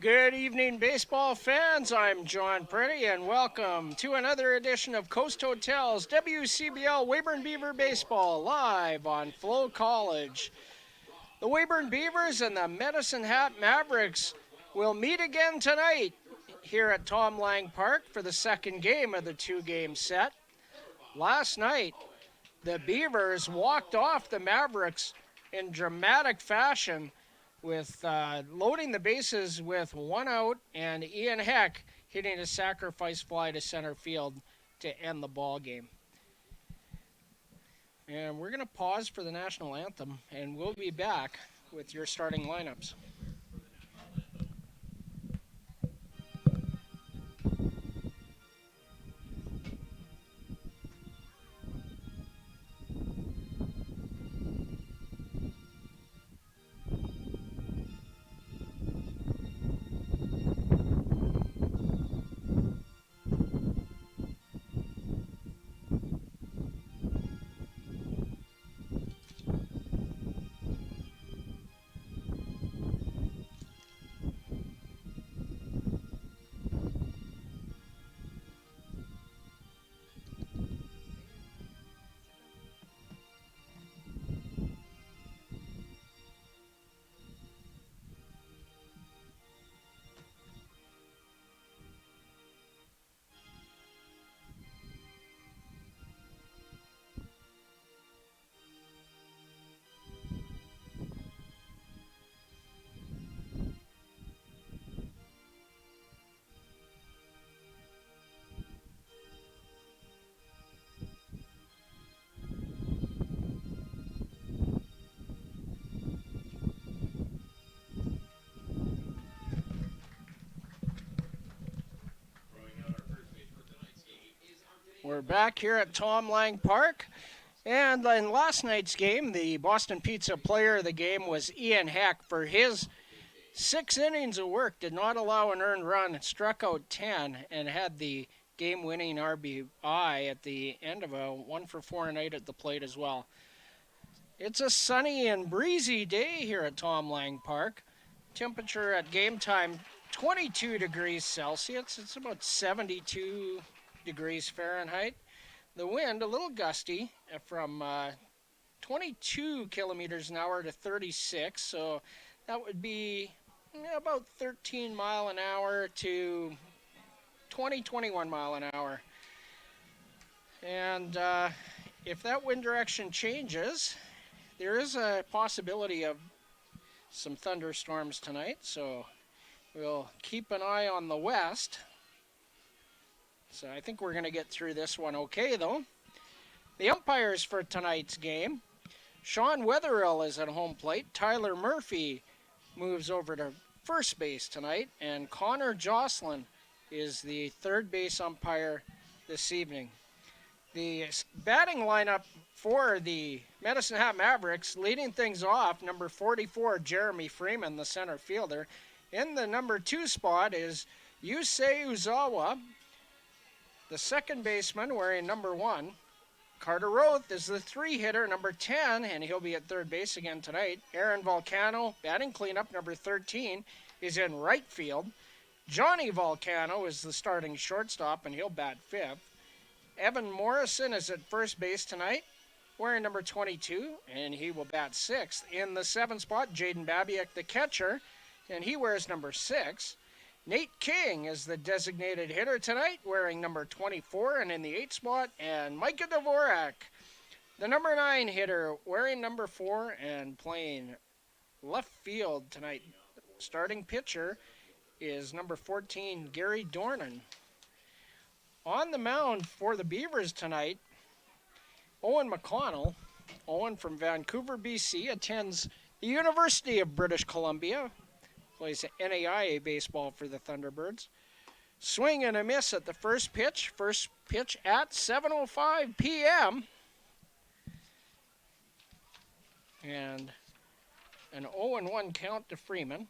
Good evening, baseball fans. I'm John Pretty, and welcome to another edition of Coast Hotel's WCBL Weyburn Beaver Baseball live on FloCollege. The Weyburn Beavers and the Medicine Hat Mavericks will meet again tonight here at Tom Lang Park for the second game of the two-game set. Last night, the Beavers walked off the Mavericks in dramatic fashion with loading the bases with one out and Ian Heck hitting a sacrifice fly to center field to end the ball game. And we're going to pause for the national anthem, and we'll be back with your starting lineups. We're back here at Tom Lang Park. And in last night's game, the Boston Pizza player of the game was Ian Heck. For his 6 innings of work, did not allow an earned run, struck out 10, and had the game-winning RBI at the end of a 1-for-4 night at the plate as well. It's a sunny and breezy day here at Tom Lang Park. Temperature at game time, 22 degrees Celsius. It's about 72 degrees Fahrenheit. The wind a little gusty from 22 kilometers an hour to 36, so that would be about 13 mile an hour to 21 mile an hour. And if that wind direction changes, there is a possibility of some thunderstorms tonight, so we'll keep an eye on the west. So I think we're going to get through this one okay, though. The umpires for tonight's game, Sean Wetherill is at home plate. Tyler Murphy moves over to first base tonight. And Connor Jocelyn is the third base umpire this evening. The batting lineup for the Medicine Hat Mavericks, leading things off, number 44, Jeremy Freeman, the center fielder. In the number 2 spot is Yusei Uzawa. The second baseman, wearing number 1, Carter Roth, is the 3-hitter, number 10, and he'll be at third base again tonight. Aaron Volcano, batting cleanup, number 13, is in right field. Johnny Volcano is the starting shortstop, and he'll bat 5th. Evan Morrison is at first base tonight, wearing number 22, and he will bat 6th. In the 7th spot, Jaden Babiak, the catcher, and he wears number 6. Nate King is the designated hitter tonight, wearing number 24, and in the 8th spot, and Micah Dvorak, the number 9 hitter, wearing number 4 and playing left field tonight. Starting pitcher is number 14, Gary Dornan. On the mound for the Beavers tonight, Owen McConnell. Owen from Vancouver, BC, attends the University of British Columbia. Plays NAIA baseball for the Thunderbirds. Swing and a miss at the first pitch. First pitch at 7:05 p.m. And an 0-1 count to Freeman.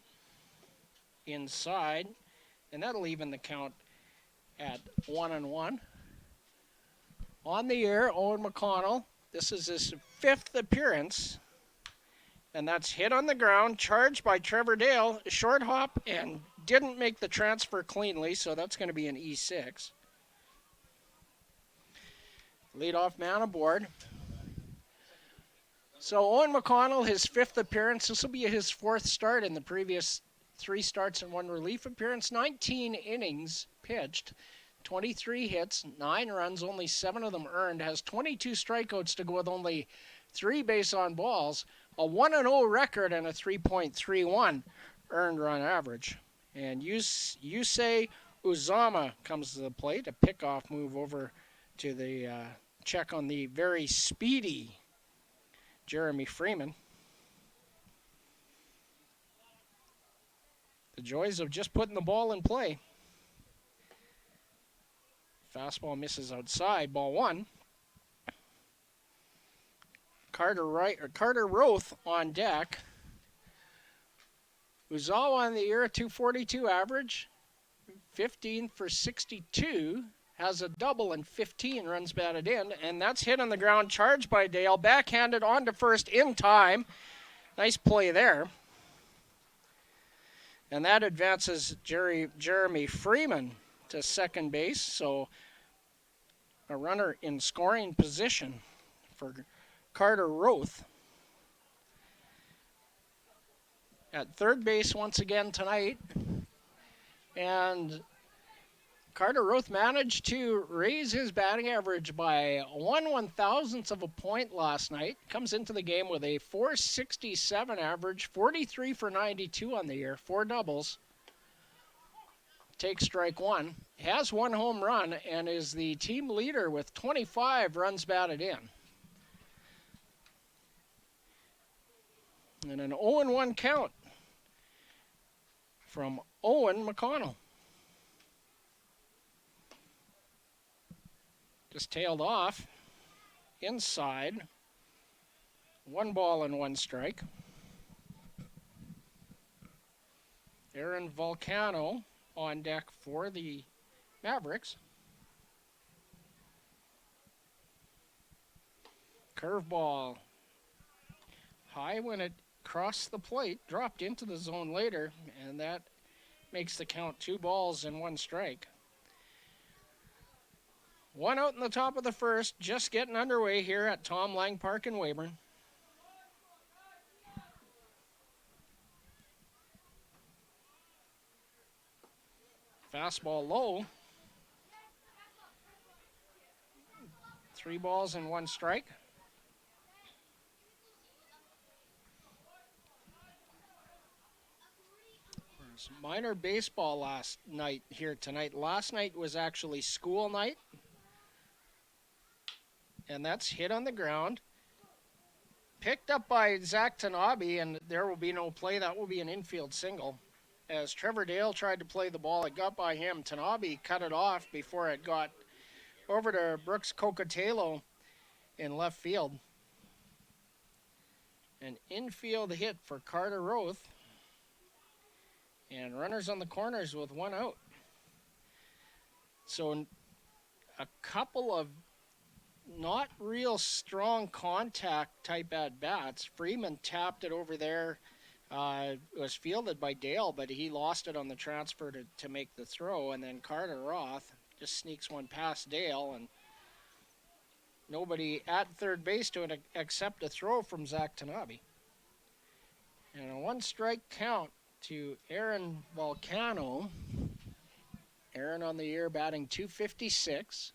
Inside. And that'll even the count at 1-1. On the air, Owen McConnell. This is his 5th appearance. And that's hit on the ground, charged by Trevor Dale, short hop, and didn't make the transfer cleanly, so that's going to be an E6. Leadoff man aboard. So Owen McConnell, his 5th appearance. This will be his 4th start in the previous 3 starts and 1 relief appearance. 19 innings pitched, 23 hits, 9 runs, only 7 of them earned. Has 22 strikeouts to go with only 3 base on balls. A 1-0 record and a 3.31 earned run average. And Yusei Uzama comes to the plate. A pickoff move over to the check on the very speedy Jeremy Freeman. The joys of just putting the ball in play. Fastball misses outside, ball 1. Carter Roth on deck. Uzawa on the year, 242 average, 15 for 62, has a double and 15 runs batted in, and that's hit on the ground, charged by Dale, backhanded on to first in time. Nice play there. And that advances Jeremy Freeman to second base, so a runner in scoring position for Carter Roth. At third base once again tonight. And Carter Roth managed to raise his batting average by 1/1000th of a point last night. Comes into the game with a .467 average, 43 for 92 on the year, 4 doubles. Takes strike 1. Has 1 home run and is the team leader with 25 runs batted in. And an 0-1 count from Owen McConnell. Just tailed off. Inside. 1 ball and 1 strike. Aaron Volcano on deck for the Mavericks. Curveball. High when it crossed the plate, dropped into the zone later, and that makes the count 2 balls and 1 strike. 1 out in the top of the first, just getting underway here at Tom Lang Park in Weyburn. Fastball low. 3 balls and 1 strike. Minor baseball last night here tonight. Last night was actually school night. And that's hit on the ground. Picked up by Zach Tanabe, and there will be no play. That will be an infield single. As Trevor Dale tried to play the ball, it got by him. Tanabe cut it off before it got over to Brooks Cocatello in left field. An infield hit for Carter Roth. And runners on the corners with 1 out. So a couple of not real strong contact type at-bats. Freeman tapped it over there. It was fielded by Dale, but he lost it on the transfer to make the throw. And then Carter Roth just sneaks one past Dale, and nobody at third base to accept a throw from Zach Tanabe. And a 1-strike count to Aaron Volcano. Aaron on the year batting .256.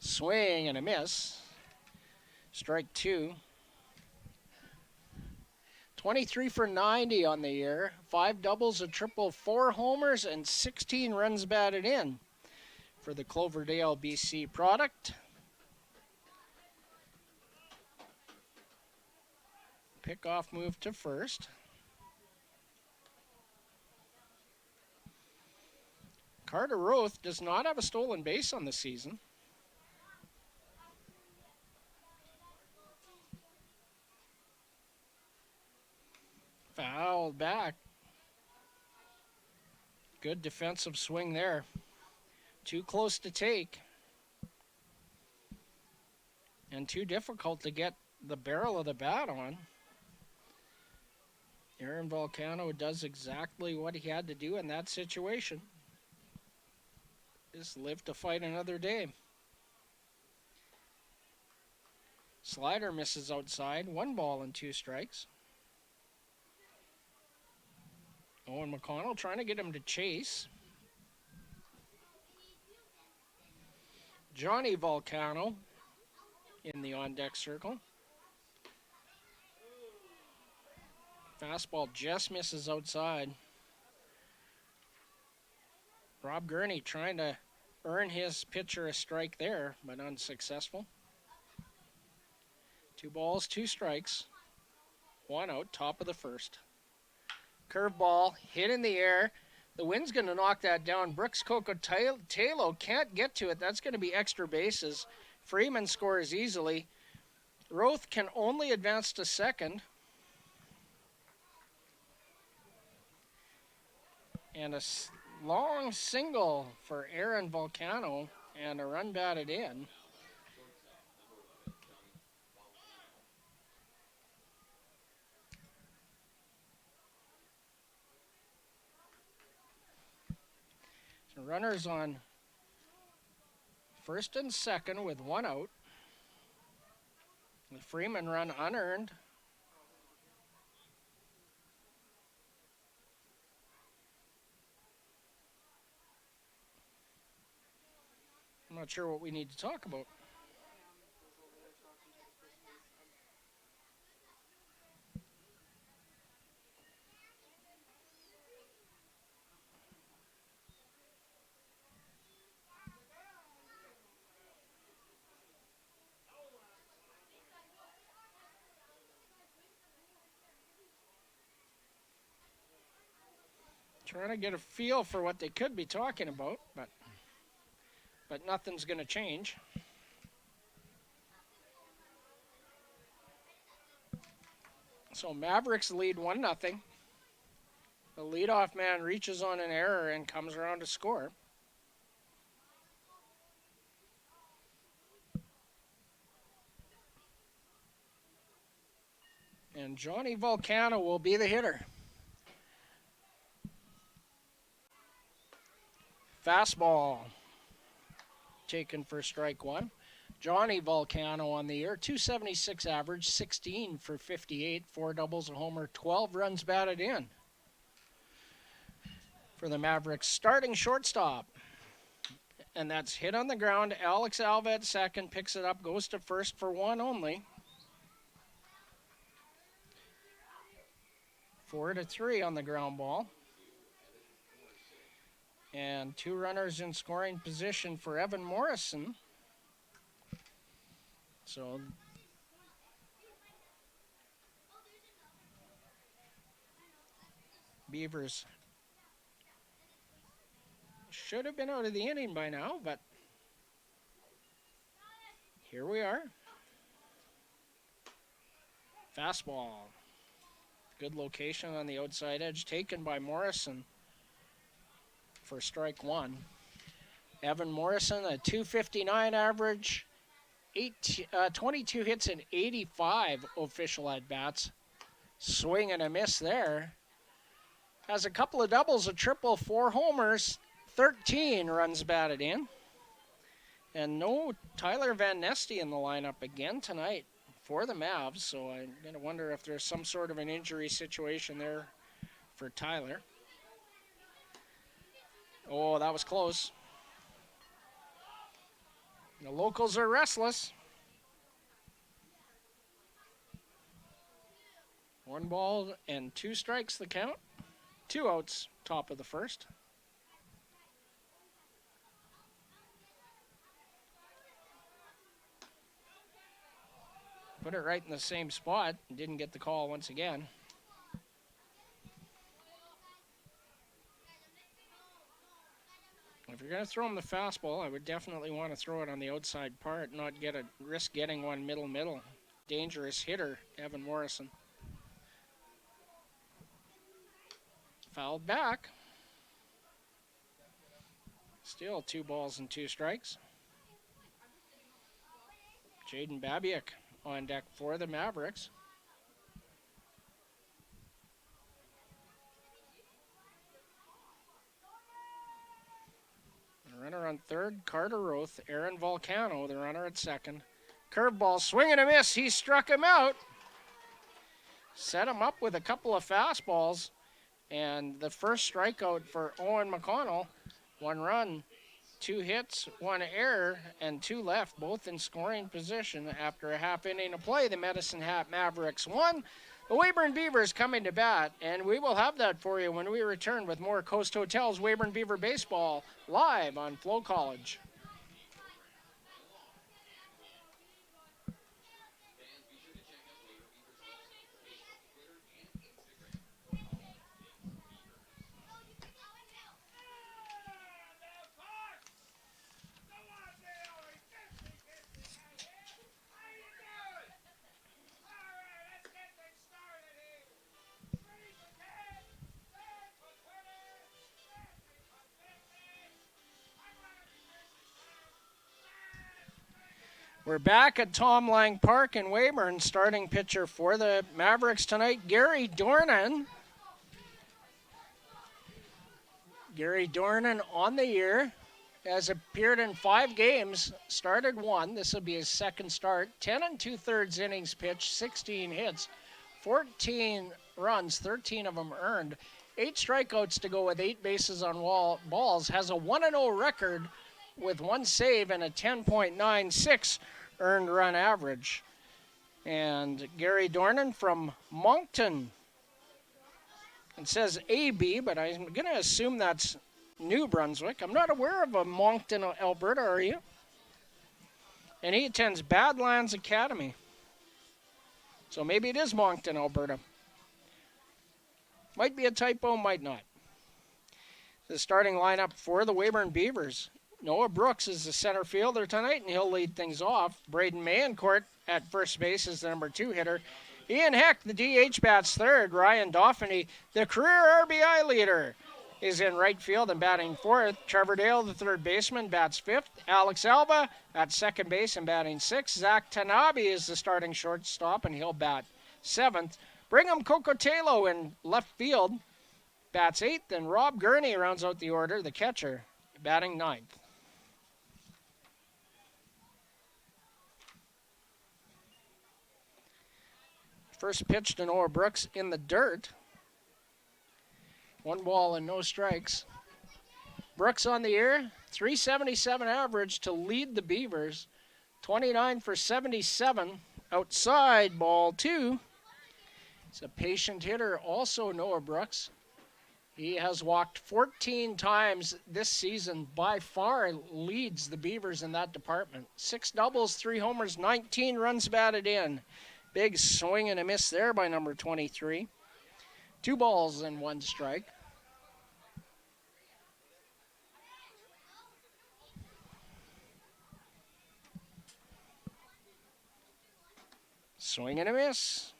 Swing and a miss. Strike 2. 23 for 90 on the year. 5 doubles, a triple, 4 homers, and 16 runs batted in for the Cloverdale, BC product. Pickoff move to first. Carter Roth does not have a stolen base on the season. Fouled back. Good defensive swing there. Too close to take. And too difficult to get the barrel of the bat on. Aaron Volcano does exactly what he had to do in that situation. Just live to fight another day. Slider misses outside. 1 ball and 2 strikes. Owen McConnell trying to get him to chase. Johnny Volcano in the on-deck circle. Fastball just misses outside. Rob Gurney trying to earn his pitcher a strike there, but unsuccessful. 2 balls, 2 strikes. 1 out, top of the first. Curveball hit in the air. The wind's going to knock that down. Brooks Coco-Talo can't get to it. That's going to be extra bases. Freeman scores easily. Roth can only advance to second. And a long single for Aaron Volcano and a run batted in. So runners on first and second with 1 out. The Freeman run unearned. I'm not sure what we need to talk about. Trying to get a feel for what they could be talking about, but nothing's going to change. So Mavericks lead 1-0. The leadoff man reaches on an error and comes around to score. And Johnny Volcano will be the hitter. Fastball taken for strike 1. Johnny Volcano on the year, 276 average, 16 for 58, 4 doubles, a homer, 12 runs batted in. For the Mavericks, starting shortstop. And that's hit on the ground. Alex Alva at second, picks it up, goes to first for 1 only. 4-3 on the ground ball. And 2 runners in scoring position for Evan Morrison. So Beavers should have been out of the inning by now, but here we are. Fastball. Good location on the outside edge, taken by Morrison for strike 1. Evan Morrison, a 259 average, 22 hits and 85 official at-bats. Swing and a miss there. Has a couple of doubles, a triple, 4 homers, 13 runs batted in. And no Tyler Van Nesty in the lineup again tonight for the Mavs, so I'm going to wonder if there's some sort of an injury situation there for Tyler. Oh, that was close. The locals are restless. 1-2 strikes the count. 2 outs, top of the first. Put it right in the same spot. Didn't get the call once again. If you're going to throw him the fastball, I would definitely want to throw it on the outside part, not risk getting one middle. Dangerous hitter, Evan Morrison. Fouled back. Still 2 strikes. Jaden Babiak on deck for the Mavericks. runner on third, Carter Roth, Aaron Volcano, the runner at second. Curveball, swing and a miss. He struck him out. Set him up with a couple of fastballs. And the first strikeout for Owen McConnell. 1 run, 2 hits, 1 error, and 2 left, both in scoring position. After a half inning of play, the Medicine Hat Mavericks won. The Weyburn Beavers coming to bat, and we will have that for you when we return with more Coast Hotels Weyburn Beaver Baseball live on FloCollege. We're back at Tom Lang Park in Weyburn. Starting pitcher for the Mavericks tonight, Gary Dornan. Gary Dornan on the year has appeared in 5 games, started 1. This will be his second start. 10 2/3 innings pitched, 16 hits, 14 runs, 13 of them earned. 8 strikeouts to go with 8 bases on balls. Has a 1-0 record with 1 save and a 10.96 earned run average. And Gary Dornan from Moncton. It says AB, but I'm going to assume that's New Brunswick. I'm not aware of a Moncton, Alberta, are you? And he attends Badlands Academy. So maybe it is Moncton, Alberta. Might be a typo, might not. The starting lineup for the Weyburn Beavers. Noah Brooks is the center fielder tonight, and he'll lead things off. Braden Mayencourt at first base is the number 2 hitter. Ian Heck, the DH, bats third. Ryan Dauphiny, the career RBI leader, is in right field and batting fourth. Trevor Dale, the third baseman, bats fifth. Alex Alba at second base and batting sixth. Zach Tanabe is the starting shortstop, and he'll bat seventh. Brigham Cocotelo in left field bats eighth, and Rob Gurney rounds out the order, the catcher, batting ninth. First pitch to Noah Brooks in the dirt. 1 ball and no strikes. Brooks on the year, .377 average to lead the Beavers. 29 for 77. Outside, ball 2. He's a patient hitter, also Noah Brooks. He has walked 14 times this season, by far leads the Beavers in that department. 6 doubles, 3 homers, 19 runs batted in. Big swing and a miss there by number 23. 2 balls and 1 strike. Swing and a miss.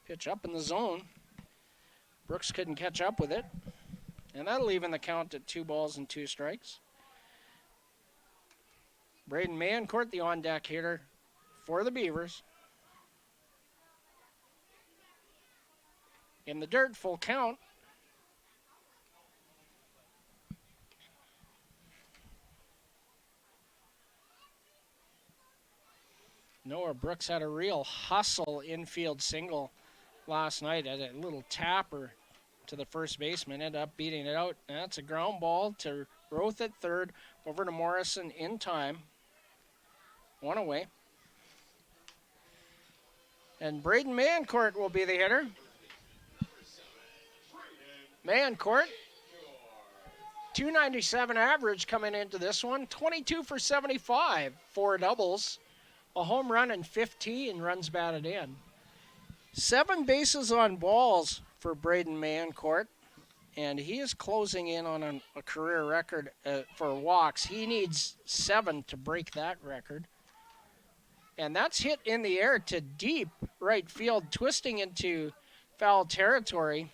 Pitch up in the zone. Brooks couldn't catch up with it. And that'll even the count at 2 balls and 2 strikes. Braden Mayencourt, the on-deck hitter for the Beavers. In the dirt, full count. Noah Brooks had a real hustle infield single last night at a little tapper to the first baseman, ended up beating it out. And that's a ground ball to Roth at third, over to Morrison in time. 1 away. And Braden Mayencourt will be the hitter. Mayencourt, .297 average coming into this one. 22 for 75, 4 doubles, a home run, and 15 runs batted in. 7 bases on balls for Braden Mayencourt, and he is closing in on a career record for walks. He needs 7 to break that record. And that's hit in the air to deep right field, twisting into foul territory.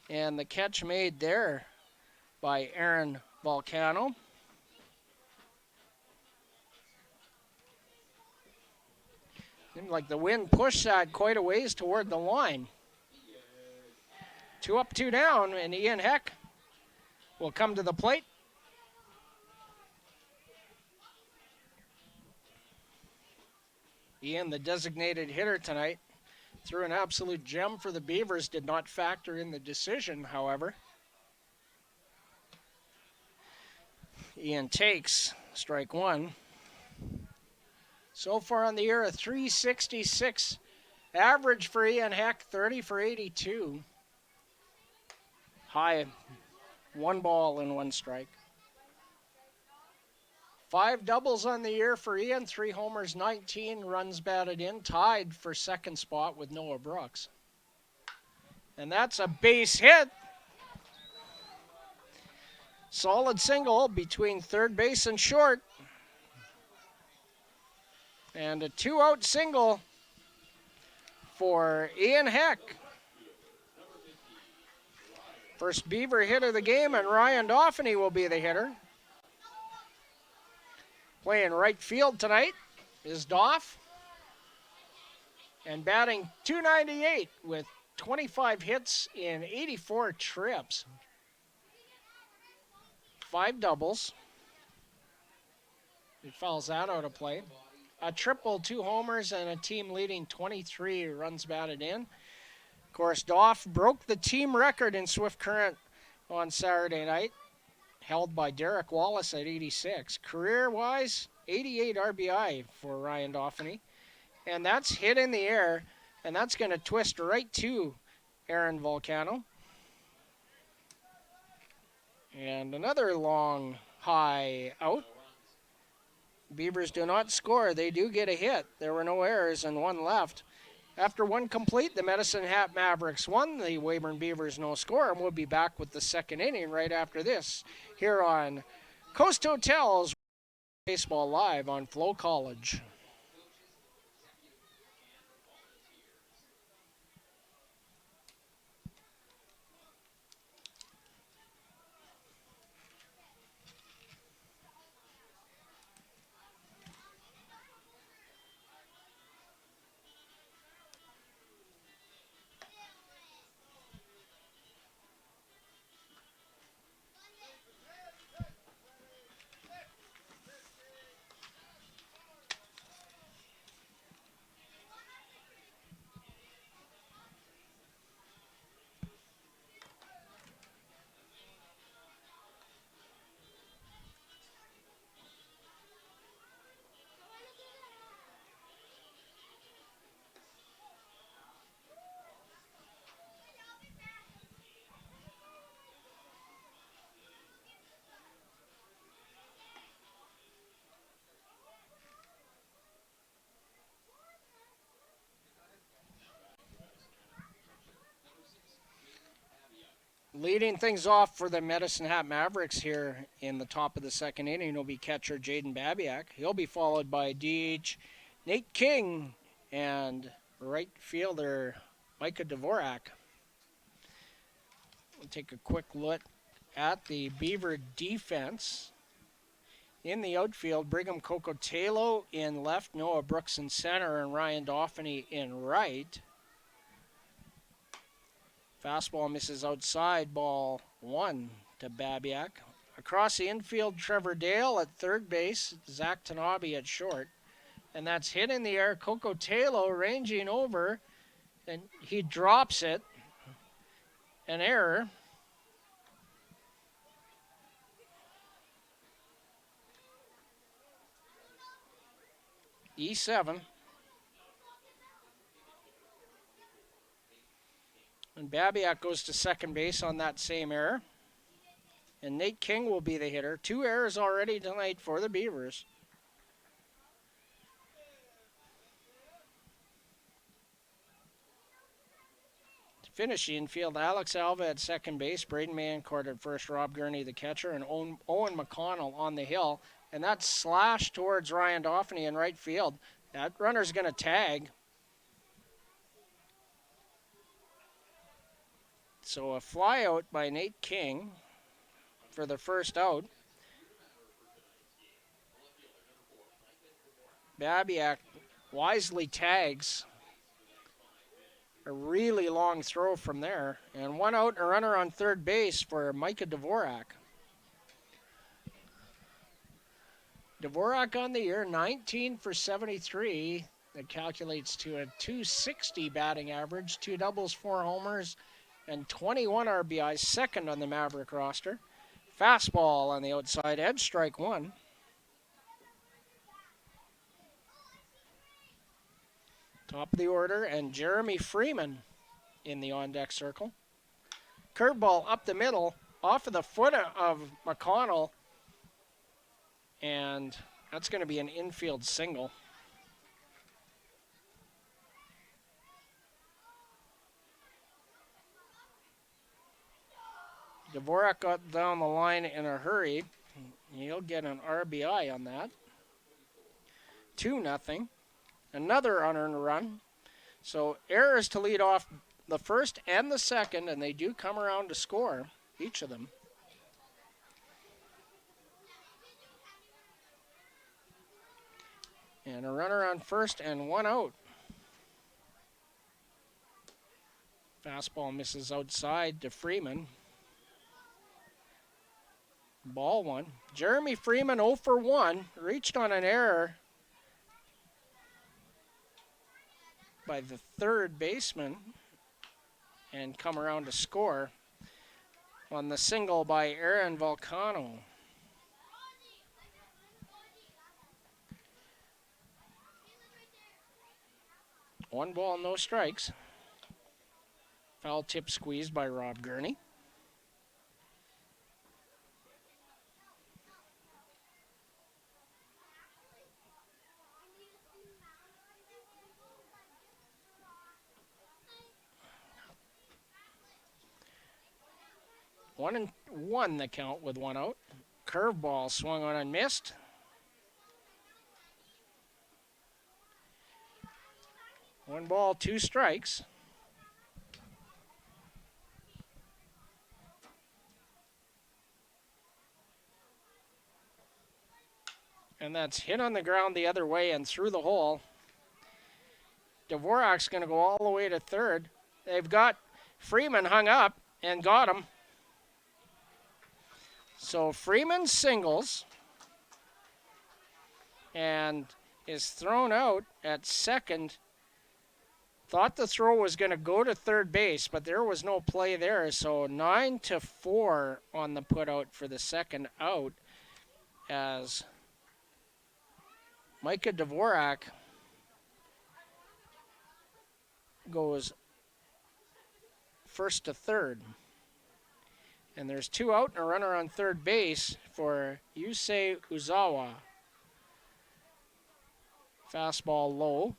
And the catch made there by Aaron Volcano. Seemed like the wind pushed that quite a ways toward the line. 2 up, 2 down, and Ian Heck will come to the plate. Ian, the designated hitter tonight, threw an absolute gem for the Beavers. Did not factor in the decision, however. Ian takes strike one. So far on the year, a 366 average for Ian Heck, 30 for 82. High, 1 ball and 1 strike. 5 doubles on the year for Ian, 3 homers, 19 runs batted in, tied for second spot with Noah Brooks. And that's a base hit. Solid single between third base and short. And a 2-out single for Ian Heck. First Beaver hit of the game, and Ryan Dauphiny will be the hitter. Playing right field tonight is Doff. And batting .298 with 25 hits in 84 trips. 5 doubles. He fouls that out of play. A triple, 2 homers, and a team-leading 23 runs batted in. Of course, Doff broke the team record in Swift Current on Saturday night, held by Derek Wallace at 86. Career-wise, 88 RBI for Ryan Dauphiny. And that's hit in the air, and that's going to twist right to Aaron Volcano. And another long, high out. Beavers do not score. They do get a hit. There were no errors and 1 left. After 1 complete, the Medicine Hat Mavericks won. The Weyburn Beavers no score, and we'll be back with the second inning right after this here on Coast Hotels Baseball Live on FloCollege. Leading things off for the Medicine Hat Mavericks here in the top of the second inning will be catcher Jaden Babiak. He'll be followed by DH Nate King and right fielder Micah Dvorak. We'll take a quick look at the Beaver defense. In the outfield, Brigham Cocotelo in left, Noah Brooks in center, and Ryan Dauphiny in right. Fastball misses outside, ball 1 to Babiak. Across the infield, Trevor Dale at third base, Zach Tanabe at short. And that's hit in the air, Cocotelo ranging over, and he drops it. An error. E7. And Babiak goes to second base on that same error. And Nate King will be the hitter. 2 errors already tonight for the Beavers. Finishing infield, Alex Alva at second base, Braden Mancourt at first, Rob Gurney the catcher, and Owen McConnell on the hill. And that's slashed towards Ryan Dauphiny in right field. That runner's going to tag. So a fly out by Nate King for the first out. Babiak wisely tags. A really long throw from there. And 1 out and a runner on third base for Micah Dvorak. Dvorak on the year, 19 for 73. That calculates to a 260 batting average, 2 doubles, 4 homers, and 21 RBIs, second on the Maverick roster. Fastball on the outside edge, strike one. Top of the order, and Jeremy Freeman in the on-deck circle. Curveball up the middle, off of the foot of McConnell, and that's going to be an infield single. Dvorak got down the line in a hurry. He'll get an RBI on that. 2-0. Another unearned run. So errors to lead off the first and the second, and they do come around to score, each of them. And a runner on first and 1 out. Fastball misses outside to Freeman. Ball one. Jeremy Freeman 0 for 1. Reached on an error by the third baseman and come around to score on the single by Aaron Volcano. One ball, no strikes. Foul tip squeezed by Rob Gurney. One and one the count with 1 out. Curveball swung on and missed. One ball, 2 strikes. And that's hit on the ground the other way and through the hole. Dvorak's going to go all the way to third. They've got Freeman hung up and got him. So Freeman singles and is thrown out at second. Thought the throw was going to go to third base, but there was no play there. So 9-4 on the putout for the second out as Micah Dvorak goes first to third. And there's 2 out and a runner on third base for Yusei Uzawa. Fastball low.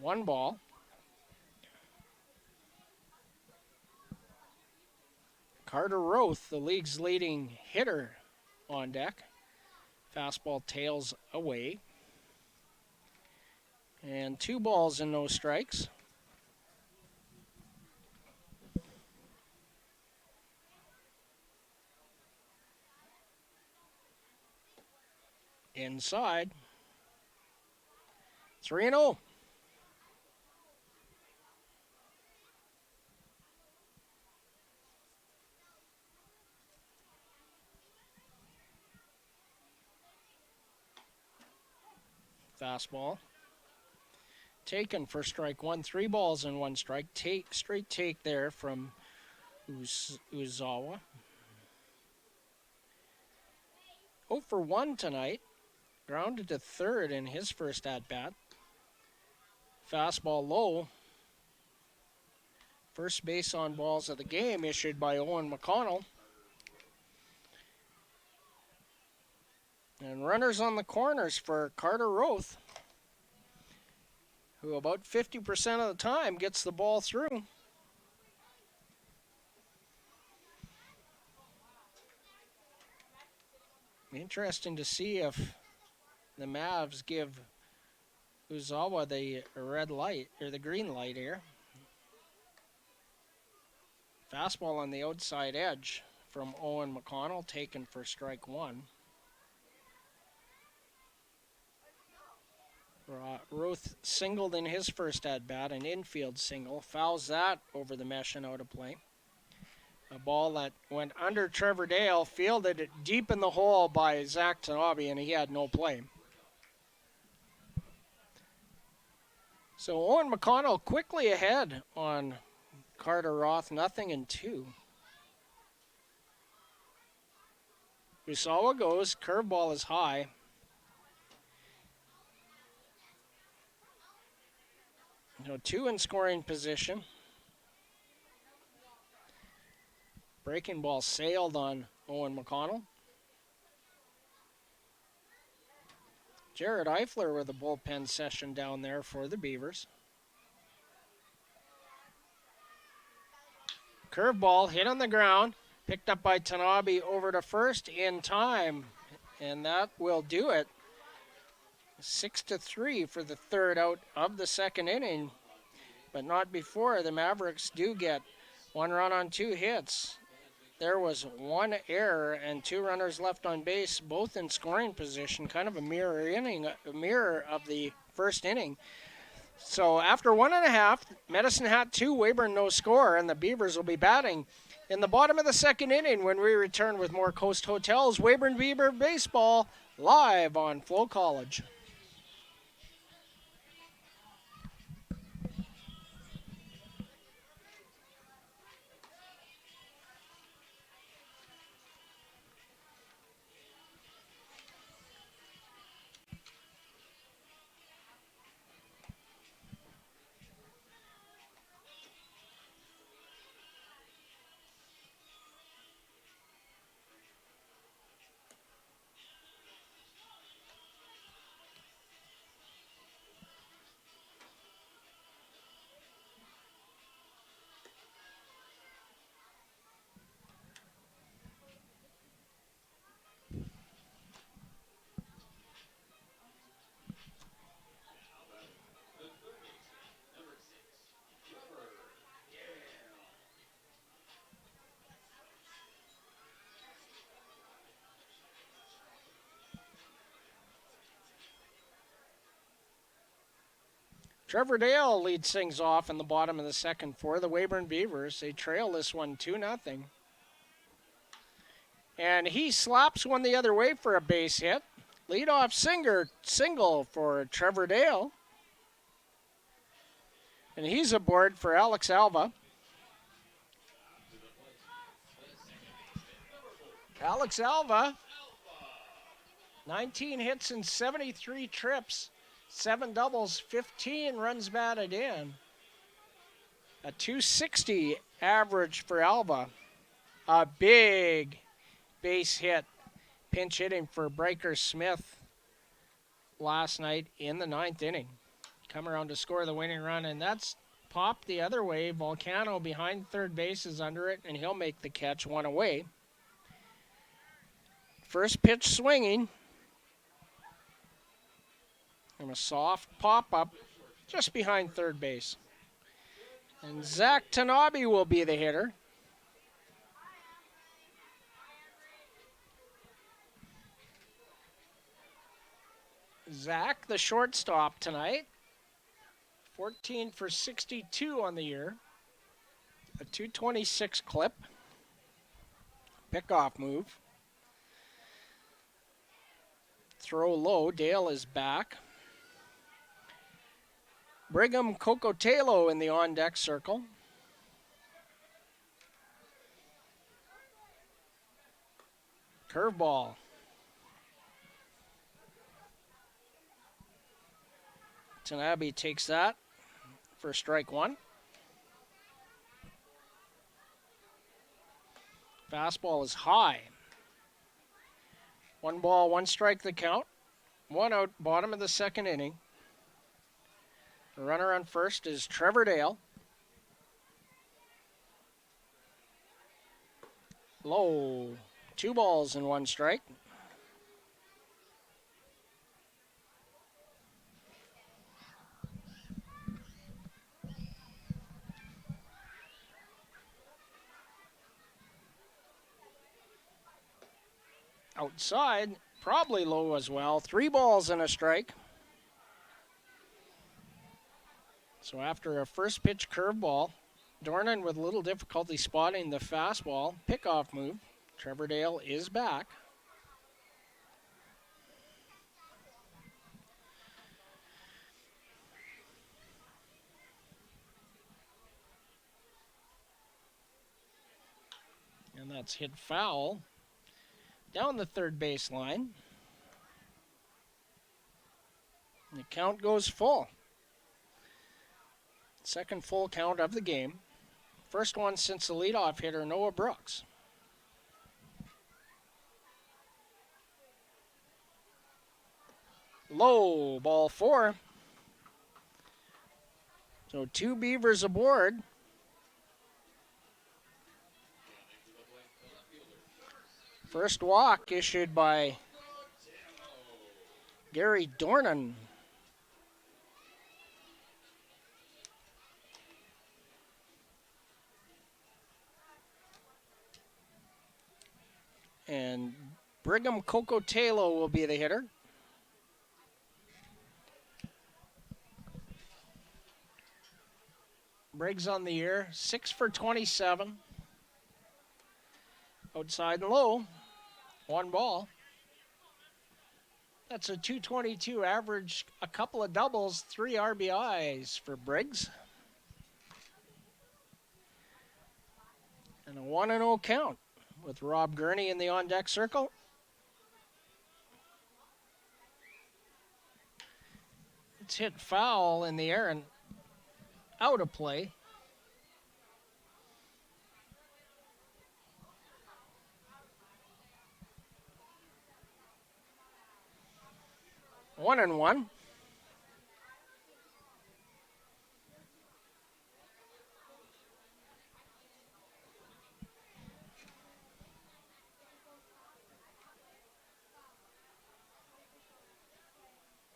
One ball. Carter Roth, the league's leading hitter, on deck. Fastball tails away. And 2 balls and no strikes. Inside. 3-0. Fastball. Taken for strike one. 3 balls and 1 strike. Straight take there from Uzawa. 0 for 1 tonight. Grounded to third in his first at-bat. Fastball low. First base on balls of the game issued by Owen McConnell. And runners on the corners for Carter Roth, who about 50% of the time gets the ball through. Interesting to see if the Mavs give Uzawa the red light, or the green light here. Fastball on the outside edge from Owen McConnell, taken for strike one. Roth singled in his first at-bat, an infield single. Fouls that over the mesh and out of play. A ball that went under Trevor Dale, fielded it deep in the hole by Zach Tanabe, and he had no play. So Owen McConnell quickly ahead on Carter Roth, 0-2. Usawa goes, curveball is high. Two in scoring position. Breaking ball sailed on Owen McConnell. Jared Eifler with a bullpen session down there for the Beavers. Curveball hit on the ground, picked up by Tanabe over to first in time, and that will do it. 6-3 for the third out of the second inning, but not before the Mavericks do get 1 run on 2 hits. There was 1 error and 2 runners left on base, both in scoring position, kind of a mirror of the first inning. So after 1.5, Medicine Hat 2, Weyburn no score, and the Beavers will be batting in the bottom of the second inning when we return with more Coast Hotels Weyburn Beaver baseball live on FloCollege. Trevor Dale leads things off in the bottom of the second for the Weyburn Beavers. They trail this one 2-0. And he slaps one the other way for a base hit. Leadoff single for Trevor Dale. And he's aboard for Alex Alva. Alex Alva, 19 hits and 73 trips. 7 doubles, 15 runs batted in. A .260 average for Alva. A big base hit, pinch hitting for Breaker Smith last night in the 9th inning. Come around to score the winning run, and that's popped the other way. Volcano behind third base is under it, and he'll make the catch, 1 away. First pitch swinging. And a soft pop-up just behind third base. And Zach Tanabe will be the hitter. Zach, the shortstop tonight. 14 for 62 on the year. A .226 clip. Pickoff move. Throw low. Dale is back. Brigham Cocotelo in the on-deck circle. Curveball. Tanabe takes that for strike 1. Fastball is high. 1 ball, 1 strike the count. 1 out, bottom of the second inning. The runner on first is Trevor Dale. Low. 2 balls and 1 strike. Outside, probably low as well. 3 balls and a strike. So after a first pitch curveball, Dornan with little difficulty spotting the fastball. Pickoff move. Trevor Dale is back. And that's hit foul down the third base line. The count goes full. Second full count of the game. First one since the leadoff hitter, Noah Brooks. Low, ball 4. So 2 Beavers aboard. First walk issued by Gary Dornan. And Brigham Cocotelo will be the hitter. Briggs on the year, 6 for 27. Outside and low, 1 ball. That's a .222 average, a couple of doubles, 3 RBIs for Briggs. And a 1-0 count with Rob Gurney in the on-deck circle. It's hit foul in the air and out of play. One and one.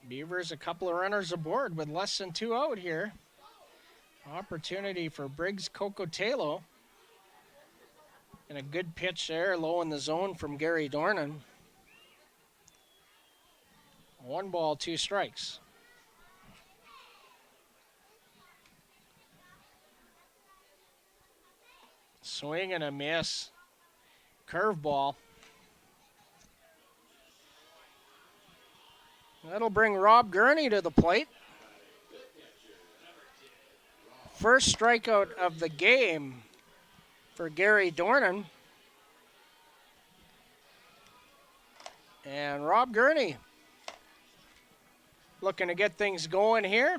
Beavers a couple of runners aboard with less than 2 out here. Opportunity for Briggs Cocotelo. And a good pitch there, low in the zone from Gary Dornan. 1 ball, 2 strikes. Swing and a miss. Curveball. That'll bring Rob Gurney to the plate. First strikeout of the game for Gary Dornan. And Rob Gurney looking to get things going here.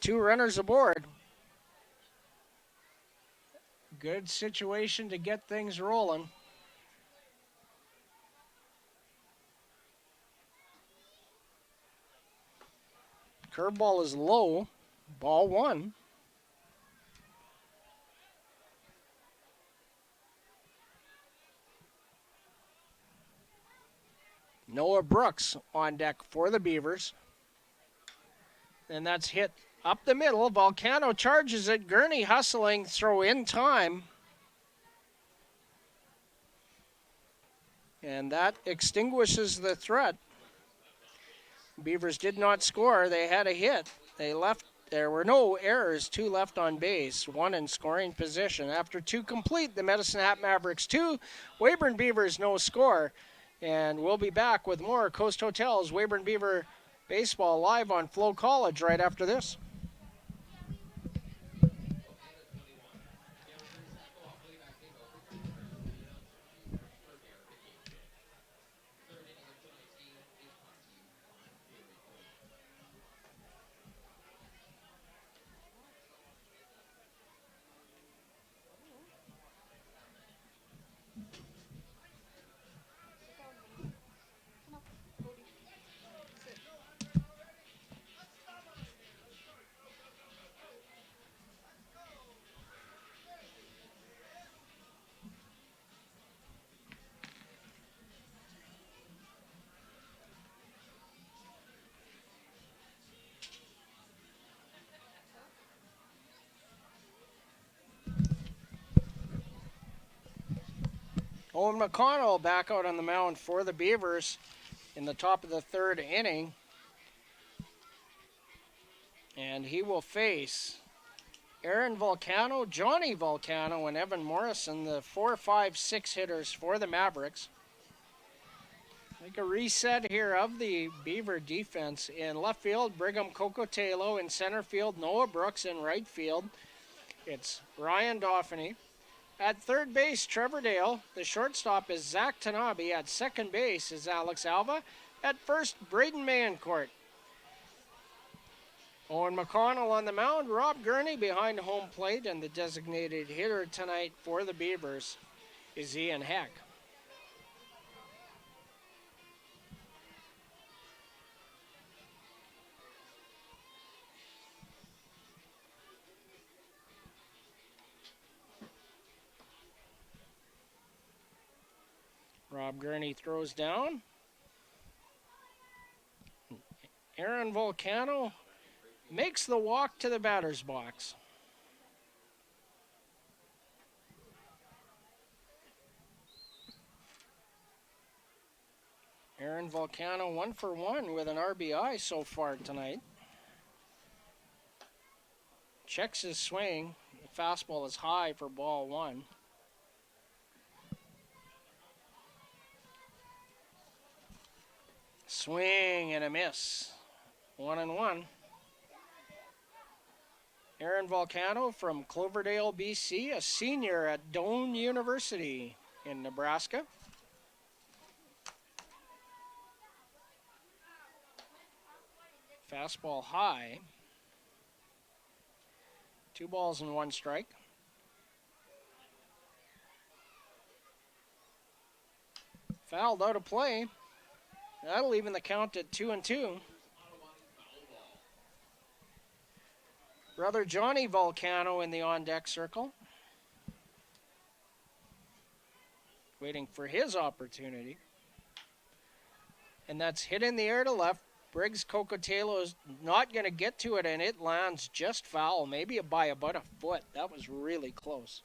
2 runners aboard. Good situation to get things rolling. Curveball is low. Ball 1. Noah Brooks on deck for the Beavers. And that's hit up the middle. Volcano charges it. Gurney hustling, throw in time. And that extinguishes the threat. Beavers did not score. They had a hit. There were no errors. 2 left on base, 1 in scoring position. After 2 complete, the Medicine Hat Mavericks 2, Weyburn Beavers no score. And we'll be back with more Coast Hotels Weyburn Beaver Baseball live on FloCollege right after this. Owen McConnell back out on the mound for the Beavers in the top of the 3rd inning. And he will face Aaron Volcano, Johnny Volcano, and Evan Morrison, the 4, 5, 6 hitters for the Mavericks. Make a reset here of the Beaver defense. In left field, Brigham Cocotelo. In center field, Noah Brooks. In right field, it's Ryan Dauphiny. At third base, Trevor Dale. The shortstop is Zach Tanabe. At second base is Alex Alva. At first, Braden Mayencourt. Owen McConnell on the mound, Rob Gurney behind home plate, and the designated hitter tonight for the Beavers is Ian Heck. Rob Gurney throws down. Aaron Volcano makes the walk to the batter's box. Aaron Volcano 1 for 1 with an RBI so far tonight. Checks his swing. The fastball is high for ball 1. Swing and a miss. 1-1. Aaron Volcano from Cloverdale, BC, a senior at Doane University in Nebraska. Fastball high. 2 balls and 1 strike. Fouled out of play. That'll even the count at 2-2. Brother Johnny Volcano in the on-deck circle. Waiting for his opportunity. And that's hit in the air to left. Briggs Cocotelo is not going to get to it, and it lands just foul, maybe by about a foot. That was really close.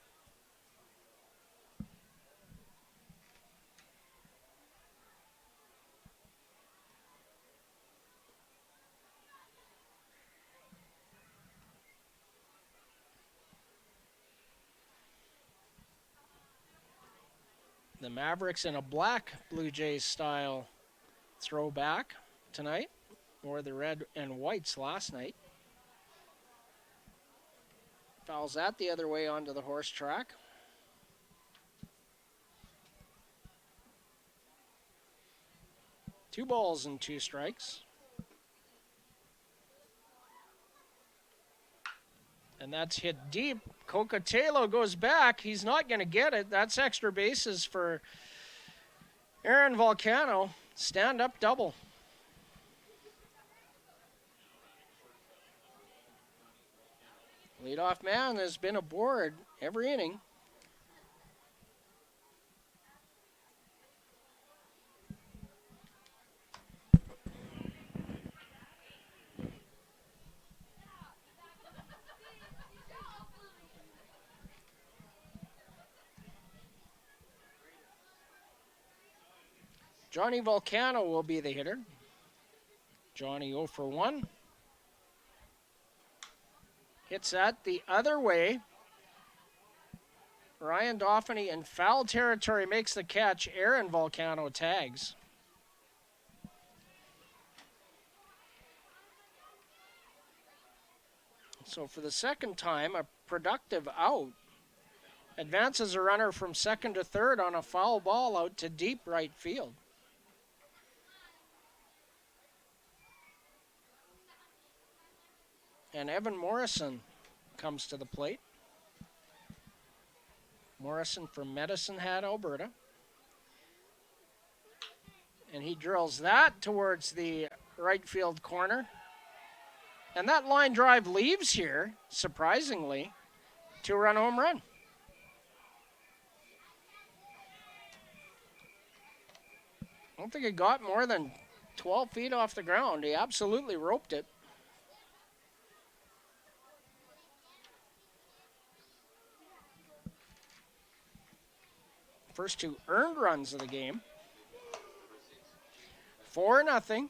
The Mavericks in a black Blue Jays style throwback tonight, or the red and whites last night. Fouls that the other way onto the horse track. Two balls and 2 strikes. And that's hit deep. Cocotelo goes back. He's not going to get it. That's extra bases for Aaron Volcano. Stand-up double. Leadoff man has been aboard every inning. Johnny Volcano will be the hitter. Johnny 0 for 1. Hits that the other way. Ryan Dauphiny in foul territory makes the catch. Aaron Volcano tags. So for the second time, a productive out. Advances a runner from second to third on a foul ball out to deep right field. And Evan Morrison comes to the plate. Morrison from Medicine Hat, Alberta. And he drills that towards the right field corner. And that line drive leaves here, surprisingly, 2-run home run. I don't think it got more than 12 feet off the ground. He absolutely roped it. First 2 earned runs of the game. 4-0.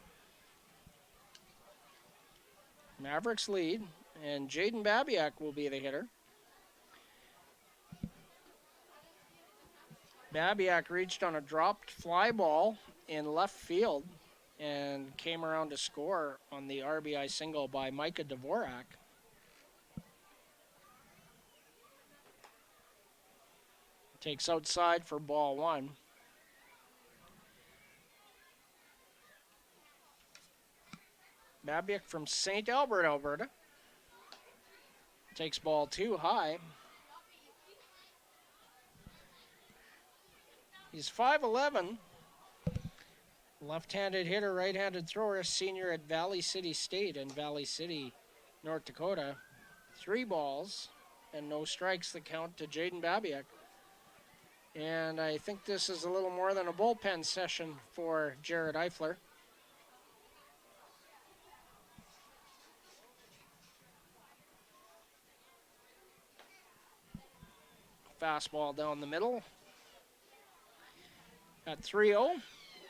Mavericks lead and Jaden Babiak will be the hitter. Babiak reached on a dropped fly ball in left field and came around to score on the RBI single by Micah Dvorak. Takes outside for ball one. Babiak from St. Albert, Alberta. Takes ball two high. He's 5'11". Left-handed hitter, right-handed thrower, senior at Valley City State in Valley City, North Dakota. 3 balls and no strikes that count to Jaden Babiak. And I think this is a little more than a bullpen session for Jared Eifler. Fastball down the middle. At 3-0,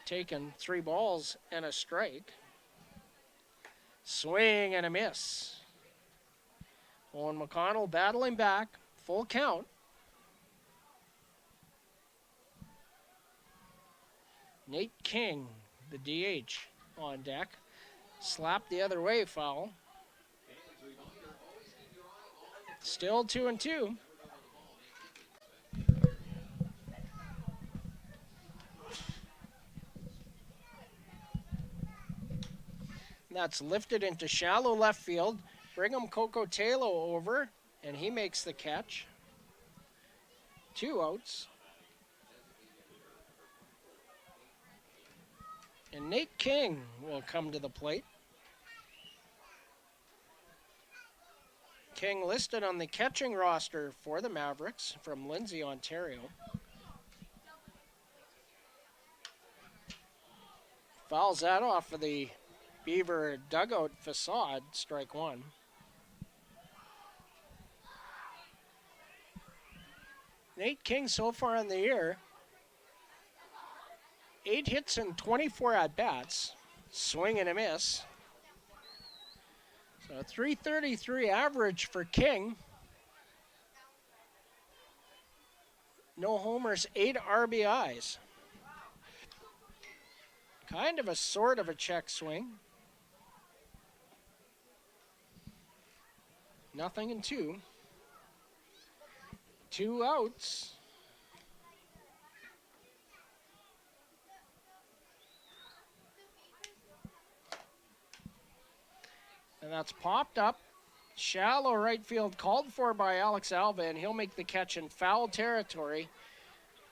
taken 3 balls and a strike. Swing and a miss. Owen McConnell battling back, full count. Nate King, the DH, on deck. Slapped the other way, foul. Still 2-2. That's lifted into shallow left field. Brigham Cocotelo over, and he makes the catch. 2 outs. And Nate King will come to the plate. King listed on the catching roster for the Mavericks from Lindsay, Ontario. Fouls that off of the Beaver dugout facade, strike 1. Nate King so far in the year, 8 hits and 24 at-bats. Swing and a miss. So a .333 average for King. No homers, 8 RBIs. Kind of a sort of a check swing. 0-2. 2 outs. And that's popped up. Shallow right field called for by Alex Alva, and he'll make the catch in foul territory.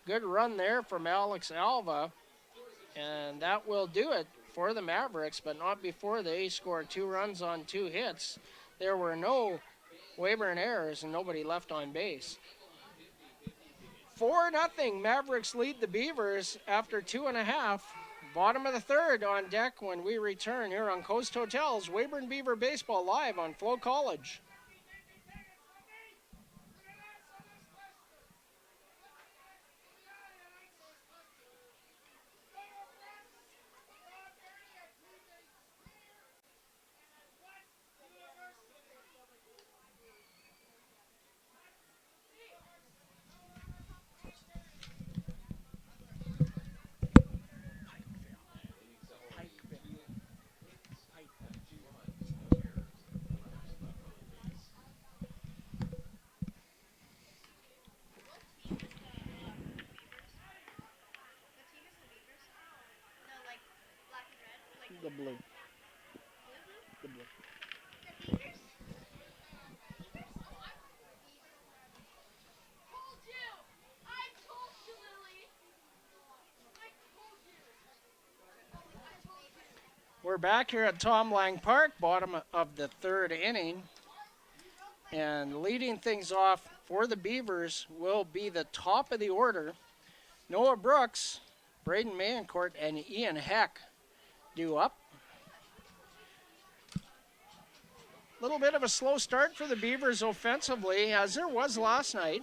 Good run there from Alex Alva. And that will do it for the Mavericks, but not before they scored 2 runs on 2 hits. There were no Weyburn errors and nobody left on base. 4-0, Mavericks lead the Beavers after 2.5. Bottom of the third on deck when we return here on Coast Hotels. Weyburn Beaver Baseball live on FloCollege. The blue. The blue. We're back here at Tom Lang Park, bottom of the third inning. And leading things off for the Beavers will be the top of the order. Noah Brooks, Braden Mayencourt, and Ian Heck due up. A little bit of a slow start for the Beavers offensively, as there was last night.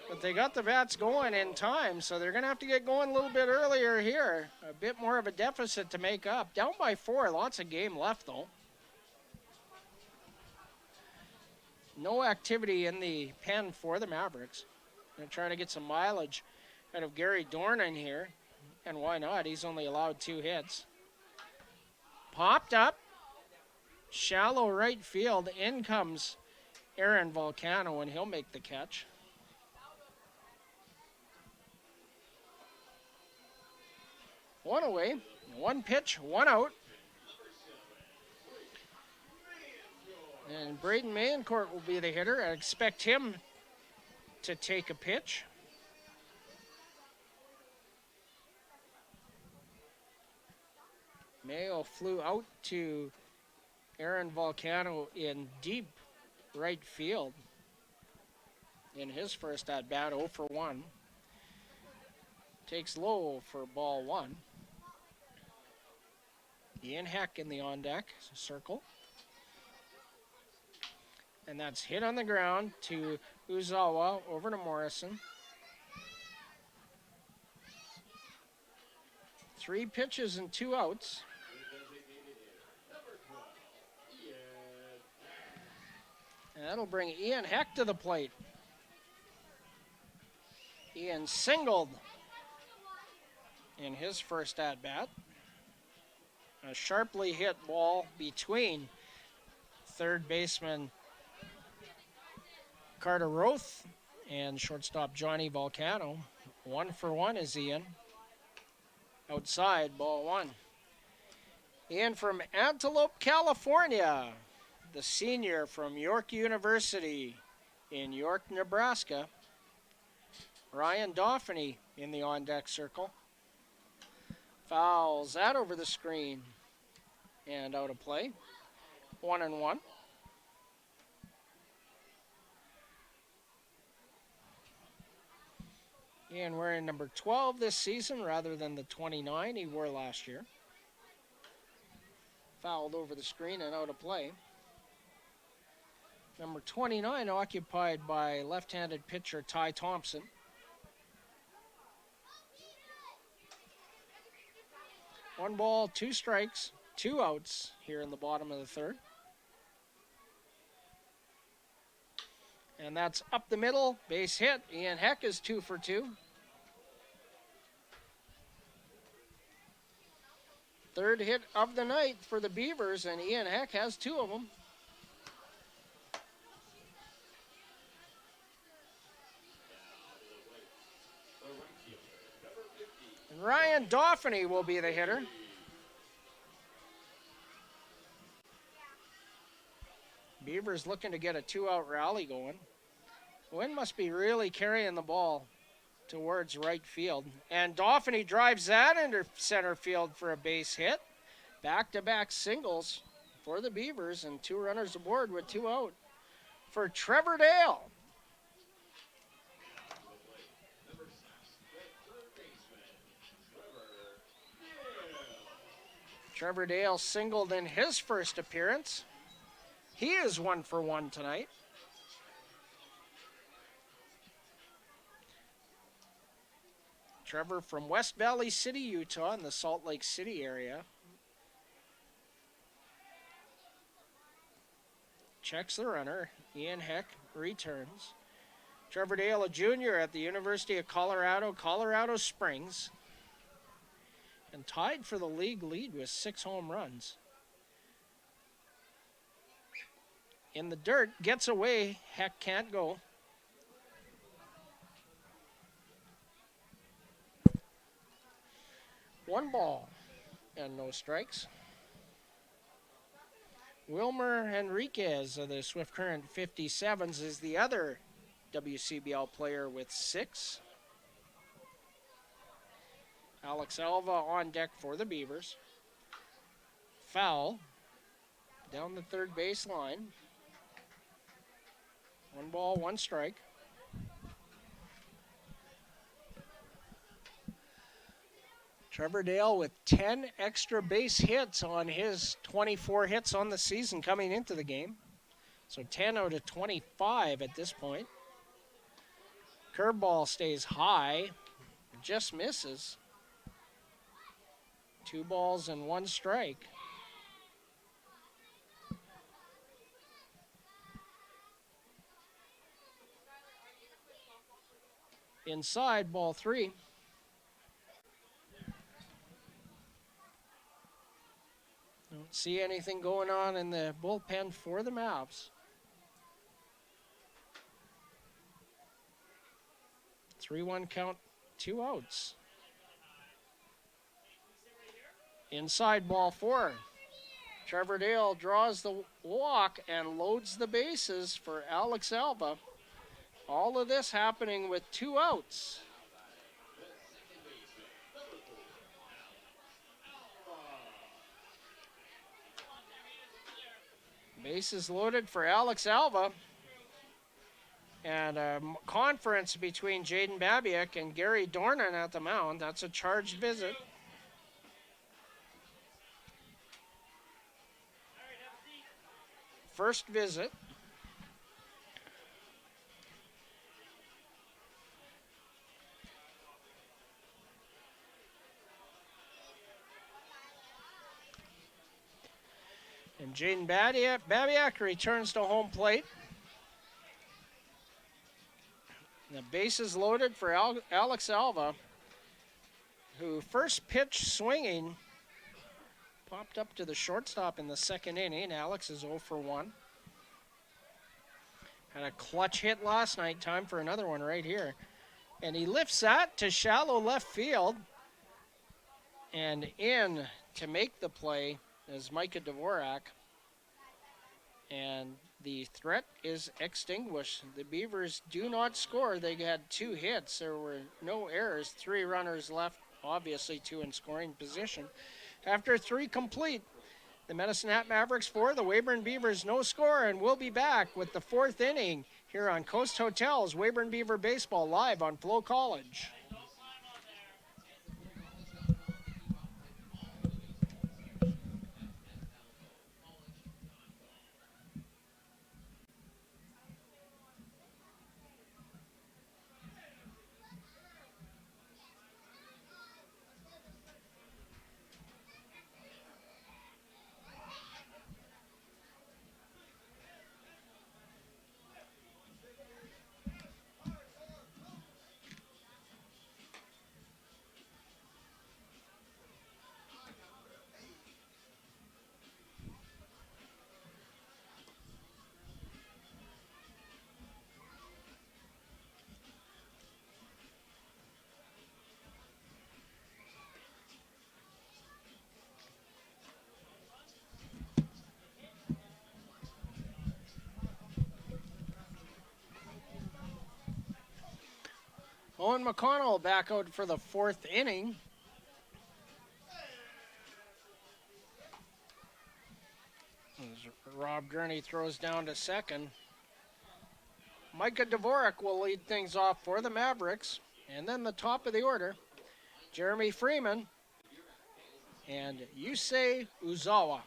But they got the bats going in time, so they're going to have to get going a little bit earlier here. A bit more of a deficit to make up. Down by 4, lots of game left, though. no activity in the pen for the Mavericks. They're trying to get some mileage out of Gary Dornan here. And why not? He's only allowed 2 hits. Popped up. Shallow right field. In comes Aaron Volcano, and he'll make the catch. One away. 1 pitch, 1 out. And Braden Mayencourt will be the hitter. I expect him to take a pitch. Mayo flew out to Aaron Volcano in deep right field in his first at-bat, 0 for 1. Takes low for ball 1. Ian Heck in the on-deck circle. And that's hit on the ground to Uzawa, over to Morrison. 3 pitches and 2 outs. And that'll bring Ian Heck to the plate. Ian singled in his first at-bat. A sharply hit ball between third baseman Carter Roth and shortstop Johnny Volcano. 1 for 1 is Ian. Outside, ball 1. Ian from Antelope, California. The senior from York University in York, Nebraska. Ryan Dauphiny in the on-deck circle. Fouls that over the screen and out of play. 1-1. Ian wearing number 12 this season rather than the 29 he wore last year. Fouled over the screen and out of play. Number 29 occupied by left-handed pitcher Ty Thompson. One ball, 2 strikes, 2 outs here in the bottom of the third. And that's up the middle, base hit. Ian Heck is 2 for 2. Third hit of the night for the Beavers, and Ian Heck has 2 of them. And Ryan Dauphiny will be the hitter. Beavers looking to get a 2-out rally going. Wind must be really carrying the ball towards right field. And Dauphiny drives that into center field for a base hit. Back-to-back singles for the Beavers and 2 runners aboard with 2 out for Trevor Dale. Trevor Dale singled in his first appearance. He is 1 for 1 tonight. Trevor from West Valley City, Utah, in the Salt Lake City area. Checks the runner. Ian Heck returns. Trevor Dale, a junior at the University of Colorado, Colorado Springs. And tied for the league lead with 6 home runs. In the dirt, gets away. Heck can't go. One ball and no strikes. Wilmer Henriquez of the Swift Current 57s is the other WCBL player with 6. Alex Alva on deck for the Beavers. Foul down the third base line. 1 ball, 1 strike. Trevor Dale with 10 extra base hits on his 24 hits on the season coming into the game. So 10 out of 25 at this point. Curveball stays high, just misses. 2 balls and 1 strike. Inside, ball 3. Don't see anything going on in the bullpen for the Mavs. 3-1 count, 2 outs. Inside, ball 4. Trevor Dale draws the walk and loads the bases for Alex Alba. All of this happening with 2 outs. Bases loaded for Alex Alba. And a conference between Jaden Babiak and Gary Dornan at the mound. That's a charged visit. First visit. And Jaden Babiak returns to home plate. The bases loaded for Alex Alva, who first pitch swinging popped up to the shortstop in the second inning. Alex is 0 for 1. Had a clutch hit last night. Time for another one right here. And he lifts that to shallow left field. And in to make the play is Micah Dvorak. And the threat is extinguished. The Beavers do not score. They had 2 hits. There were no errors. 3 runners left, obviously 2 in scoring position. After 3 complete, the Medicine Hat Mavericks 4, the Weyburn Beavers no score, and we'll be back with the 4th inning here on Coast Hotel's Weyburn Beaver Baseball live on FloCollege. Owen McConnell back out for the 4th inning. As Rob Gurney throws down to second. Micah Dvorak will lead things off for the Mavericks. And then the top of the order, Jeremy Freeman and Yusei Uzawa.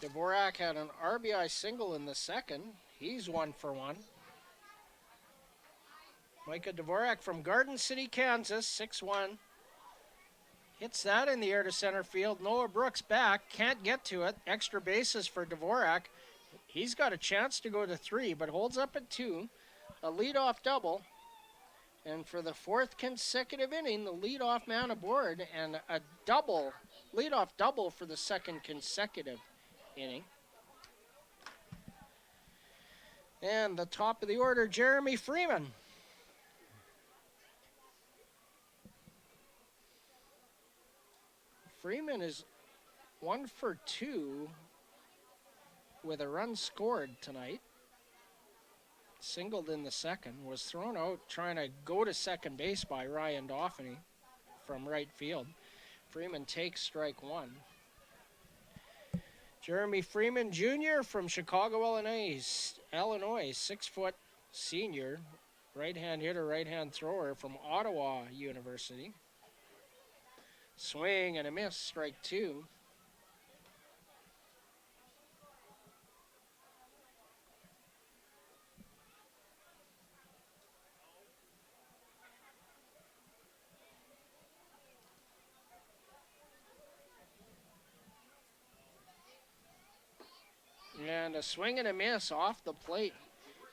Dvorak had an RBI single in the second. He's 1 for 1. Micah Dvorak from Garden City, Kansas, 6'1". Hits that in the air to center field. Noah Brooks back, can't get to it. Extra bases for Dvorak. He's got a chance to go to 3, but holds up at 2. A leadoff double. And for the 4th consecutive inning, the leadoff man aboard, and a leadoff double for the 2nd consecutive inning. And the top of the order, Jeremy Freeman. Freeman is 1 for 2 with a run scored tonight. Singled in the second, was thrown out trying to go to second base by Ryan Dauphiny from right field. Freeman takes strike 1. Jeremy Freeman Jr. from Chicago, Illinois, 6-foot senior, right-hand hitter, right-hand thrower from Ottawa University. Swing and a miss, strike 2. And And a swing and a miss off the plate.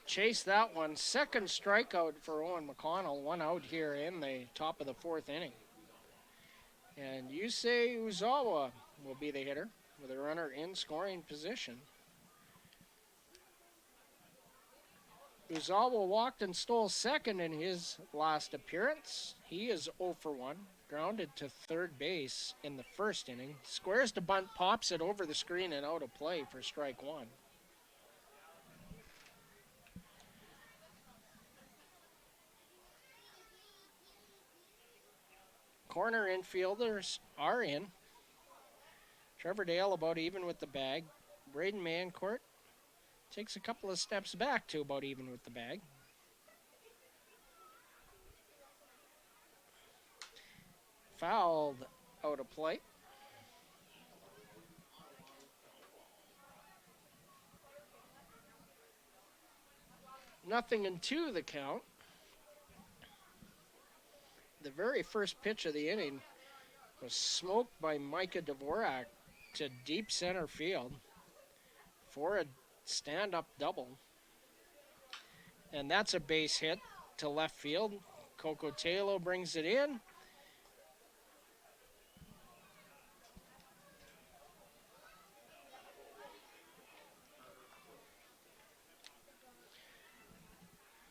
Chase that one. Second strikeout for Owen McConnell. 1 out here in the top of the 4th inning. And Yusei Uzawa will be the hitter with a runner in scoring position. Uzawa walked and stole second in his last appearance. He is 0 for 1. Grounded to third base in the 1st inning. Squares to bunt, pops it over the screen and out of play for strike 1. Corner infielders are in. Trevor Dale about even with the bag. Braden Mancourt takes a couple of steps back to about even with the bag. Fouled out of play. Nothing in 2 the count. The very first pitch of the inning was smoked by Micah Dvorak to deep center field for a stand-up double. And that's a base hit to left field. Cocotelo brings it in.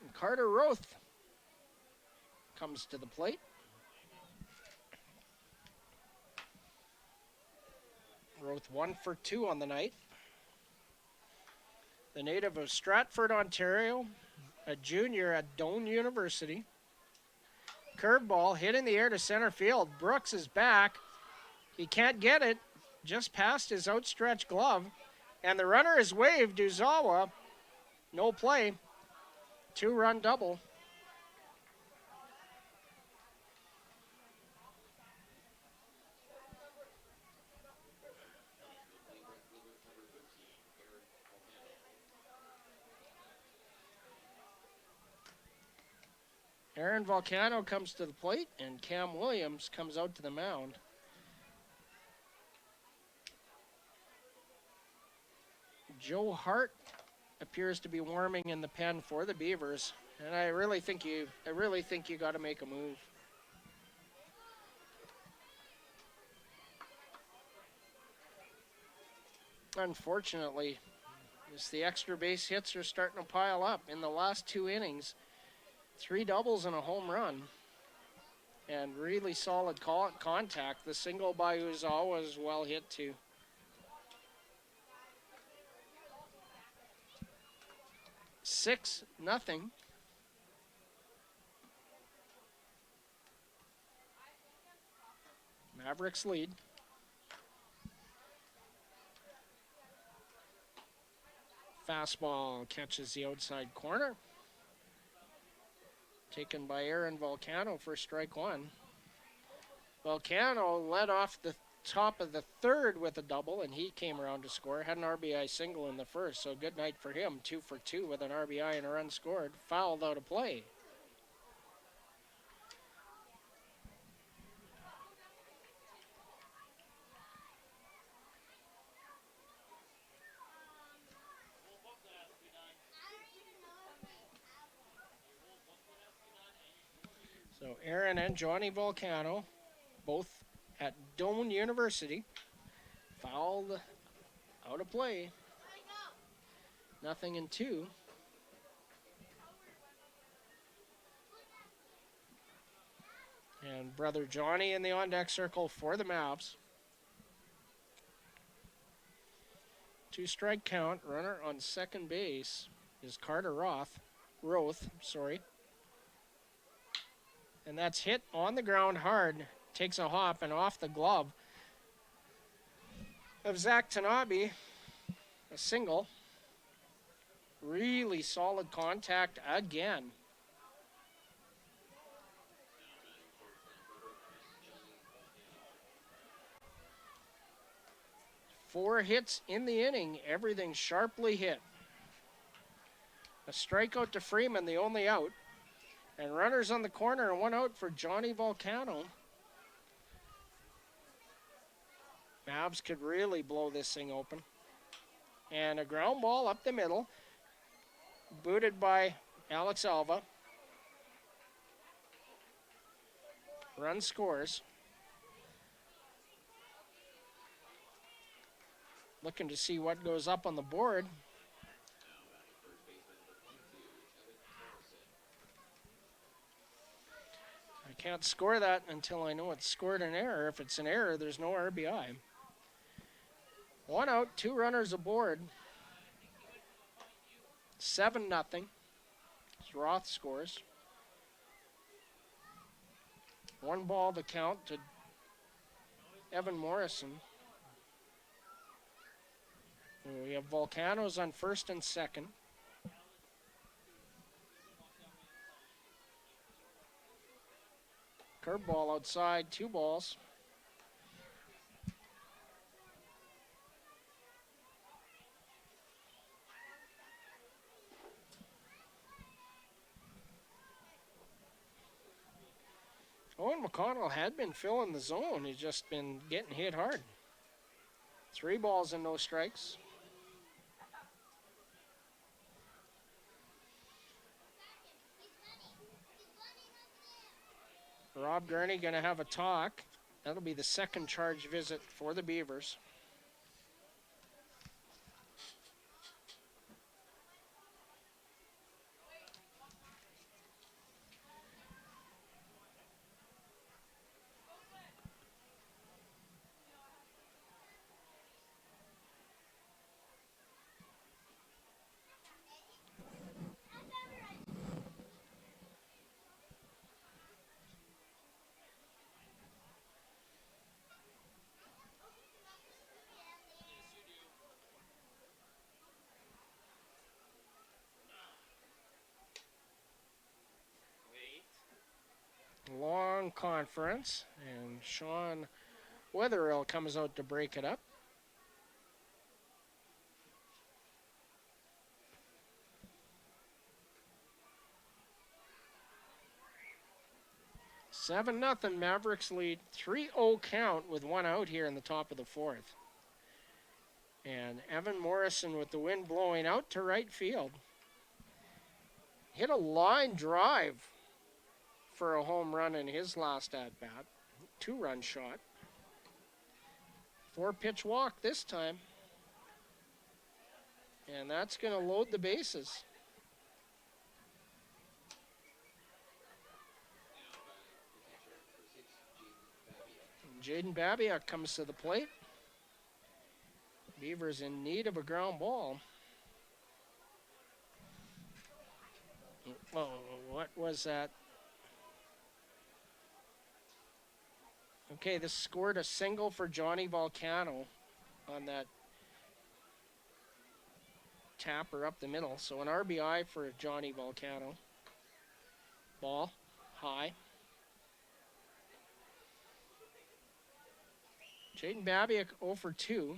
And Carter Roth comes to the plate. Roth 1 for 2 on the night. The native of Stratford, Ontario, a junior at Doane University. Curveball hit in the air to center field. Brooks is back. He can't get it. Just past his outstretched glove. And the runner is waved. Uzawa, no play. 2-run double. Aaron Volcano comes to the plate, and Cam Williams comes out to the mound. Joe Hart appears to be warming in the pen for the Beavers, and I really think you got to make a move. Unfortunately, just the extra base hits are starting to pile up in the last 2 innings. 3 doubles and a home run. And really solid contact. The single by Uzawa was well hit too. Six, nothing. Mavericks lead. Fastball catches the outside corner. Taken by Aaron Volcano for strike 1. Volcano led off the top of the 3rd with a double, and he came around to score. Had an RBI single in the 1st, so good night for him. 2 for 2 with an RBI and a run scored. Fouled out of play. So Aaron and Johnny Volcano, both at Doane University, fouled out of play. Nothing in 2. And brother Johnny in the on-deck circle for the Mavs. 2-strike count. Runner on second base is Carter Roth. And that's hit on the ground hard. Takes a hop and off the glove of Zach Tanabe. A single. Really solid contact again. Four hits in the inning. Everything sharply hit. A strikeout to Freeman, the only out. And runners on the corner and 1 out for Johnny Volcano. Mavs could really blow this thing open. And a ground ball up the middle, booted by Alex Alva. Run scores. Looking to see what goes up on the board. I can't score that until I know it's scored an error. If it's an error, there's no RBI. 1 out, 2 runners aboard. 7-0. Roth scores. 1 ball to count to Evan Morrison. We have Volcanoes on first and second. Curveball outside, 2 balls. Owen McConnell had been filling the zone. He's just been getting hit hard. 3 balls and no strikes. Rob Gurney going to have a talk. That'll be the second charge visit for the Beavers. Long conference, and Sean Wetherill comes out to break it up. Seven nothing Mavericks lead. 3-0 count with 1 out here in the top of the 4th. And Evan Morrison with the wind blowing out to right field. Hit a line drive for a home run in his last at-bat. 2-run shot. 4-pitch walk this time. And that's going to load the bases. Jaden Babiak comes to the plate. Beavers in need of a ground ball. Oh, what was that? Okay, this scored a single for Johnny Volcano on that tapper up the middle. So an RBI for Johnny Volcano. Ball, high. Jaden Babiak 0 for 2.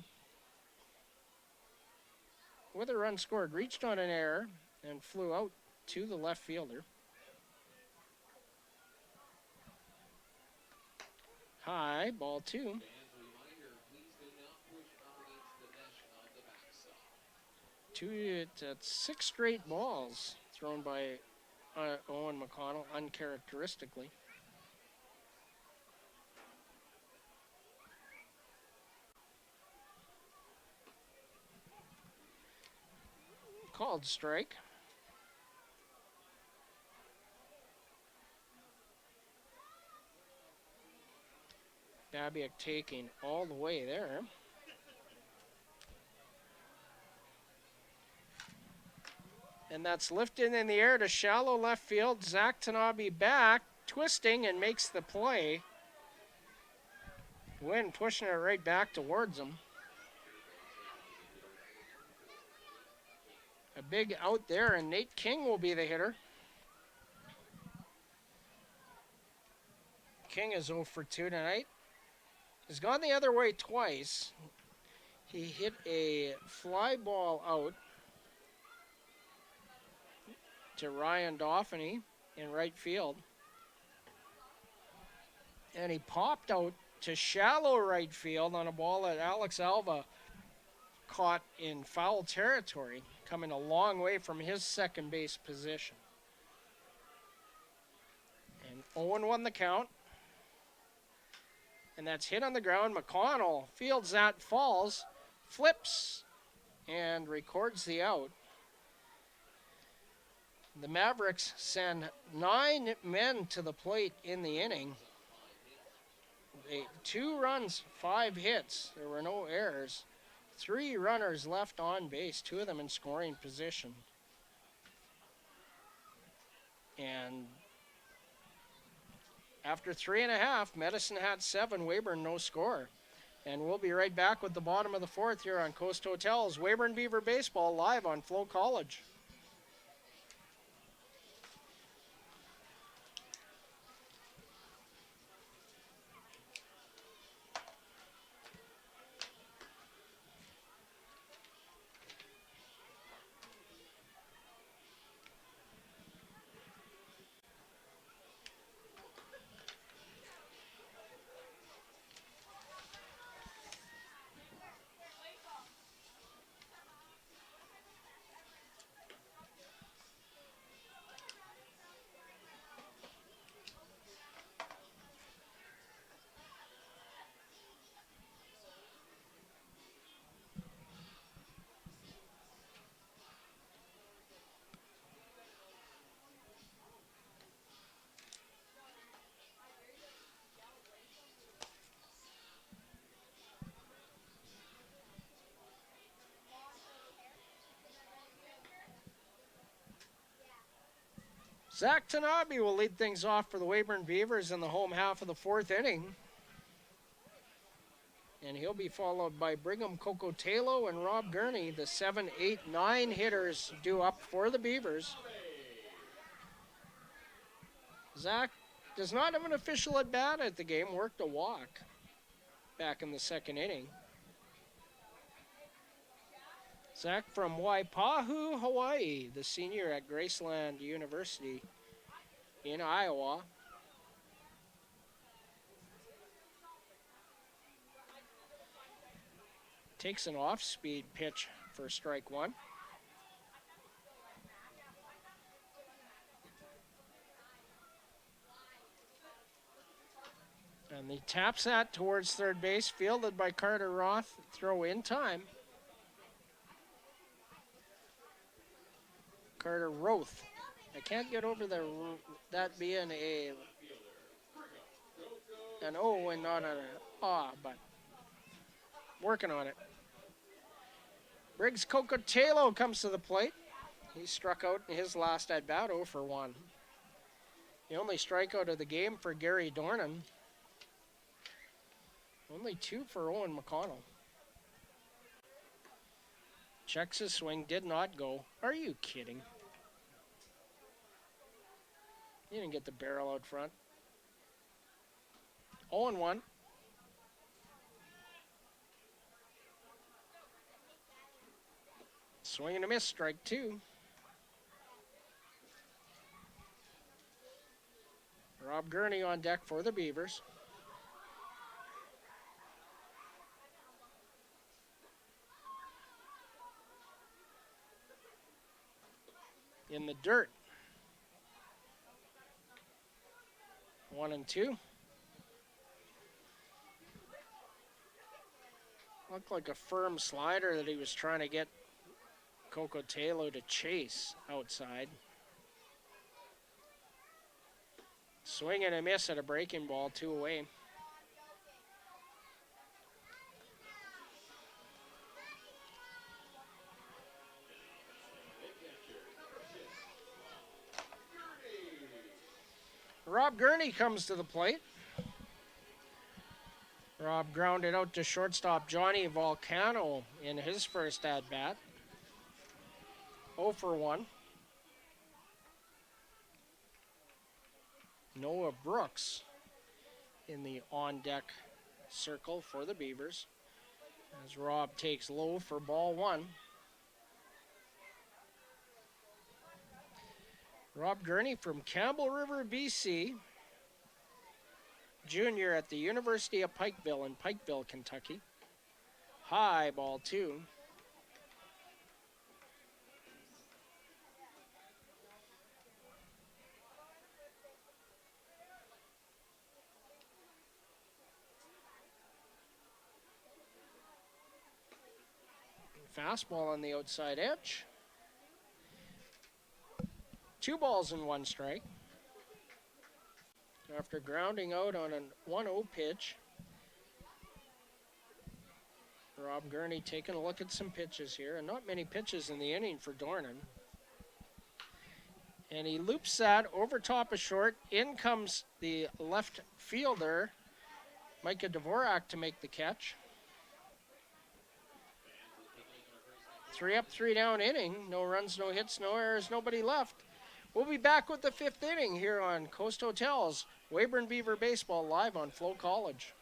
With a run scored, reached on an error and flew out to the left fielder. High, ball 2. That's 6 straight balls thrown by Owen McConnell, uncharacteristically. Called strike. Babiak taking all the way there. And that's lifted in the air to shallow left field. Zach Tanabe back, twisting, and makes the play. Wind pushing it right back towards him. A big out there, and Nate King will be the hitter. King is 0 for 2 tonight. He's gone the other way twice. He hit a fly ball out to Ryan Dauphiny in right field. And he popped out to shallow right field on a ball that Alex Alva caught in foul territory, coming a long way from his second base position. And Owen won the count. And that's hit on the ground. McConnell fields that, falls, flips, and records the out. The Mavericks send 9 men to the plate in the inning. 2 runs, 5 hits. There were no errors. 3 runners left on base, 2 of them in scoring position. And after 3.5, Medicine Hat 7, Weyburn no score. And we'll be right back with the bottom of the 4th here on Coast Hotels. Weyburn Beaver Baseball live on FloCollege. Zach Tanabe will lead things off for the Weyburn Beavers in the home half of the 4th inning. And he'll be followed by Brigham Cocotelo and Rob Gurney, the 7, 8, 9 hitters due up for the Beavers. Zach does not have an official at bat at the game, worked a walk back in the 2nd inning. Zach from Waipahu, Hawaii, the senior at Graceland University in Iowa. Takes an off-speed pitch for strike 1. And he taps that towards third base, fielded by Carter Roth, throw in time. Carter Roth. I can't get over that being an O and not an A, but working on it. Briggs Cocotelo comes to the plate. He struck out in his last at-bat, 0 for 1. The only strikeout of the game for Gary Dornan. Only 2 for Owen McConnell. Checks his swing, did not go. Are you kidding? He didn't get the barrel out front. 0-1. Swing and a miss, strike 2. Rob Gurney on deck for the Beavers. In the dirt. 1-2. Looked like a firm slider that he was trying to get Cocotelo to chase outside. Swing and a miss at a breaking ball, 2 away. Rob Gurney comes to the plate. Rob grounded out to shortstop Johnny Volcano in his first at-bat. 0 for 1. Noah Brooks in the on-deck circle for the Beavers as Rob takes low for ball 1. Rob Gurney from Campbell River, BC. Junior at the University of Pikeville in Pikeville, Kentucky. High, ball 2. Fastball on the outside edge. 2 balls and 1 strike. After grounding out on a 1-0 pitch, Rob Gurney taking a look at some pitches here, and not many pitches in the inning for Dornan. And he loops that over top of short. In comes the left fielder, Micah Dvorak, to make the catch. 3 up, 3 down inning. No runs, no hits, no errors, nobody left. We'll be back with the 5th inning here on Coast Hotels. Weyburn Beaver Baseball live on FloCollege.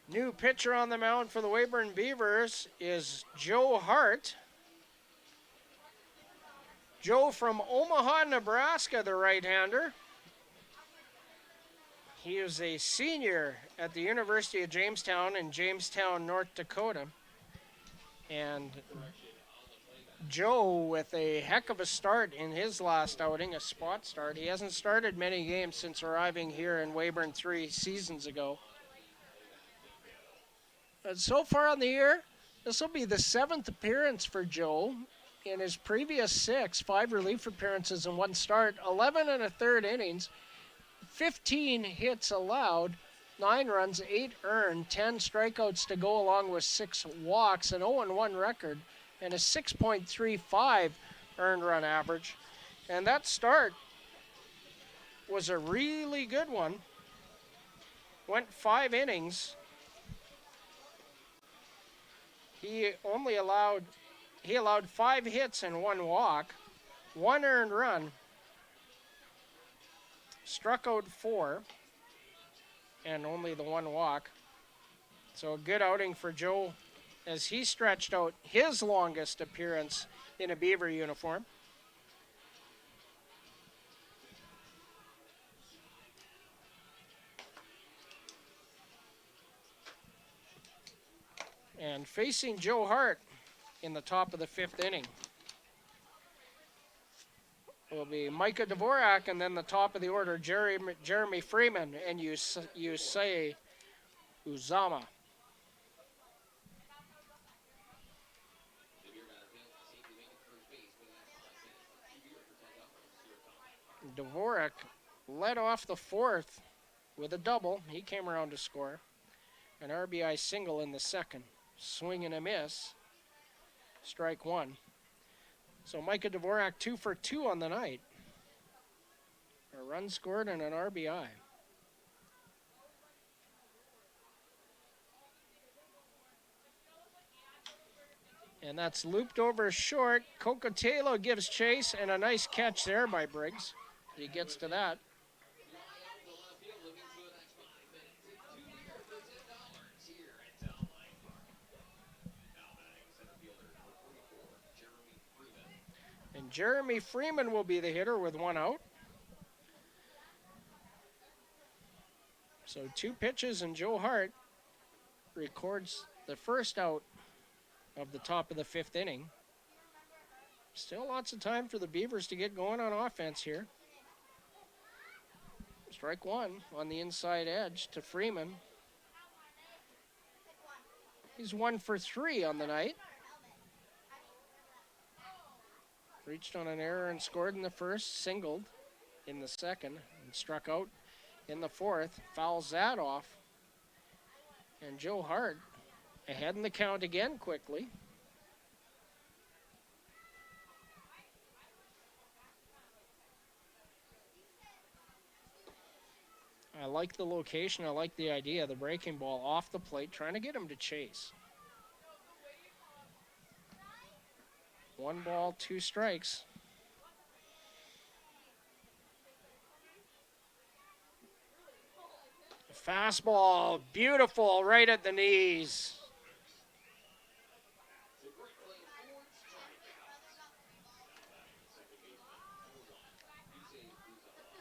New pitcher on the mound for the Weyburn Beavers is Joe Hart. Joe from Omaha, Nebraska, the right-hander. He is a senior at the University of Jamestown in Jamestown, North Dakota. And Joe with a heck of a start in his last outing, a spot start. He hasn't started many games since arriving here in Weyburn 3 seasons ago. So far on the year, this will be the 7th appearance for Joe. In his previous 6, 5 relief appearances and 1 start, 11 1/3 innings, 15 hits allowed, 9 runs, 8 earned, 10 strikeouts to go along with 6 walks, an 0-1 record, and a 6.35 earned run average. And that start was a really good one. Went 5 innings. He allowed 5 hits and 1 walk, 1 earned run, struck out 4, and only the 1 walk. So a good outing for Joe as he stretched out his longest appearance in a Beaver uniform. And facing Joe Hart in the top of the 5th inning will be Micah Dvorak, and then the top of the order, Jeremy Freeman and Yusei Uzama. Dvorak led off the 4th with a double. He came around to score. An RBI single in the 2nd. Swing and a miss. Strike 1. So Micah Dvorak 2 for 2 on the night. A run scored and an RBI. And that's looped over short. Cocotelo gives chase, and a nice catch there by Briggs. He gets to that. And Jeremy Freeman will be the hitter with 1 out. So 2 pitches, and Joe Hart records the first out of the top of the 5th inning. Still lots of time for the Beavers to get going on offense here. Strike 1 on the inside edge to Freeman. He's 1 for 3 on the night. Reached on an error and scored in the 1st, singled in the 2nd, and struck out in the 4th. Fouls that off. And Joe Hart ahead in the count again quickly. I like the location. I like the idea. The breaking ball off the plate, trying to get him to chase. 1 ball, 2 strikes. Fastball, beautiful, right at the knees.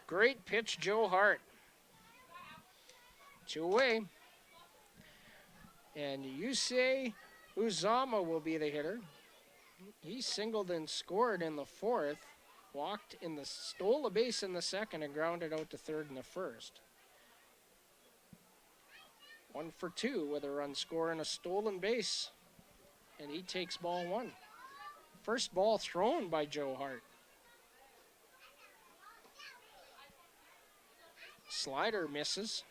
Great pitch, Joe Hart. 2 away. And Yusei Uzama will be the hitter. He singled and scored in the 4th. Stole a base in the 2nd and grounded out to 3rd in the 1st. 1 for 2 with a run score and a stolen base. And he takes ball 1. First ball thrown by Joe Hart. Slider misses.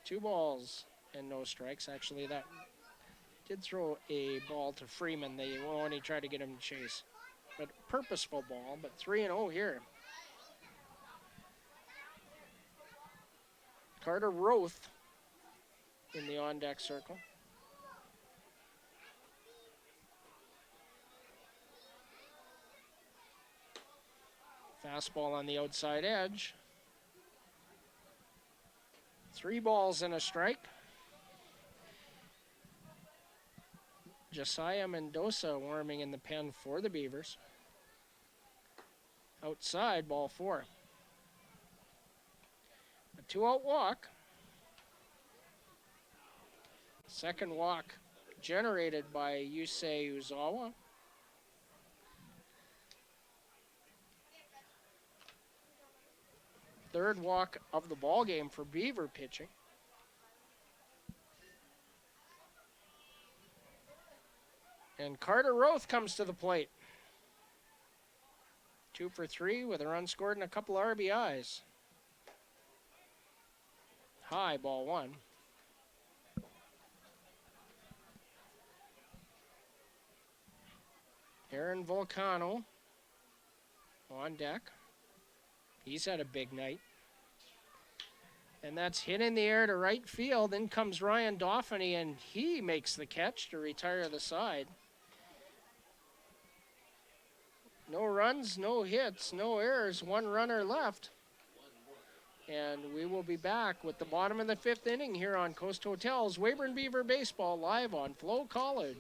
2 balls and no strikes. Actually, that did throw a ball to Freeman. They only tried to get him to chase. But purposeful ball, but 3-0 here. Carter Roth in the on-deck circle. Fastball on the outside edge. 3 balls and a strike. Josiah Mendoza warming in the pen for the Beavers. Outside, ball 4. A 2-out walk. Second walk generated by Yusei Uzawa. Third walk of the ball game for Beaver pitching. And Carter Roth comes to the plate. 2 for 3 with a run scored and a couple RBIs. High, ball 1. Aaron Volcano on deck. He's had a big night. And that's hit in the air to right field. In comes Ryan Dauphiny, and he makes the catch to retire the side. No runs, no hits, no errors, 1 runner left. And we will be back with the bottom of the 5th inning here on Coast Hotel's Weyburn Beaver Baseball live on FloCollege.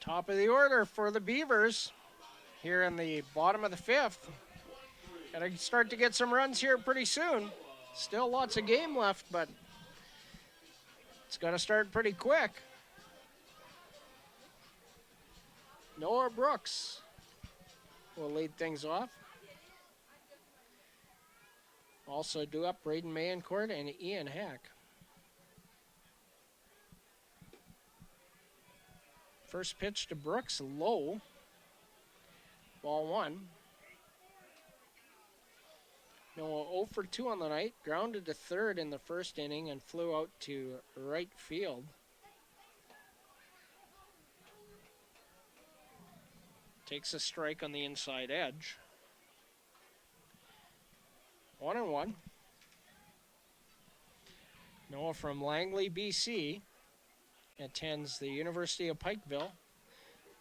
Top of the order for the Beavers here in the bottom of the 5th. Gotta start to get some runs here pretty soon. Still lots of game left, but it's gotta start pretty quick. Noah Brooks will lead things off. Also due up Braden Mayencourt and Ian Hack. First pitch to Brooks, low. Ball 1. Noah 0 for 2 on the night. Grounded to 3rd in the 1st inning and flew out to right field. Takes a strike on the inside edge. 1-1. Noah from Langley, BC. Attends the University of Pikeville.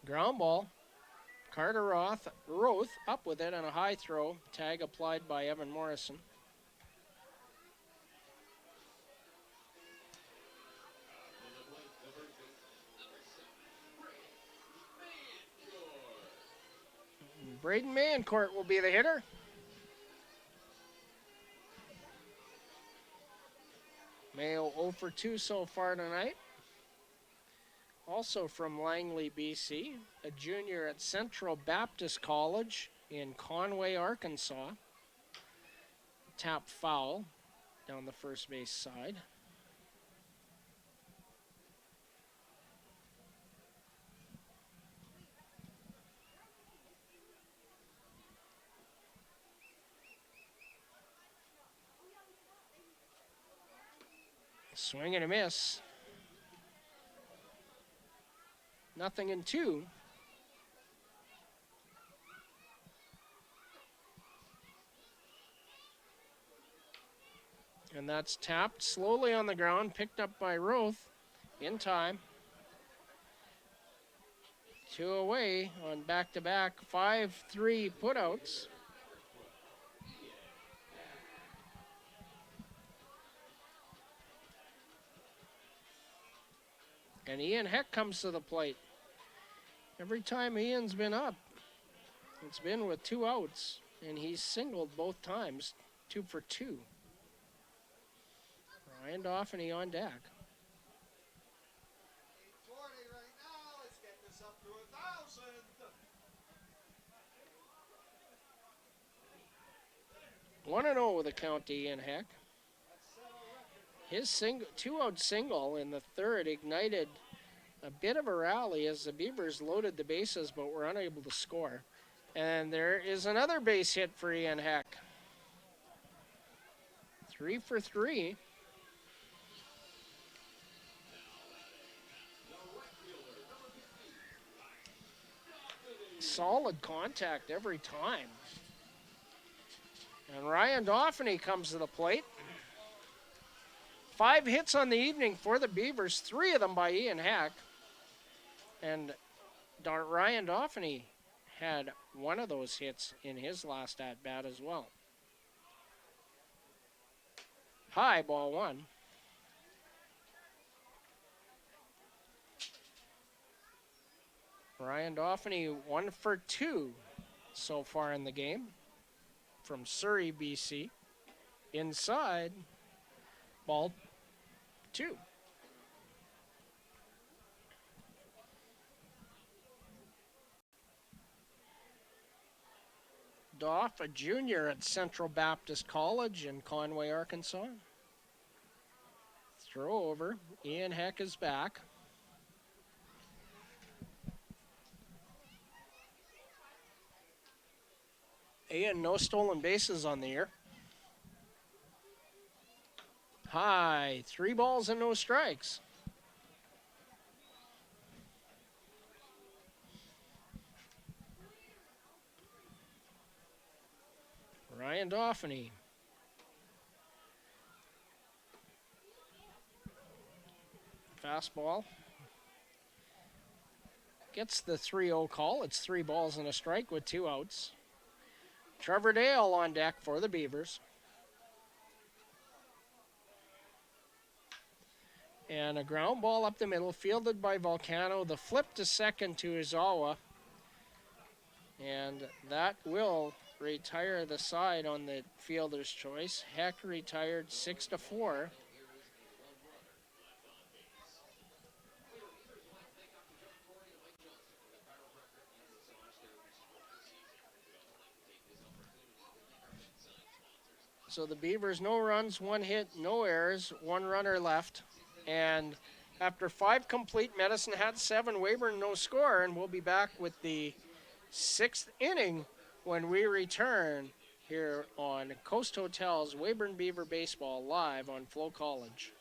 Ground ball. Carter Roth up with it on a high throw. Tag applied by Evan Morrison. Braden Mayencourt will be the hitter. Mayo 0 for 2 so far tonight. Also from Langley, BC, a junior at Central Baptist College in Conway, Arkansas. Tap foul down the first base side. Swing and a miss. 0-2. And that's tapped slowly on the ground, picked up by Roth in time. 2 away on back-to-back 5-3 putouts. And Ian Heck comes to the plate. Every time Ian's been up, it's been with 2 outs, and he's singled both times, 2 for 2. Ryan Dauphiny on deck. 8:20 right now. Let's get this up to 1,000. 1-0 with a count to Ian Heck. His 2-out single in the third ignited a bit of a rally as the Beavers loaded the bases but were unable to score. And there is another base hit for Ian Heck. 3 for 3. Solid contact every time. And Ryan Dauphiny comes to the plate. 5 hits on the evening for the Beavers, 3 of them by Ian Heck. And Ryan Dauphiny had one of those hits in his last at-bat as well. High, ball 1. Ryan Dauphiny 1 for 2 so far in the game from Surrey, BC. Inside, ball 2. Doff, a junior at Central Baptist College in Conway, Arkansas. Throw over. Ian Heck is back. Ian, no stolen bases on the year. High, 3 balls and no strikes. Ryan Dauphiny. Fastball. Gets the 3-0 call. It's 3 balls and a strike with 2 outs. Trevor Dale on deck for the Beavers. And a ground ball up the middle, fielded by Volcano. The flip to second to Izawa. And that will retire the side on the fielder's choice. Heck retired 6-4. So the Beavers, no runs, 1 hit, no errors, 1 runner left. And after 5 complete, Medicine had 7, Weyburn no score, and we'll be back with the 6th inning when we return here on Coast Hotel's Weyburn Beaver Baseball live on FloCollege.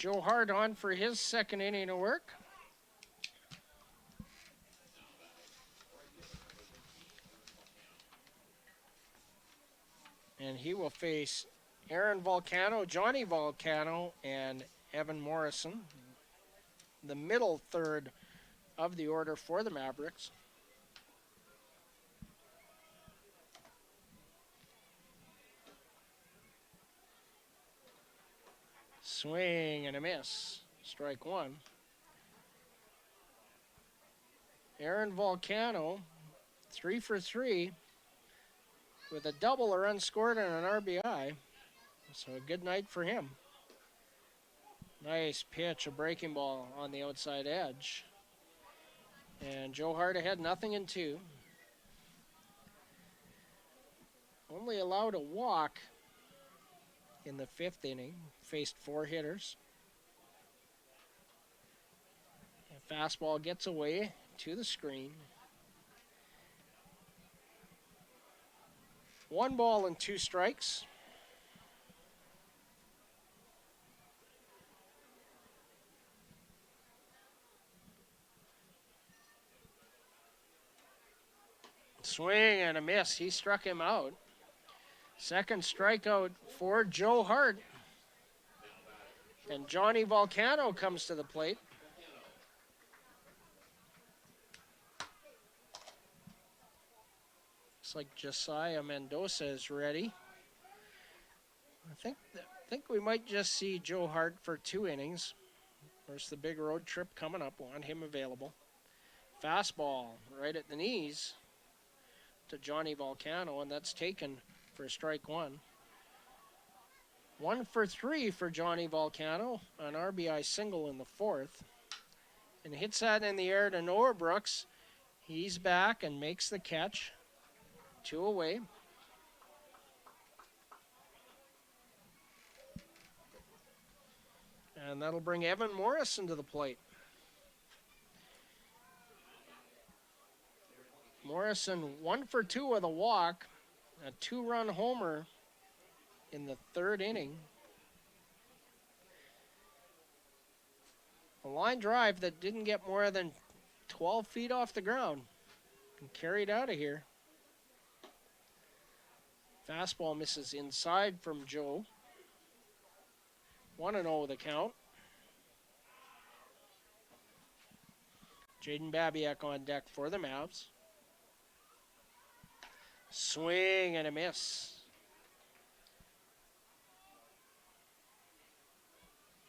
Joe Hart on for his second inning of work. And he will face Aaron Volcano, Johnny Volcano, and Evan Morrison, the middle third of the order for the Mavericks. Swing and a miss. Strike one. Aaron Volcano, 3 for 3, with a double or unscored and an RBI. So a good night for him. Nice pitch, a breaking ball on the outside edge. And Joe Hart ahead, 0-2. Only allowed a walk in the 5th inning. Faced 4 hitters. A fastball gets away to the screen. 1 ball and 2 strikes. Swing and a miss. He struck him out. Second strikeout for Joe Hart. And Johnny Volcano comes to the plate. Looks like Josiah Mendoza is ready. I think we might just see Joe Hart for 2 innings. There's the big road trip coming up. Want him available. Fastball right at the knees to Johnny Volcano, and that's taken for strike 1. 1 for 3 for Johnny Volcano, an RBI single in the 4th. And hits that in the air to Noah Brooks. He's back and makes the catch. 2 away. And that'll bring Evan Morrison to the plate. Morrison 1 for 2 with a walk, a 2-run homer in the 3rd inning. A line drive that didn't get more than 12 feet off the ground and carried out of here. Fastball misses inside from Joe. 1-0 the count. Jaden Babiak on deck for the Mavs. Swing and a miss.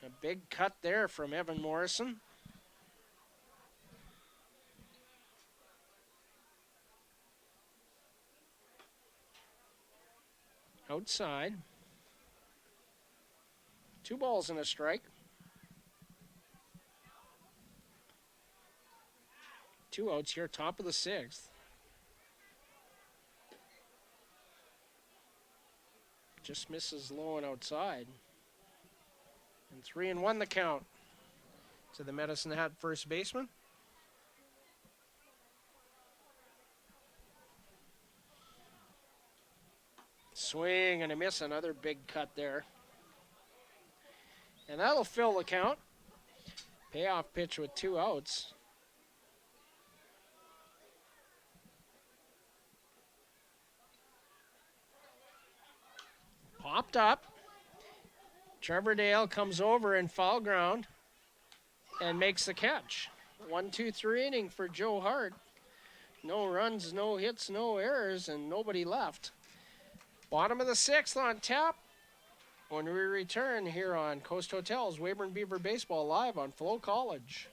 A big cut there from Evan Morrison. Outside. 2 balls and a strike. 2 outs here, top of the 6th. Just misses low and outside. And 3-1 the count to the Medicine Hat first baseman. Swing and a miss, another big cut there. And that'll fill the count. Payoff pitch with 2 outs. Popped up. Trevor Dale comes over in foul ground and makes the catch. 1-2-3 inning for Joe Hart. No runs, no hits, no errors, and nobody left. Bottom of the 6th on tap. When we return here on Coast Hotels, Weyburn Beaver Baseball live on FloCollege.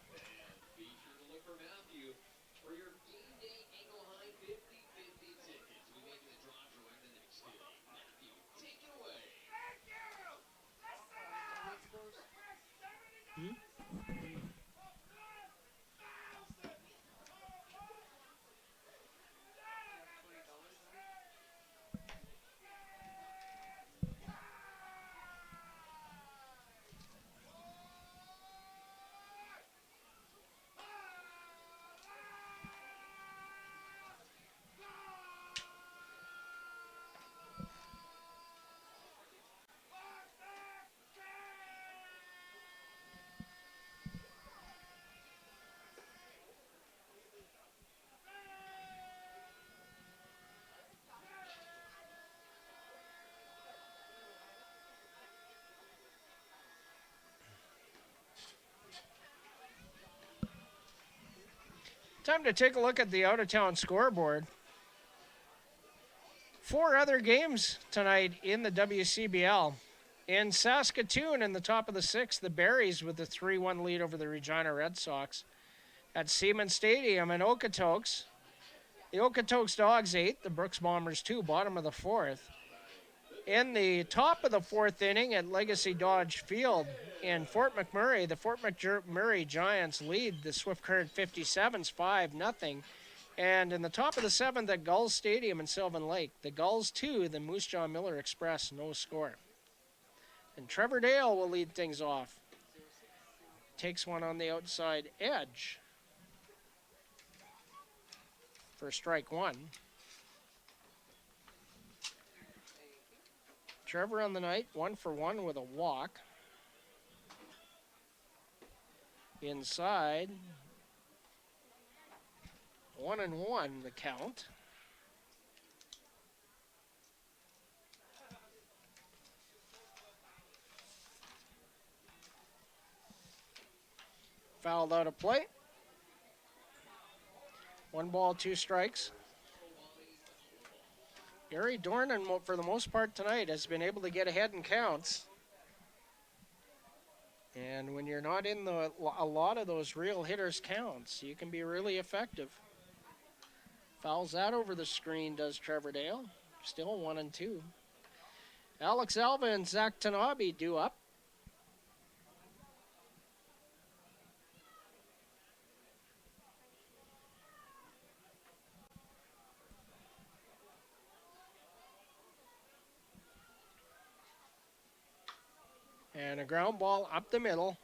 Time to take a look at the out-of-town scoreboard. 4 other games tonight in the WCBL. In Saskatoon, in the top of the 6th, the Berries with the 3-1 lead over the Regina Red Sox. At Siemens Stadium in Okotoks, the Okotoks Dogs 8, the Brooks Bombers 2, bottom of the 4th. In the top of the 4th inning at Legacy Dodge Field in Fort McMurray, the Fort McMurray Giants lead the Swift Current 57s 5-0. And in the top of the 7th at Gulls Stadium in Sylvan Lake, the Gulls 2, the Moose Jaw Miller Express, no score. And Trevor Dale will lead things off. Takes one on the outside edge for strike 1. Trevor on the night, 1 for 1 with a walk. Inside, 1-1 the count. Fouled out of play. 1 ball, 2 strikes. Gary Dornan, for the most part tonight, has been able to get ahead in counts. And when you're not in a lot of those real hitters' counts, you can be really effective. Fouls that over the screen, does Trevor Dale. Still 1-2. Alex Alva and Zach Tanabe due up. And a ground ball up the middle.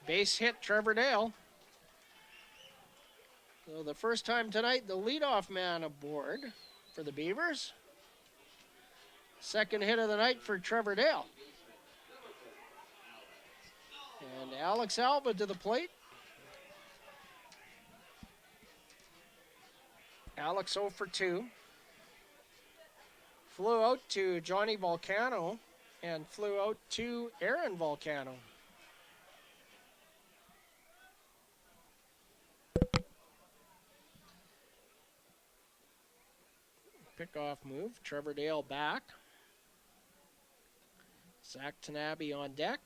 Base hit, Trevor Dale. So the first time tonight, the leadoff man aboard for the Beavers. Second hit of the night for Trevor Dale. And Alex Alva to the plate. Alex 0 for 2. Flew out to Johnny Volcano and flew out to Aaron Volcano. Pickoff move, Trevor Dale back. Zach Tanabe on deck.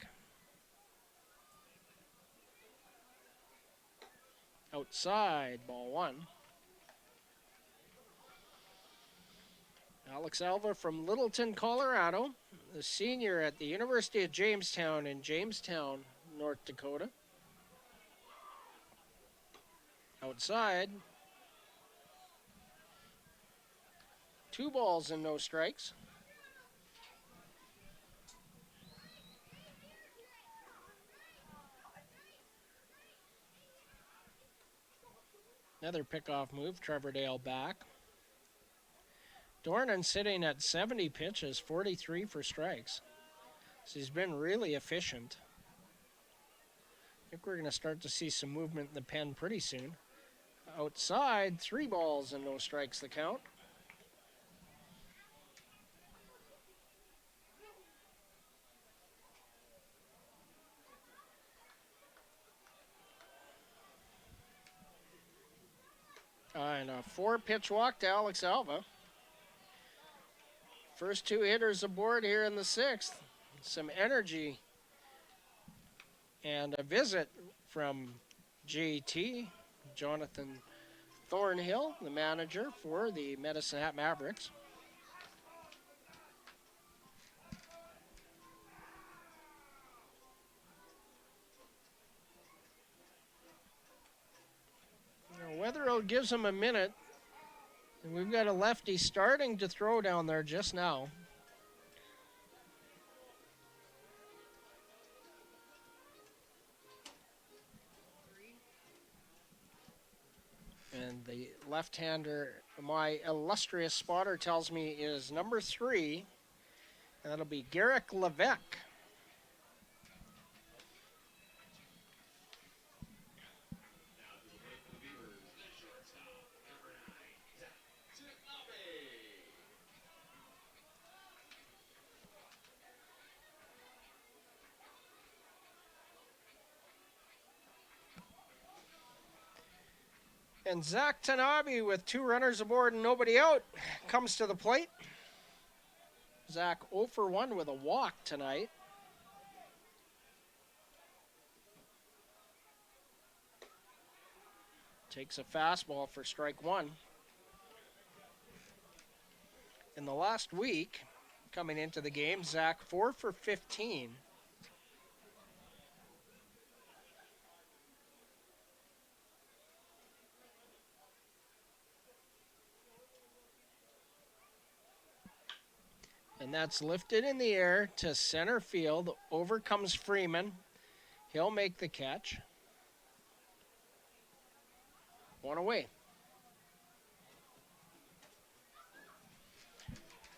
Outside, ball 1. Alex Alva from Littleton, Colorado, the senior at the University of Jamestown in Jamestown, North Dakota. Outside. 2 balls and no strikes. Another pickoff move, Trevor Dale back. Dornan sitting at 70 pitches, 43 for strikes. So he's been really efficient. I think we're going to start to see some movement in the pen pretty soon. Outside, 3 balls and no strikes the count. And a 4-pitch walk to Alex Alva. First 2 hitters aboard here in the 6th. Some energy and a visit from JT, Jonathan Thornhill, the manager for the Medicine Hat Mavericks. Wetherill gives him a minute. And we've got a lefty starting to throw down there just now. And the left-hander, my illustrious spotter tells me, is number 3. And that'll be Garrick Levesque. And Zach Tanabe, with 2 runners aboard and nobody out, comes to the plate. Zach 0 for 1 with a walk tonight. Takes a fastball for strike 1. In the last week, coming into the game, Zach 4 for 15. And that's lifted in the air to center field. Over comes Freeman. He'll make the catch. 1 away.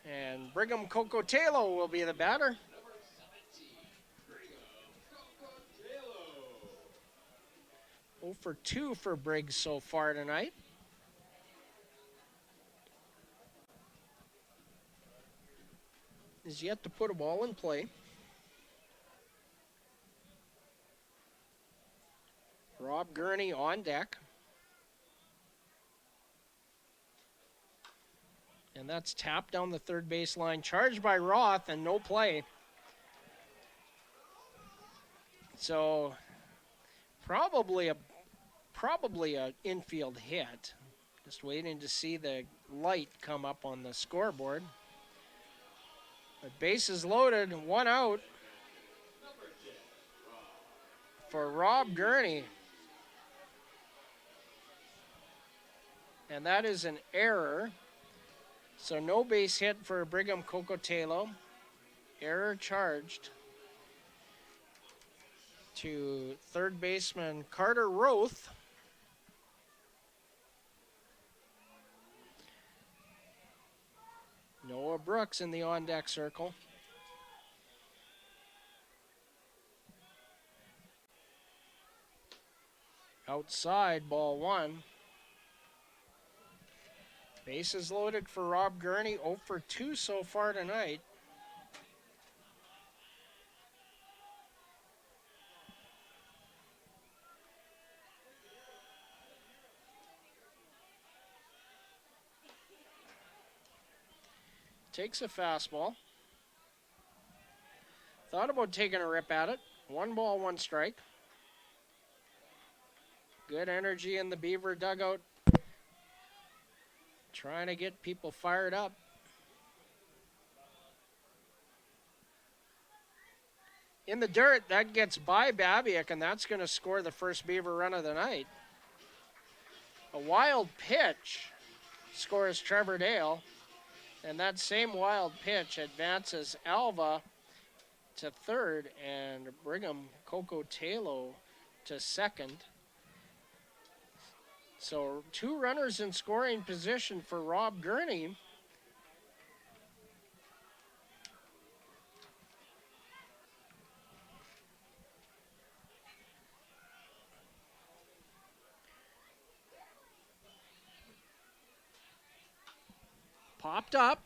And Brigham Cocotelo will be the batter. 0 for 2 for Briggs so far tonight. Is yet to put a ball in play. Rob Gurney on deck. And that's tapped down the third baseline. Charged by Roth and no play. So probably a infield hit. Just waiting to see the light come up on the scoreboard. But bases loaded, 1 out for Rob Gurney. And that is an error. So no base hit for Brigham Cocotelo. Error charged to third baseman Carter Roth. Noah Brooks in the on-deck circle. Outside, ball 1. Bases loaded for Rob Gurney, 0 for 2 so far tonight. Takes a fastball. Thought about taking a rip at it. 1 ball, 1 strike. Good energy in the Beaver dugout. Trying to get people fired up. In the dirt, that gets by Babiak, and that's going to score the first Beaver run of the night. A wild pitch scores Trevor Dale, and that same wild pitch advances Alva to third and Brigham Cocotelo to second. So 2 runners in scoring position for Rob Gurney. Popped up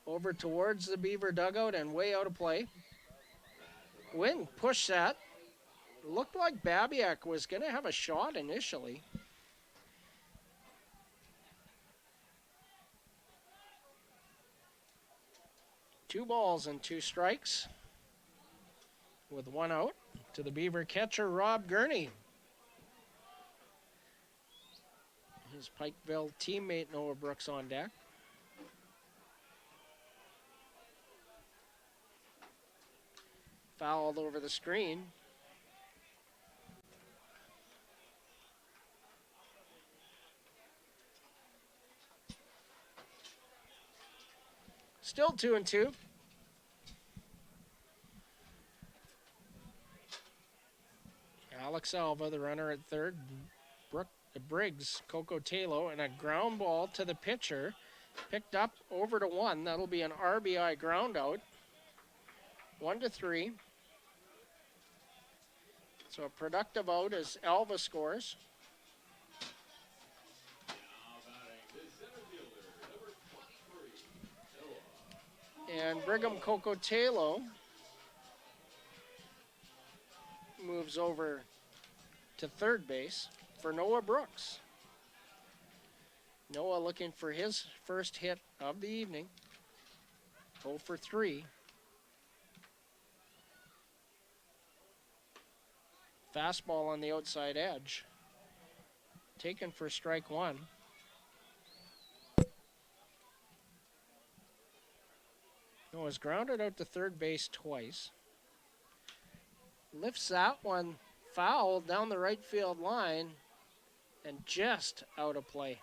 over towards the Beaver dugout and way out of play. Wynn pushed that. Looked like Babiak was going to have a shot initially. Two balls and 2 strikes with 1 out to the Beaver catcher, Rob Gurney. His Pikeville teammate, Noah Brooks, on deck. Fouled over the screen. Still 2-2. Alex Alva, the runner at third. Briggs, Cocotelo, and a ground ball to the pitcher. Picked up over to 1. That'll be an RBI ground out. 1-3. So a productive out as Alva scores. And Brigham Cocotelo moves over to third base. for Noah Brooks. Noah looking for his first hit of the evening. 0 for 3. Fastball on the outside edge. Taken for strike one. Noah's grounded out to third base twice. Lifts that one foul down the right field line and just out of play.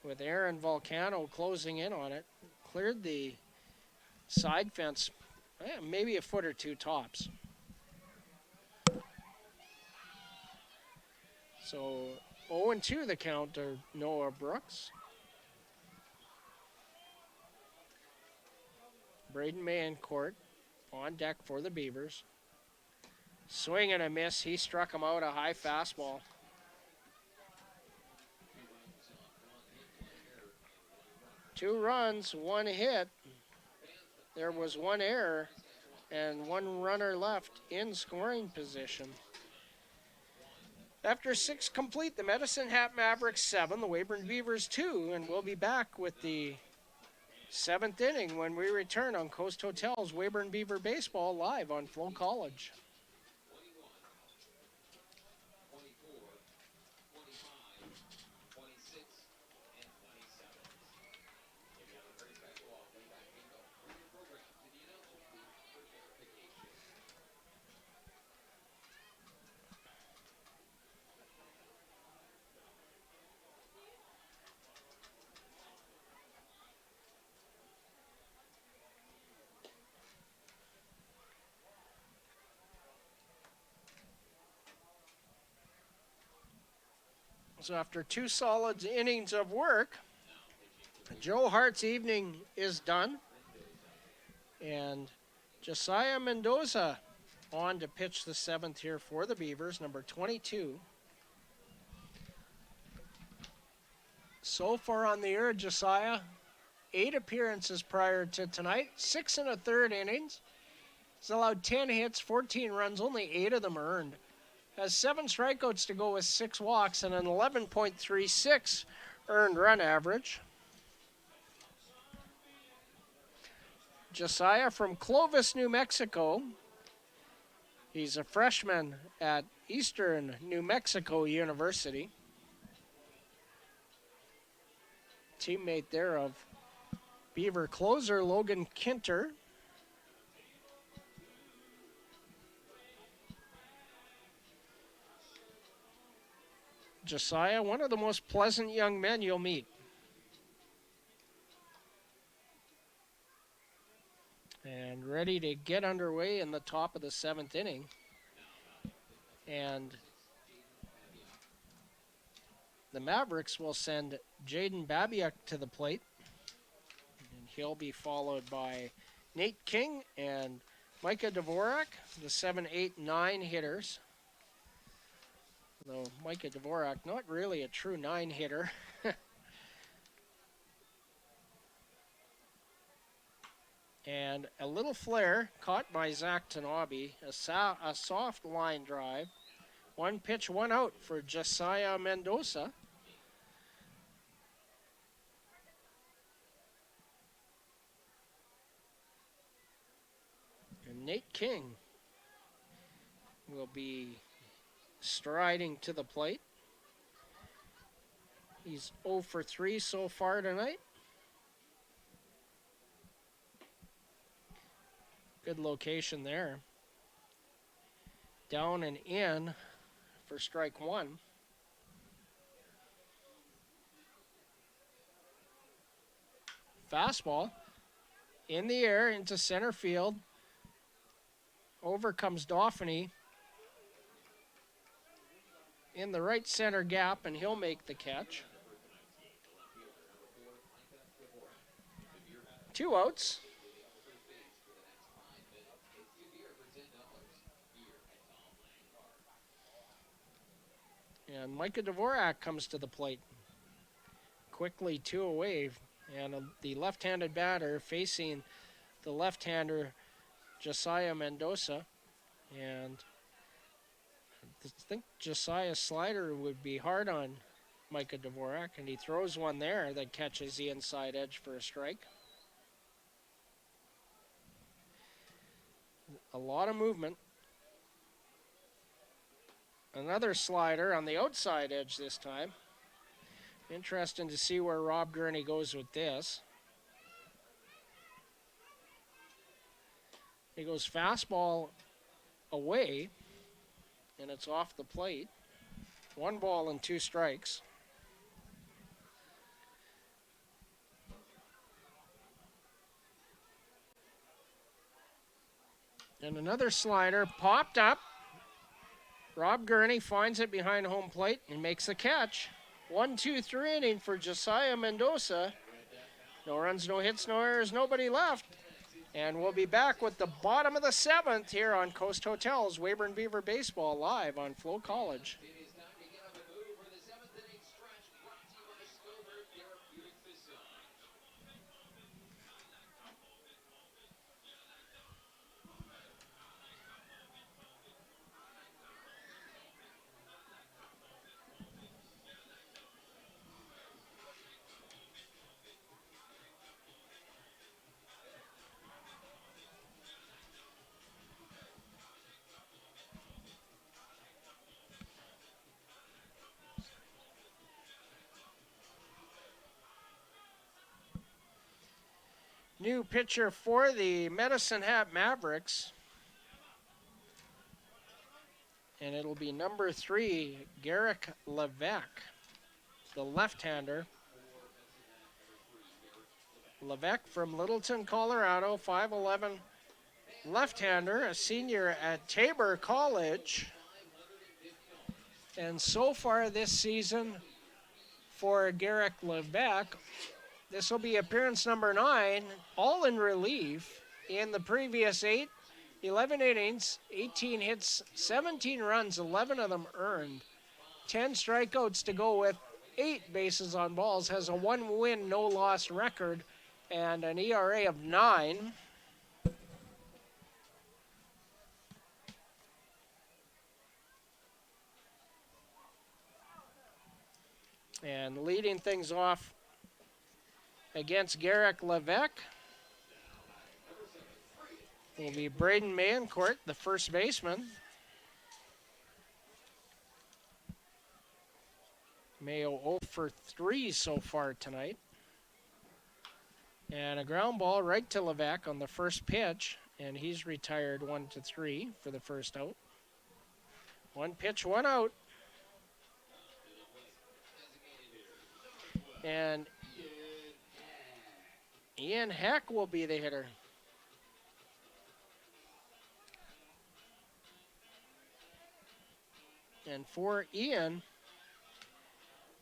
With Aaron Volcano closing in on it. Cleared the side fence, maybe a foot or two tops. So 0-2 the count to Noah Brooks. Braden Mayencourt on deck for the Beavers. Swing and a miss. He struck him out a high fastball. Two runs, one hit. There was one error and one runner left in scoring position. After 6 complete, the Medicine Hat Mavericks 7, the Weyburn Beavers 2, and we'll be back with the 7th inning when we return on Coast Hotel's Weyburn Beaver Baseball live on FloCollege. So after 2 solid innings of work, Joe Hart's evening is done. And Josiah Mendoza on to pitch the 7th here for the Beavers, number 22. So far on the year, Josiah, 8 appearances prior to tonight, 6 1/3 innings. He's allowed 10 hits, 14 runs, only 8 of them earned. Has 7 strikeouts to go with 6 walks and an 11.36 earned run average. Josiah from Clovis, New Mexico. He's a freshman at Eastern New Mexico University. Teammate there of Beaver closer Logan Kinter. Josiah, one of the most pleasant young men you'll meet. And ready to get underway in the top of the 7th inning. And the Mavericks will send Jaden Babiak to the plate. And he'll be followed by Nate King and Micah Dvorak, the 7, 8, 9 hitters. Though Micah Dvorak, not really a true 9 hitter. And a little flare caught by Zach Tanabe. A soft line drive. 1 pitch, 1 out for Josiah Mendoza. And Nate King will be striding to the plate. He's 0 for 3 so far tonight. Good location there. Down and in for strike 1. Fastball in the air into center field. Over comes Dauphiny in the right center gap, and he'll make the catch. 2 outs. And Micah Dvorak comes to the plate. Quickly 2 away, and the left-handed batter facing the left-hander Josiah Mendoza. And think Josiah's slider would be hard on Micah Dvorak, and he throws one there that catches the inside edge for a strike. A lot of movement. Another slider on the outside edge this time. Interesting to see where Rob Gurney goes with this. He goes fastball away, and it's off the plate. 1 ball and 2 strikes. And another slider popped up. Rob Gurney finds it behind home plate and makes the catch. 1-2-3 inning for Josiah Mendoza. No runs, no hits, no errors, nobody left. And we'll be back with the bottom of the 7th here on Coast Hotels, Weyburn Beaver Baseball, live on FloCollege. New pitcher for the Medicine Hat Mavericks. And it'll be number 3, Garrick Levesque, the left-hander. Levesque from Littleton, Colorado, 5'11", left-hander, a senior at Tabor College. And so far this season for Garrick Levesque, this will be appearance number 9, all in relief. In the previous 11 innings, 18 hits, 17 runs, 11 of them earned. 10 strikeouts to go with 8 bases on balls, has a 1-win, no-loss record, and an ERA of 9. And leading things off against Garrick Levesque will be Braden Mancourt, the first baseman. Mayo 0 for 3 so far tonight. And a ground ball right to Levesque on the first pitch, and he's retired 1-3 for the first out. 1 pitch, 1 out. And Ian Heck will be the hitter. And for Ian,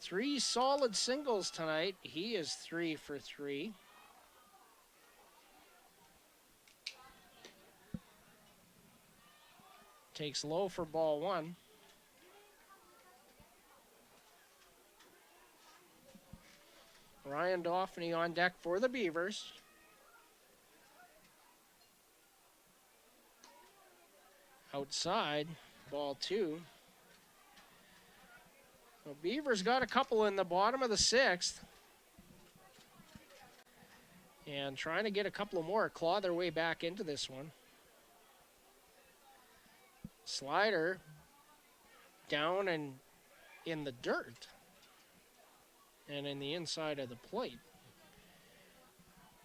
3 solid singles tonight. He is 3 for 3. Takes low for ball 1. Ryan Dauphney on deck for the Beavers. Outside, ball 2. Well, Beavers got a couple in the bottom of the 6th. And trying to get a couple more, claw their way back into this one. Slider down and in the dirt. And in the inside of the plate.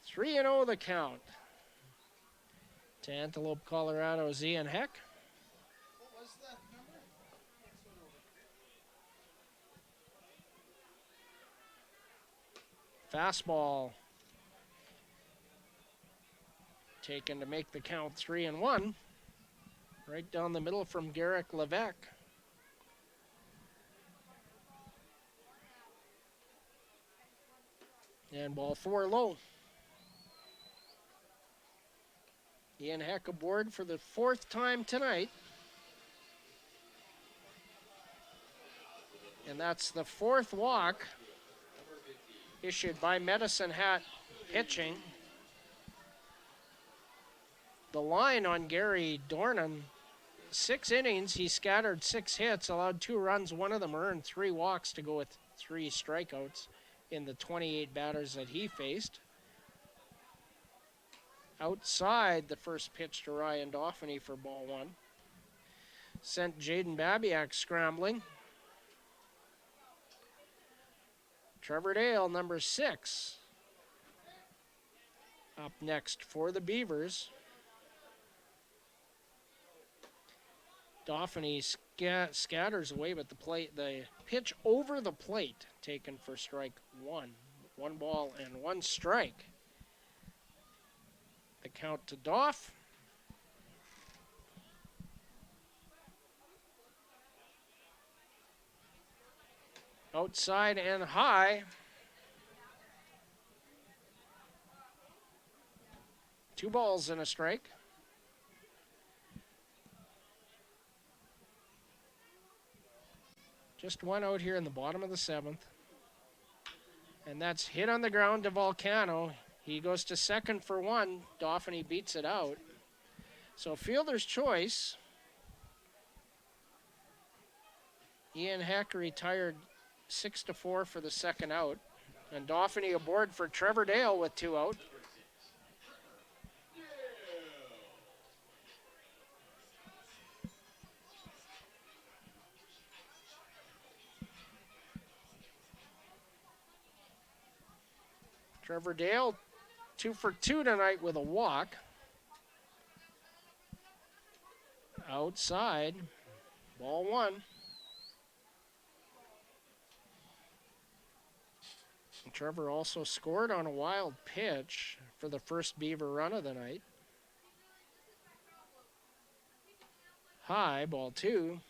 3-0 the count. To Antelope, Colorado's Ian Heck. What was that number? Fastball taken to make the count 3-1. Right down the middle from Garrick Levesque. And ball 4 low. Ian Heck aboard for the 4th time tonight. And that's the 4th walk issued by Medicine Hat pitching. The line on Gary Dornan 6 innings, he scattered 6 hits, allowed 2 runs, one of them earned, 3 walks to go with 3 strikeouts in the 28 batters that he faced. Outside, the first pitch to Ryan Dauphiny for ball 1. Sent Jaden Babiak scrambling. Trevor Dale, number 6, up next for the Beavers. Dauphiny scatters away, but the pitch over the plate taken for strike 1. 1 ball and 1 strike. The count to Doff. Outside and high. 2 balls and a strike. Just 1 out here in the bottom of the 7th. And that's hit on the ground to Volcano. He goes to second for 1. Dauphiny beats it out. So fielder's choice. Ian Heck retired 6-4 for the second out. And Dauphiny aboard for Trevor Dale with 2 out. Trevor Dale, 2 for 2 tonight with a walk. Outside, ball 1. And Trevor also scored on a wild pitch for the first Beaver run of the night. High, ball 2.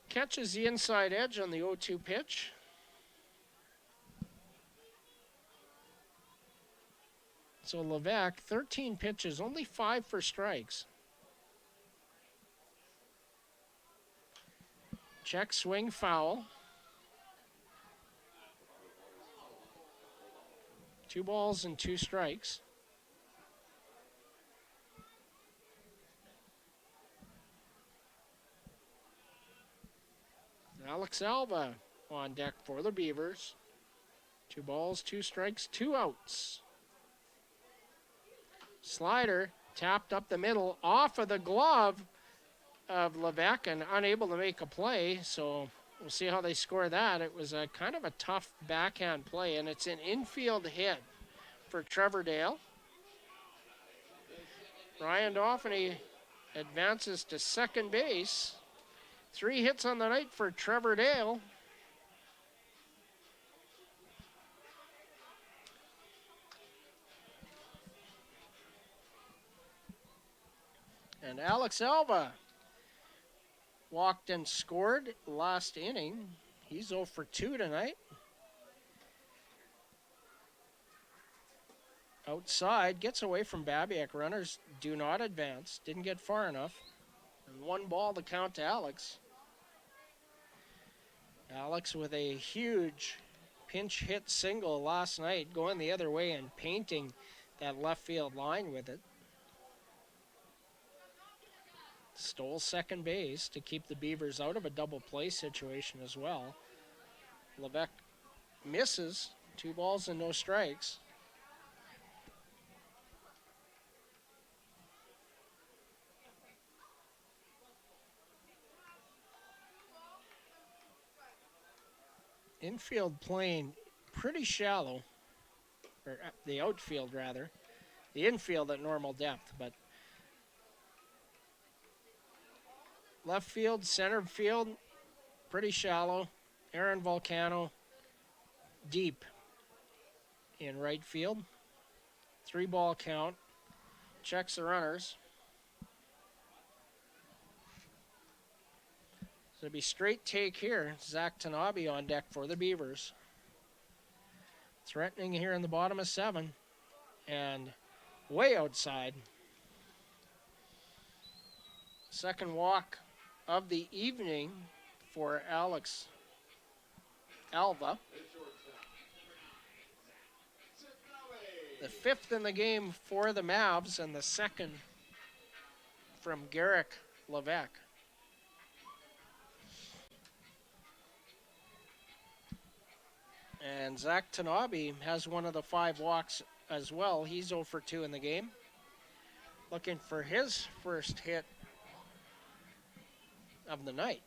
Catches the inside edge on the 0-2 pitch. So Levesque, 13 pitches, only 5 for strikes. Check, swing, foul. 2 balls and 2 strikes. Alex Alba on deck for the Beavers. 2 balls, 2 strikes, 2 outs. Slider tapped up the middle off of the glove of Levesque and unable to make a play. So we'll see how they score that. It was a kind of a tough backhand play, and it's an infield hit for Trevor Dale. Ryan Dauphiny advances to second base. 3 hits on the night for Trevor Dale. And Alex Alba walked and scored last inning. He's 0 for 2 tonight. Outside, gets away from Babiak. Runners do not advance. Didn't get far enough. And 1 ball to count to Alex. Alex with a huge pinch hit single last night, going the other way and painting that left field line with it. Stole second base to keep the Beavers out of a double play situation as well. Levesque misses, 2 balls and no strikes. Infield playing pretty shallow, or the outfield rather. The infield at normal depth, but left field, center field, pretty shallow. Aaron Volcano deep in right field. 3 ball count. Checks the runners. So it'll be straight take here. Zach Tanabe on deck for the Beavers. Threatening here in the bottom of 7. And way outside. Second walk of the evening for Alex Alva. The fifth in the game for the Mavs and the second from Garrick Levesque. And Zach Tanabe has one of the 5 walks as well. He's 0 for 2 in the game. Looking for his first hit of the night.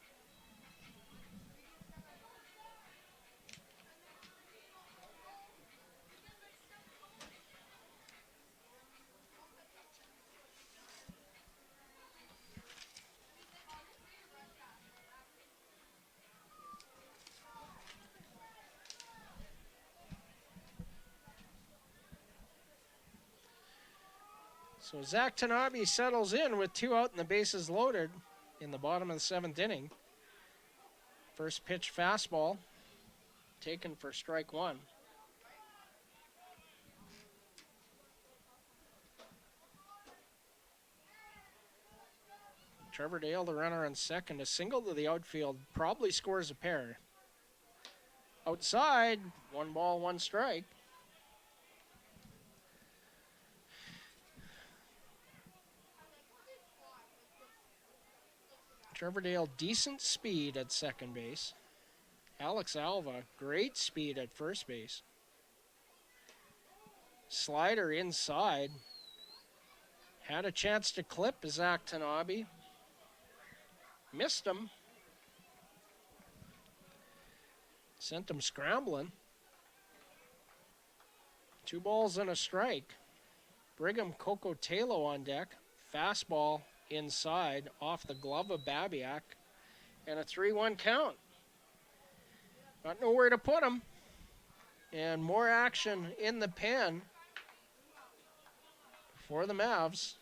So Zach Tanabe settles in with 2 out and the bases loaded in the bottom of the 7th inning. First pitch fastball taken for strike 1. Trevor Dale, the runner on second, a single to the outfield, probably scores a pair. Outside, 1 ball, 1 strike. Trevor Dale, decent speed at second base. Alex Alva, great speed at first base. Slider inside. Had a chance to clip Zach Tanabe. Missed him. Sent him scrambling. 2 balls and a strike. Brigham Cocotelo on deck. Fastball inside off the glove of Babiak. And a 3-1 count. Got nowhere to put him. And more action in the pen for the Mavs.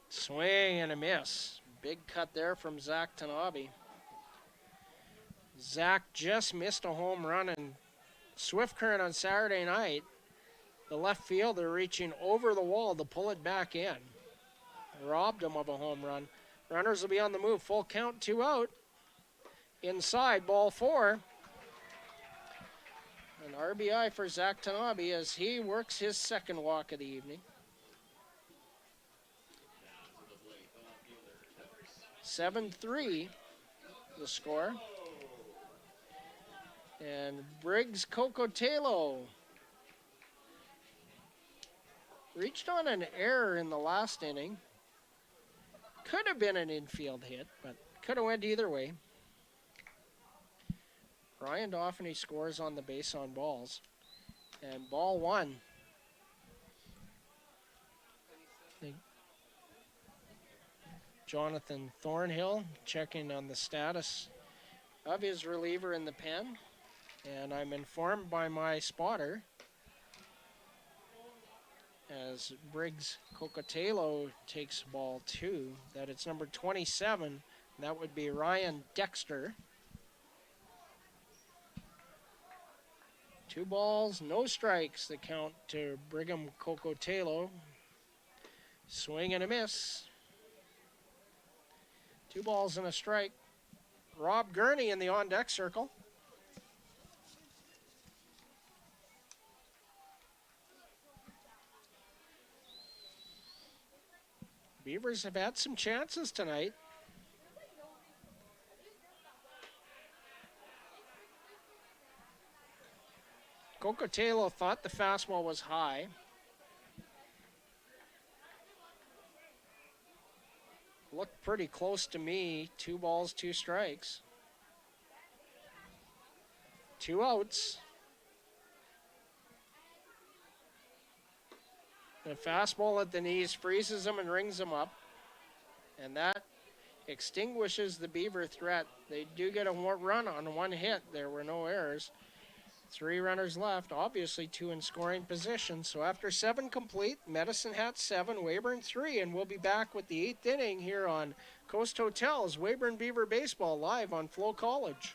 Swing and a miss. Big cut there from Zach Tanabe. Zach just missed a home run in Swift Current on Saturday night. The left fielder reaching over the wall to pull it back in. Robbed him of a home run. Runners will be on the move. Full count, 2 out. Inside, ball 4. An RBI for Zach Tanabe as he works his second walk of the evening. 7-3 the score. And Briggs Cocotelo reached on an error in the last inning. Could have been an infield hit, but could have went either way. Ryan Dauphiny scores on the base on balls. And ball 1. Jonathan Thornhill checking on the status of his reliever in the pen. And I'm informed by my spotter, as Briggs Cocotelo takes ball 2, that it's number 27. That would be Ryan Dexter. 2 balls, no strikes, the count to Brigham Cocotelo. Swing and a miss. 2 balls and a strike. Rob Gurney in the on-deck circle. Beavers have had some chances tonight. Cocotelo thought the fastball was high. Looked pretty close to me. 2 balls, 2 strikes. 2 outs. The fastball at the knees freezes him and rings him up. And that extinguishes the Beaver threat. They do get a run on 1 hit. There were no errors. 3 runners left, obviously 2 in scoring position. So after 7 complete, Medicine Hat 7, Weyburn 3, and we'll be back with the 8th inning here on Coast Hotels, Weyburn Beaver Baseball, live on FloCollege.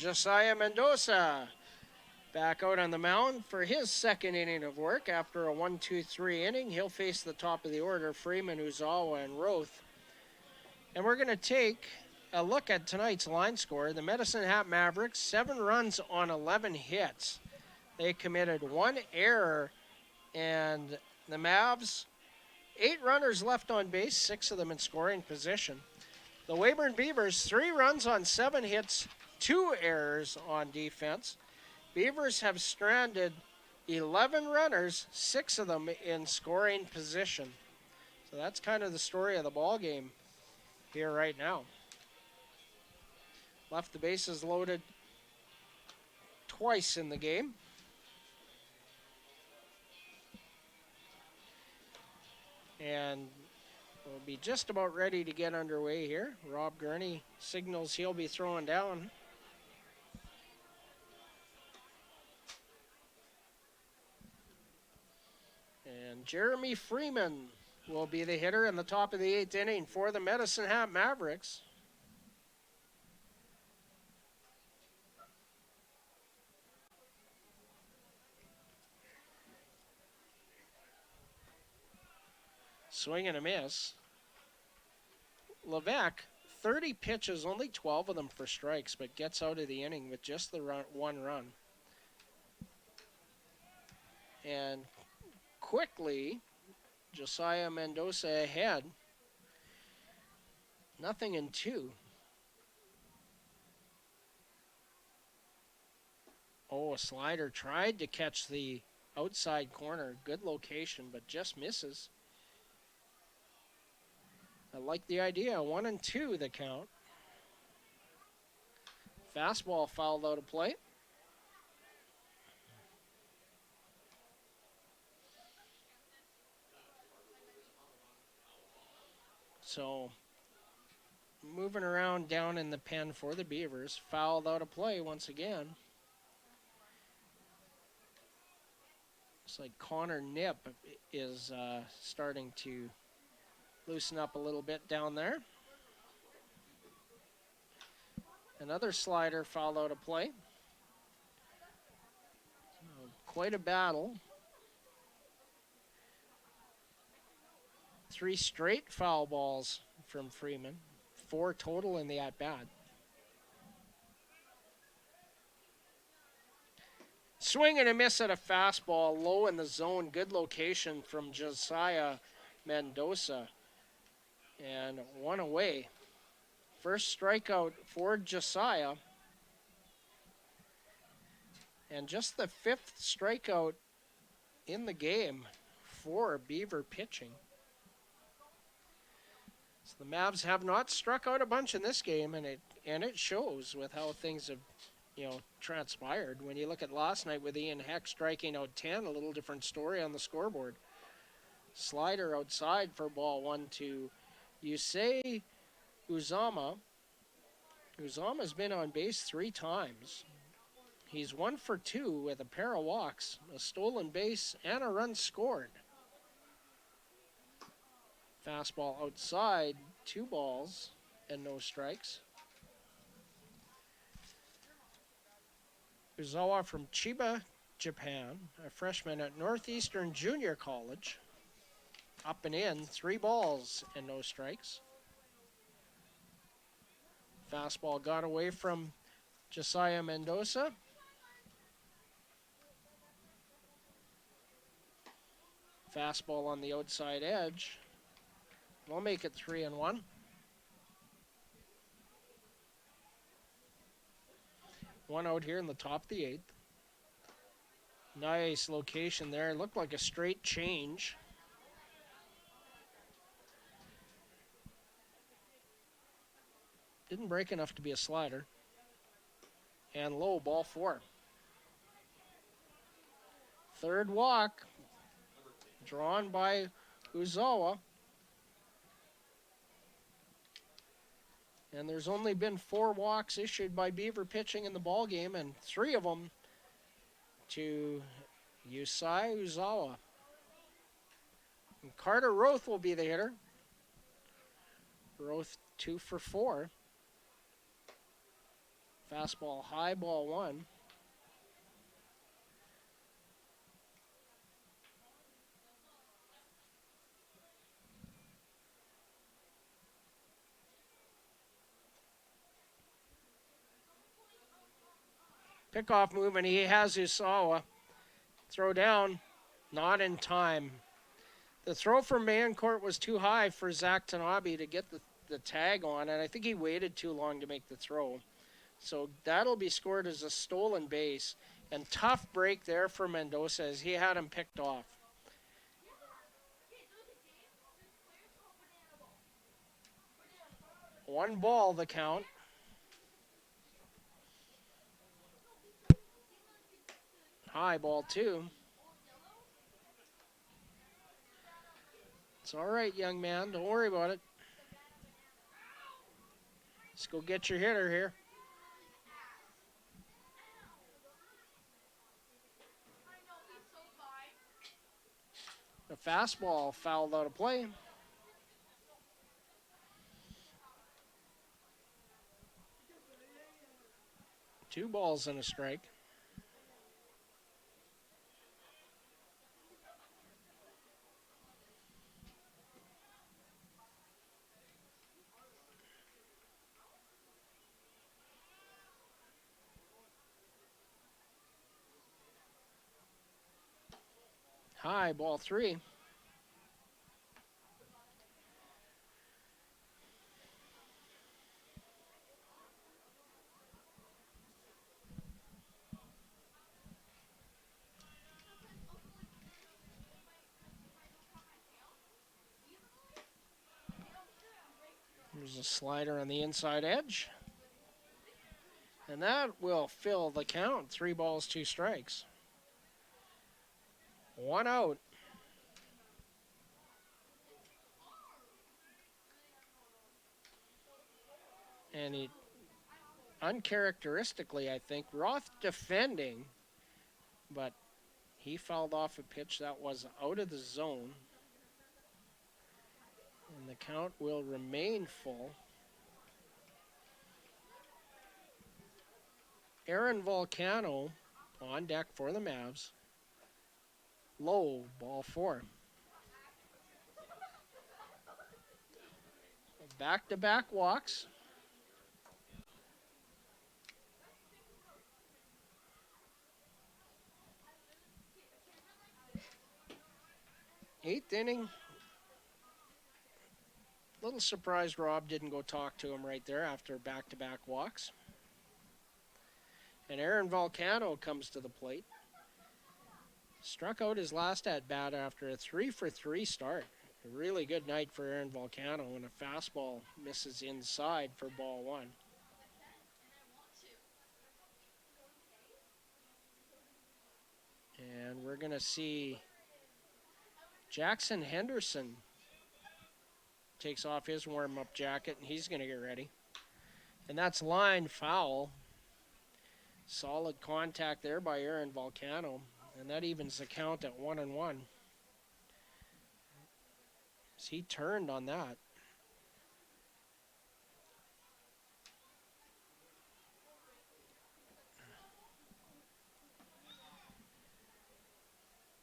Josiah Mendoza back out on the mound for his second inning of work after a 1-2-3 inning. He'll face the top of the order, Freeman, Uzawa, and Roth. And we're going to take a look at tonight's line score. The Medicine Hat Mavericks, 7 runs on 11 hits. They committed 1 error, and the Mavs, 8 runners left on base, 6 of them in scoring position. The Weyburn Beavers, 3 runs on 7 hits, 2 errors on defense. Beavers have stranded 11 runners, 6 of them in scoring position. So that's kind of the story of the ball game here right now. Left the bases loaded twice in the game. And we'll be just about ready to get underway here. Rob Gurney signals he'll be throwing down. And Jeremy Freeman will be the hitter in the top of the 8th inning for the Medicine Hat Mavericks. Swing and a miss. Levesque, 30 pitches, only 12 of them for strikes, but gets out of the inning with just the 1 run. And quickly, Josiah Mendoza ahead. 0-2. Oh, a slider tried to catch the outside corner. Good location, but just misses. I like the idea. 1-2 the count. Fastball fouled out of play. So, moving around down in the pen for the Beavers. Fouled out of play once again. Looks like Connor Nip is starting to loosen up a little bit down there. Another slider fouled out of play. Quite a battle. 3 straight foul balls from Freeman. 4 total in the at-bat. Swing and a miss at a fastball, low in the zone. Good location from Josiah Mendoza. And 1 away. First strikeout for Josiah. And just the 5th strikeout in the game for Beaver pitching. So the Mavs have not struck out a bunch in this game, and it shows with how things have, transpired. When you look at last night with Ian Heck striking out 10, a little different story on the scoreboard. Slider outside for ball 1 to Yusei Uzama. Uzama's been on base 3 times. He's 1 for 2 with a pair of walks, a stolen base, and a run scored. Fastball outside, 2 balls and no strikes. Uzawa from Chiba, Japan, a freshman at Northeastern Junior College. Up and in, 3 balls and no strikes. Fastball got away from Josiah Mendoza. Fastball on the outside edge. We'll make it 3-1. One out here in the top of the 8th. Nice location there. Looked like a straight change. Didn't break enough to be a slider. And low, ball 4. Third walk. Drawn by Uzawa. And there's only been 4 walks issued by Beaver pitching in the ball game, and 3 of them to Yusei Uzawa. And Carter Roth will be the hitter. Roth 2 for 4. Fastball high, ball one. Pickoff move, and he has Usawa. Throw down, not in time. The throw from Mancourt was too high for Zach Tanabe to get the tag on, and I think he waited too long to make the throw. So that'll be scored as a stolen base. And tough break there for Mendoza as he had him picked off. One ball, the count. High, ball two. It's all right, young man. Don't worry about it. Let's go get your hitter here. The fastball fouled out of play. Two balls and a strike. High, ball three. There's a slider on the inside edge. And that will fill the count. 3 balls, 2 strikes. 1 out. And he, uncharacteristically, I think, Roth defending, but he fouled off a pitch that was out of the zone. And the count will remain full. Aaron Volcano on deck for the Mavs. Low, ball 4. Back-to-back walks. Eighth inning. Little surprised Rob didn't go talk to him right there after back-to-back walks. And Aaron Volcano comes to the plate. Struck out his last at-bat after a 3-for-3 start. A really good night for Aaron Volcano, and a fastball misses inside for ball 1. And we're going to see Jackson Henderson takes off his warm-up jacket, and he's going to get ready. And that's line foul. Solid contact there by Aaron Volcano, and that evens the count at 1-1. As he turned on that.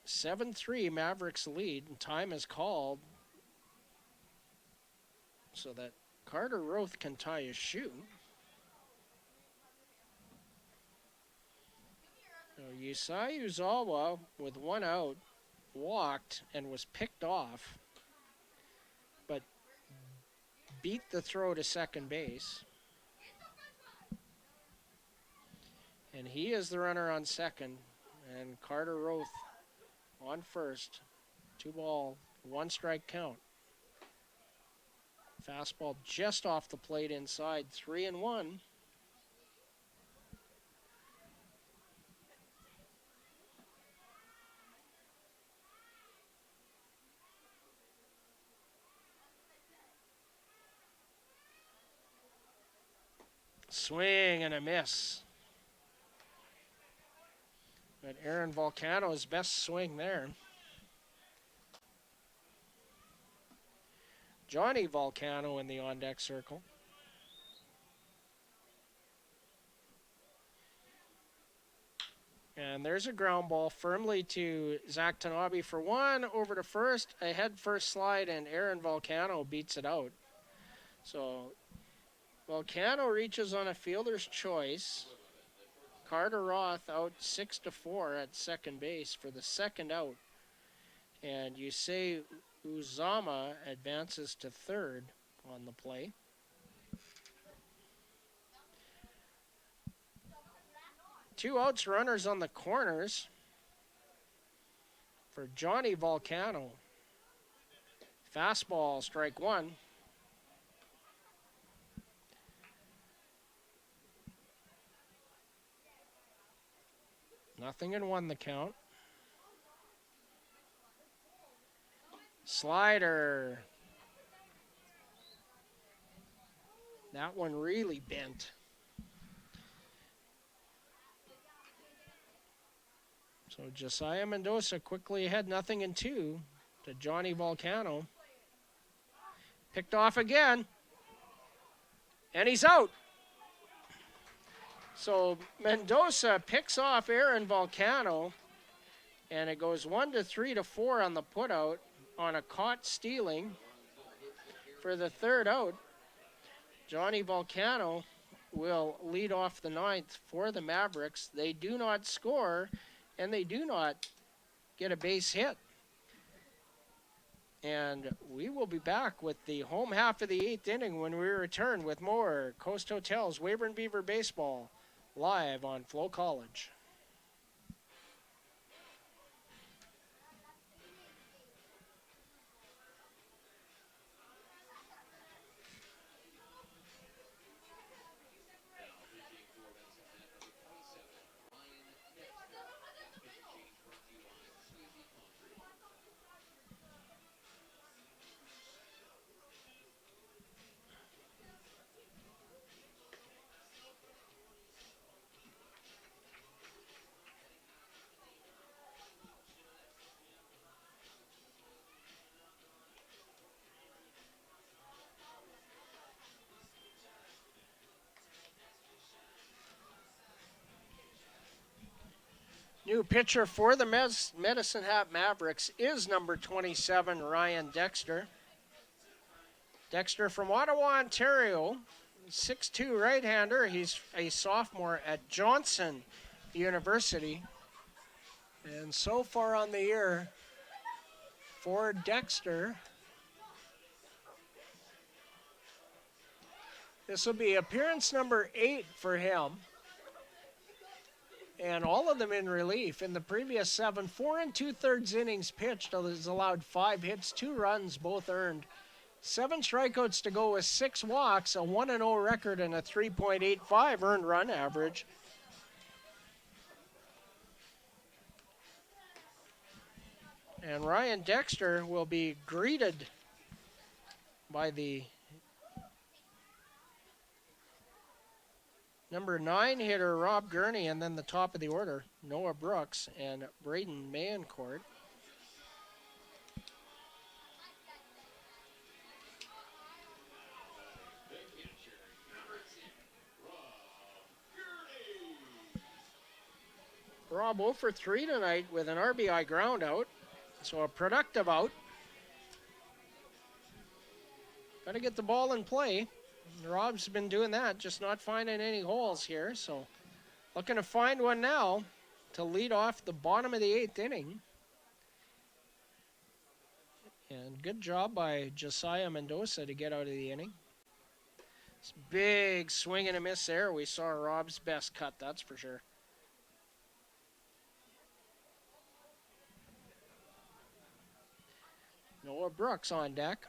(7-3) Mavericks lead, and time is called so that Carter Roth can tie his shoe. So Yusai Uzawa, with 1 out, walked and was picked off, but beat the throw to second base. And he is the runner on second, and Carter Roth on first. 2 ball, 1 strike count. Fastball just off the plate inside, 3-1. Swing and a miss. But Aaron Volcano's best swing there. Johnny Volcano in the on-deck circle. And there's a ground ball firmly to Zach Tanabe for one, over to first, a head first slide, and Aaron Volcano beats it out. So Volcano reaches on a fielder's choice. Carter Roth out 6-4 at second base for the second out. And Yusei Uzama advances to third on the play. Two outs, runners on the corners for Johnny Volcano. Fastball, strike one. Nothing in one, the count. Slider. That one really bent. So Josiah Mendoza quickly ahead, 0-2 to Johnny Volcano. Picked off again. And he's out. So Mendoza picks off Aaron Volcano, and it goes 1-3-4 on the putout on a caught stealing for the third out. Johnny Volcano will lead off the ninth for the Mavericks. They do not score, and they do not get a base hit. And we will be back with the home half of the eighth inning when we return with more Coast Hotels Weyburn Beaver Baseball live on FloCollege. New pitcher for the Medicine Hat Mavericks is number 27, Ryan Dexter. Dexter from Ottawa, Ontario, 6'2" right-hander. He's a sophomore at Johnson University. And so far on the year for Dexter, this will be appearance number 8 for him. And all of them in relief. In the previous 7, 4 2/3 innings pitched, has allowed 5 hits, 2 runs, both earned. 7 strikeouts to go with 6 walks, a 1-0 record, and a 3.85 earned run average. And Ryan Dexter will be greeted by the number 9 hitter, Rob Gurney, and then the top of the order, Noah Brooks and Braden Mayencourt. Rob 0 for 3 tonight with an RBI ground out, so a productive out. Got to get the ball in play. Rob's been doing that, just not finding any holes here. So looking to find one now to lead off the bottom of the 8th inning. And good job by Josiah Mendoza to get out of the inning. This big swing and a miss there. We saw Rob's best cut, that's for sure. Noah Brooks on deck.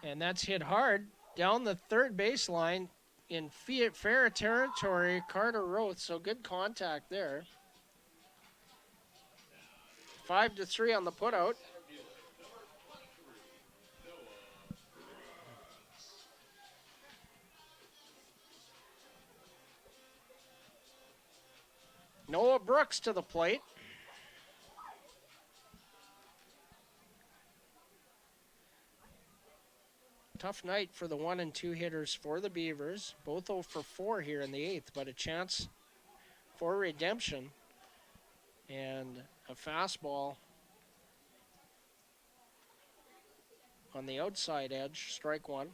And that's hit hard down the third baseline in fair territory, Carter Roth, so good contact there. 5-3 on the putout. Noah Brooks to the plate. tough night for the 1 and 2 hitters for the Beavers. Both 0 for 4 here in the 8th, but a chance for redemption. And a fastball on the outside edge, strike one.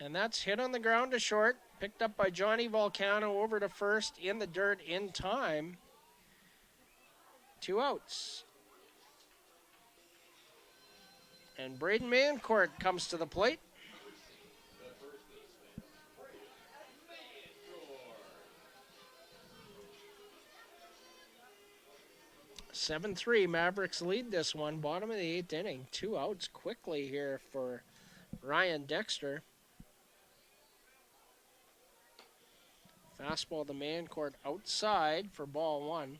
And that's hit on the ground to short, picked up by Johnny Volcano over to first in the dirt in time. 2 outs. And Braden Mancourt comes to the plate. 7-3, Mavericks lead this one, bottom of the 8th inning. 2 outs quickly here for Ryan Dexter. Fastball to Mancourt outside for ball 1.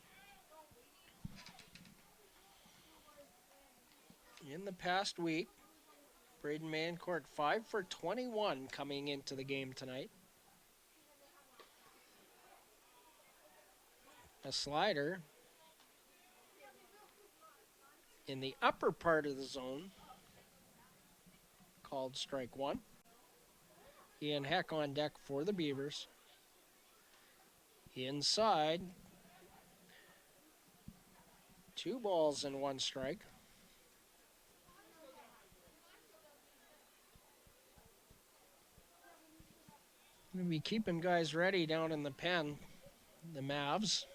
In the past week, Braden Mancourt 5 for 21 coming into the game tonight. A slider in the upper part of the zone, called strike one. Ian Heck on deck for the Beavers. Inside, 2 balls and 1 strike. Going to be keeping guys ready down in the pen, the Mavs.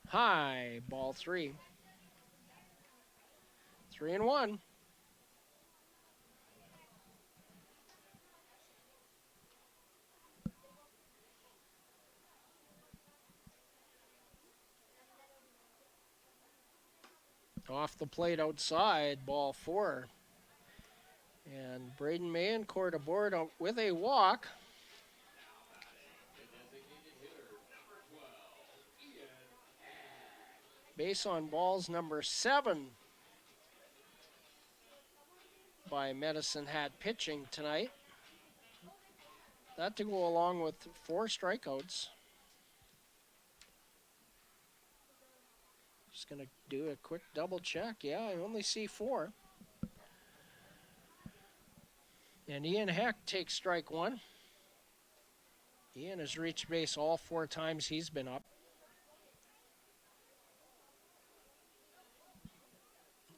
High, ball 3. 3-1. Off the plate outside, ball 4. And Braden Mancourt aboard with a walk. Base on balls number 7 by Medicine Hat pitching tonight. That to go along with 4 strikeouts. Just going to do a quick double check. Yeah, I only see 4. And Ian Heck takes strike 1. Ian has reached base all 4 times he's been up.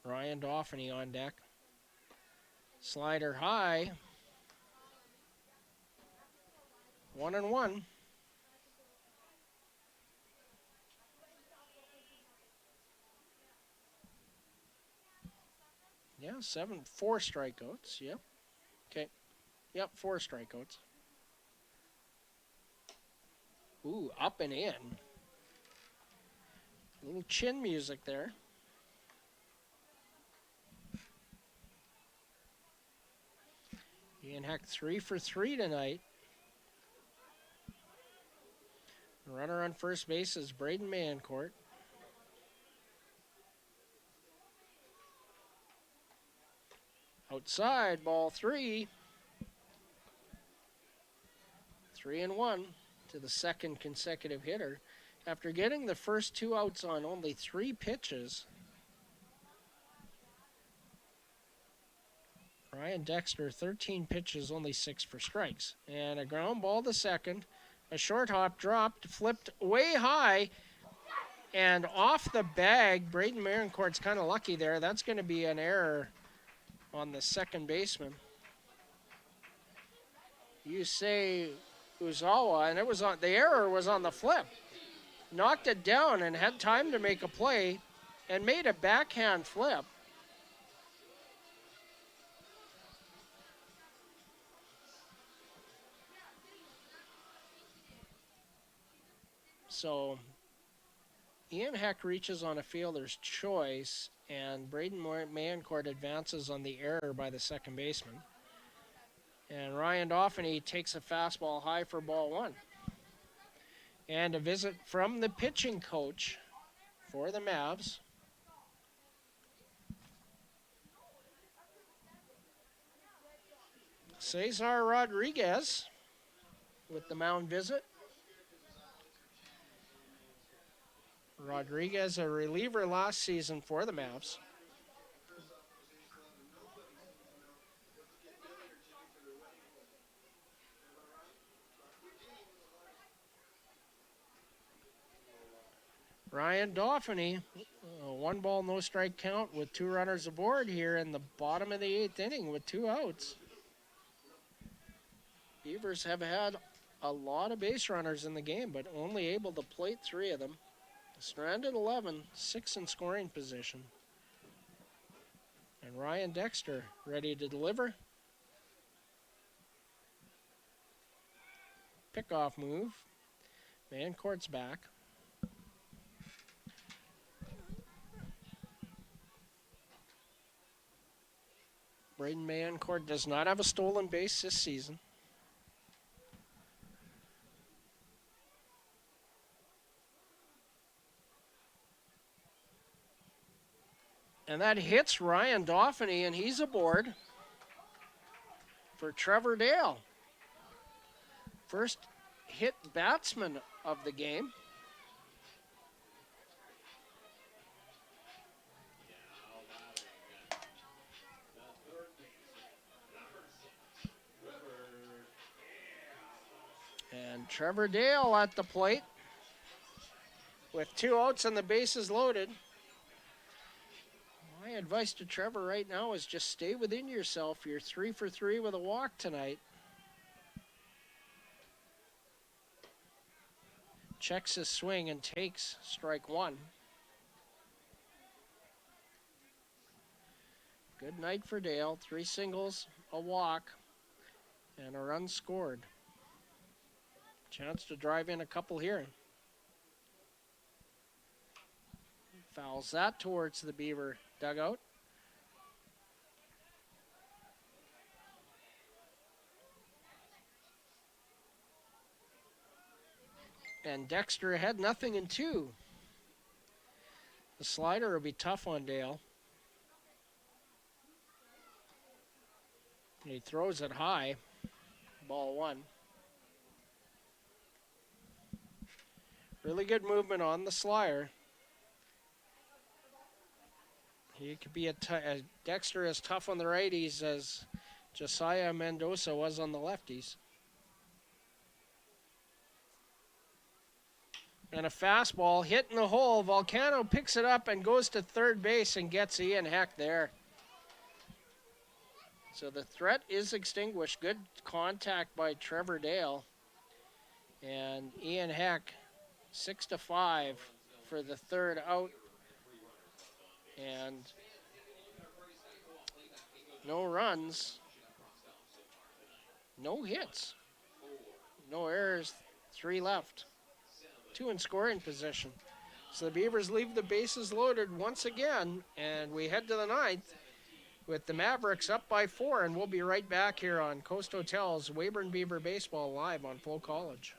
Ryan Dauphiny on deck. Slider high. 1-1. Yeah, 4 strikeouts. Yep. Okay. Yep, 4 strikeouts. Ooh, up and in. A little chin music there. Ian Heck 3 for 3 tonight. Runner on first base is Braden Mancourt. Outside, ball 3. 3-1 to the second consecutive hitter. After getting the first 2 outs on only 3 pitches, Ryan Dexter, 13 pitches, only 6 for strikes. And a ground ball to second. A short hop dropped, flipped way high, and off the bag. Braden Mancourt's kind of lucky there. That's going to be an error on the second baseman. You say Uzawa, and it was on the error was on the flip. Knocked it down and had time to make a play and made a backhand flip. So Ian Heck reaches on a fielder's choice, and Braden Mancourt advances on the error by the second baseman. And Ryan Dauphiny takes a fastball high for ball 1. And a visit from the pitching coach for the Mavs. Cesar Rodriguez with the mound visit. Rodriguez, a reliever last season for the Mavs. Ryan Dauphiny, a 1 ball, no strike count with 2 runners aboard here in the bottom of the 8th inning with 2 outs. Beavers have had a lot of base runners in the game, but only able to plate 3 of them. Stranded 11, 6 in scoring position. And Ryan Dexter ready to deliver. Pickoff move. Mancourt's back. Braden Mancourt does not have a stolen base this season. And that hits Ryan Dauphiny, and he's aboard for Trevor Dale. First hit batsman of the game. And Trevor Dale at the plate with 2 outs and the bases loaded. My advice to Trevor right now is just stay within yourself. You're 3 for 3 with a walk tonight. Checks his swing and takes strike 1. Good night for Dale. 3 singles, a walk, and a run scored. Chance to drive in a couple here. Fouls that towards the Beaver dugout. And Dexter ahead, 0-2. The slider will be tough on Dale. He throws it high. Ball 1. Really good movement on the slider. He could be Dexter as tough on the righties as Josiah Mendoza was on the lefties. And a fastball hit in the hole. Volcano picks it up and goes to third base and gets Ian Heck there. So the threat is extinguished. Good contact by Trevor Dale. And Ian Heck, 6-5 for the 3rd out. And no runs, no hits, no errors, 3 left, 2 in scoring position. So the Beavers leave the bases loaded once again, and we head to the 9th with the Mavericks up by 4, and we'll be right back here on Coast Hotel's Weyburn Beaver Baseball live on FloCollege.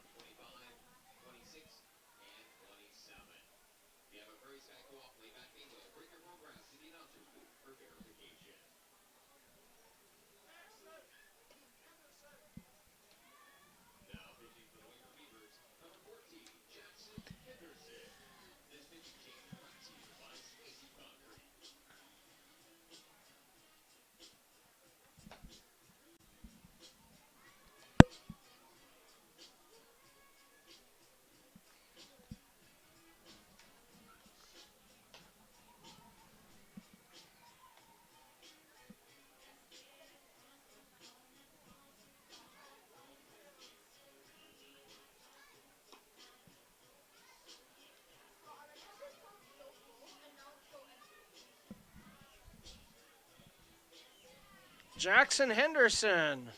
Jackson Henderson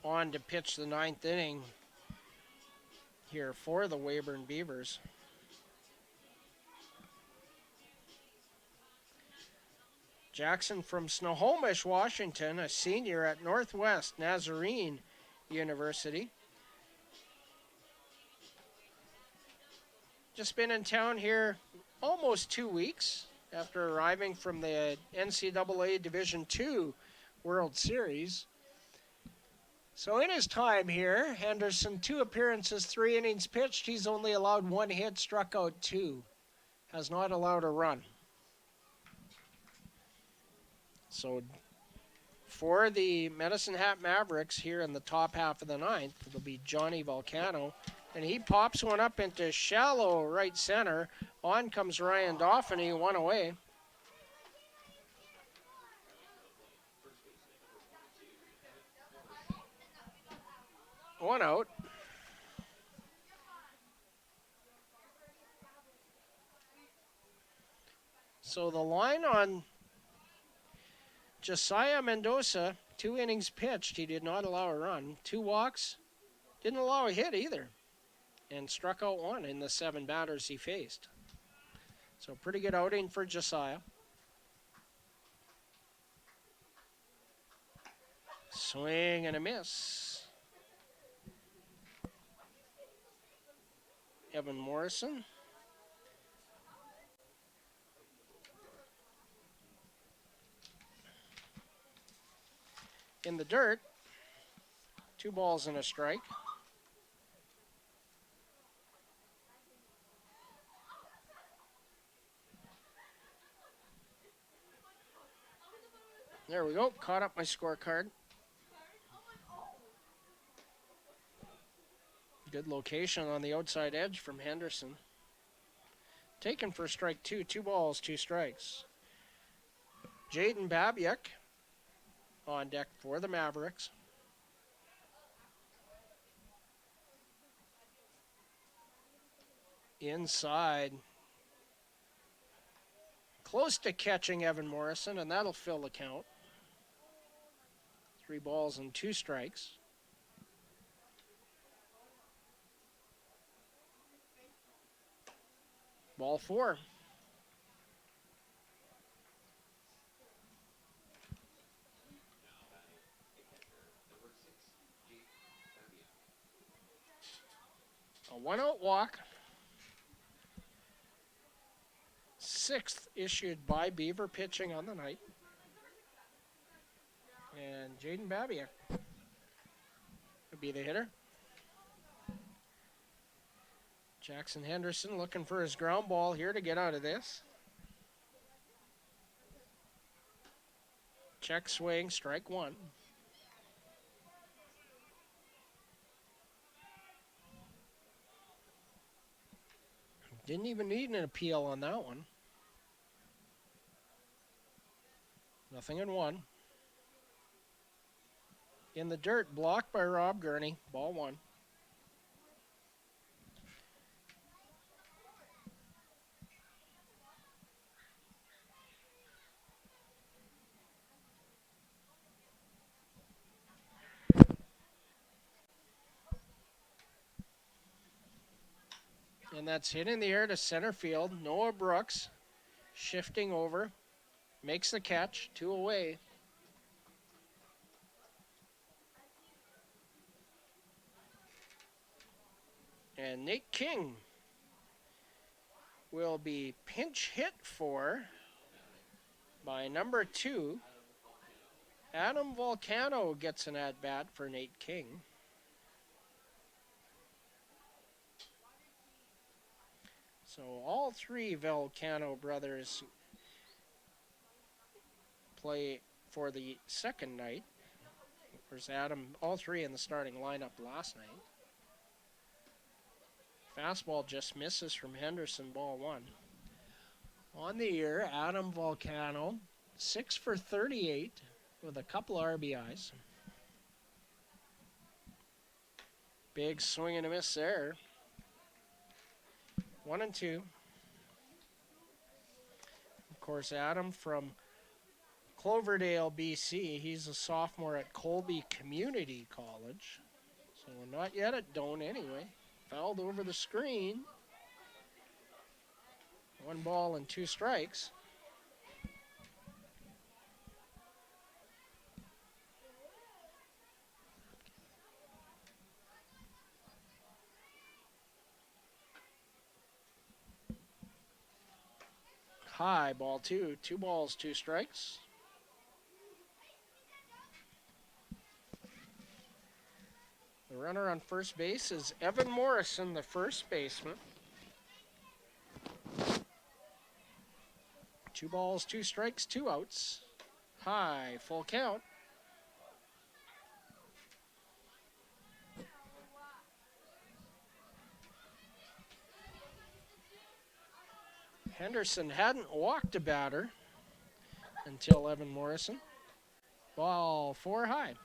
on to pitch the 9th inning here for the Weyburn Beavers. Jackson from Snohomish, Washington, a senior at Northwest Nazarene University. Just been in town here almost 2 weeks after arriving from the NCAA Division II World Series. So in his time here, Henderson, 2 appearances, 3 innings pitched. He's only allowed 1 hit, struck out 2. has not allowed a run. So for the Medicine Hat Mavericks here in the top half of the ninth, it'll be Johnny Volcano. And he pops one up into shallow right center. On comes Ryan Dauphiny, one away. One out. So the line on Josiah Mendoza, 2 innings pitched, he did not allow a run. 2 walks, didn't allow a hit either, and struck out 1 in the 7 batters he faced. So pretty good outing for Josiah. Swing and a miss. Evan Morrison. In the dirt, 2 balls and a strike. There we go, caught up my scorecard. Good location on the outside edge from Henderson. Taken for strike 2, 2 balls, 2 strikes. Jaden Babiak on deck for the Mavericks. Inside. Close to catching Evan Morrison, and that'll fill the count. 3 balls and 2 strikes. Ball 4. A 1-out walk. 6th issued by Beaver pitching on the night. And Jaden Babiak would be the hitter. Jackson Henderson looking for his ground ball here to get out of this. Check swing, strike 1. Didn't even need an appeal on that one. Nothing in 1. In the dirt, blocked by Rob Gurney, ball 1. And that's hit in the air to center field. Noah Brooks shifting over, makes the catch, 2 away. And Nate King will be pinch hit for by number 2. Adam Volcano gets an at-bat for Nate King. So all 3 Volcano brothers play for the second night. There's Adam, all 3 in the starting lineup last night. Fastball just misses from Henderson, ball 1. On the year, Adam Volcano, 6 for 38 with a couple of RBIs. Big swing and a miss there. 1-2. Of course, Adam from Cloverdale, BC. He's a sophomore at Colby Community College. So we're not yet at Doane anyway. Fouled over the screen. 1 ball and 2 strikes. High, ball 2. 2 balls, 2 strikes. The runner on first base is Evan Morrison, the first baseman. 2 balls, 2 strikes, 2 outs. High, full count. Henderson hadn't walked a batter until Evan Morrison. Ball 4 high.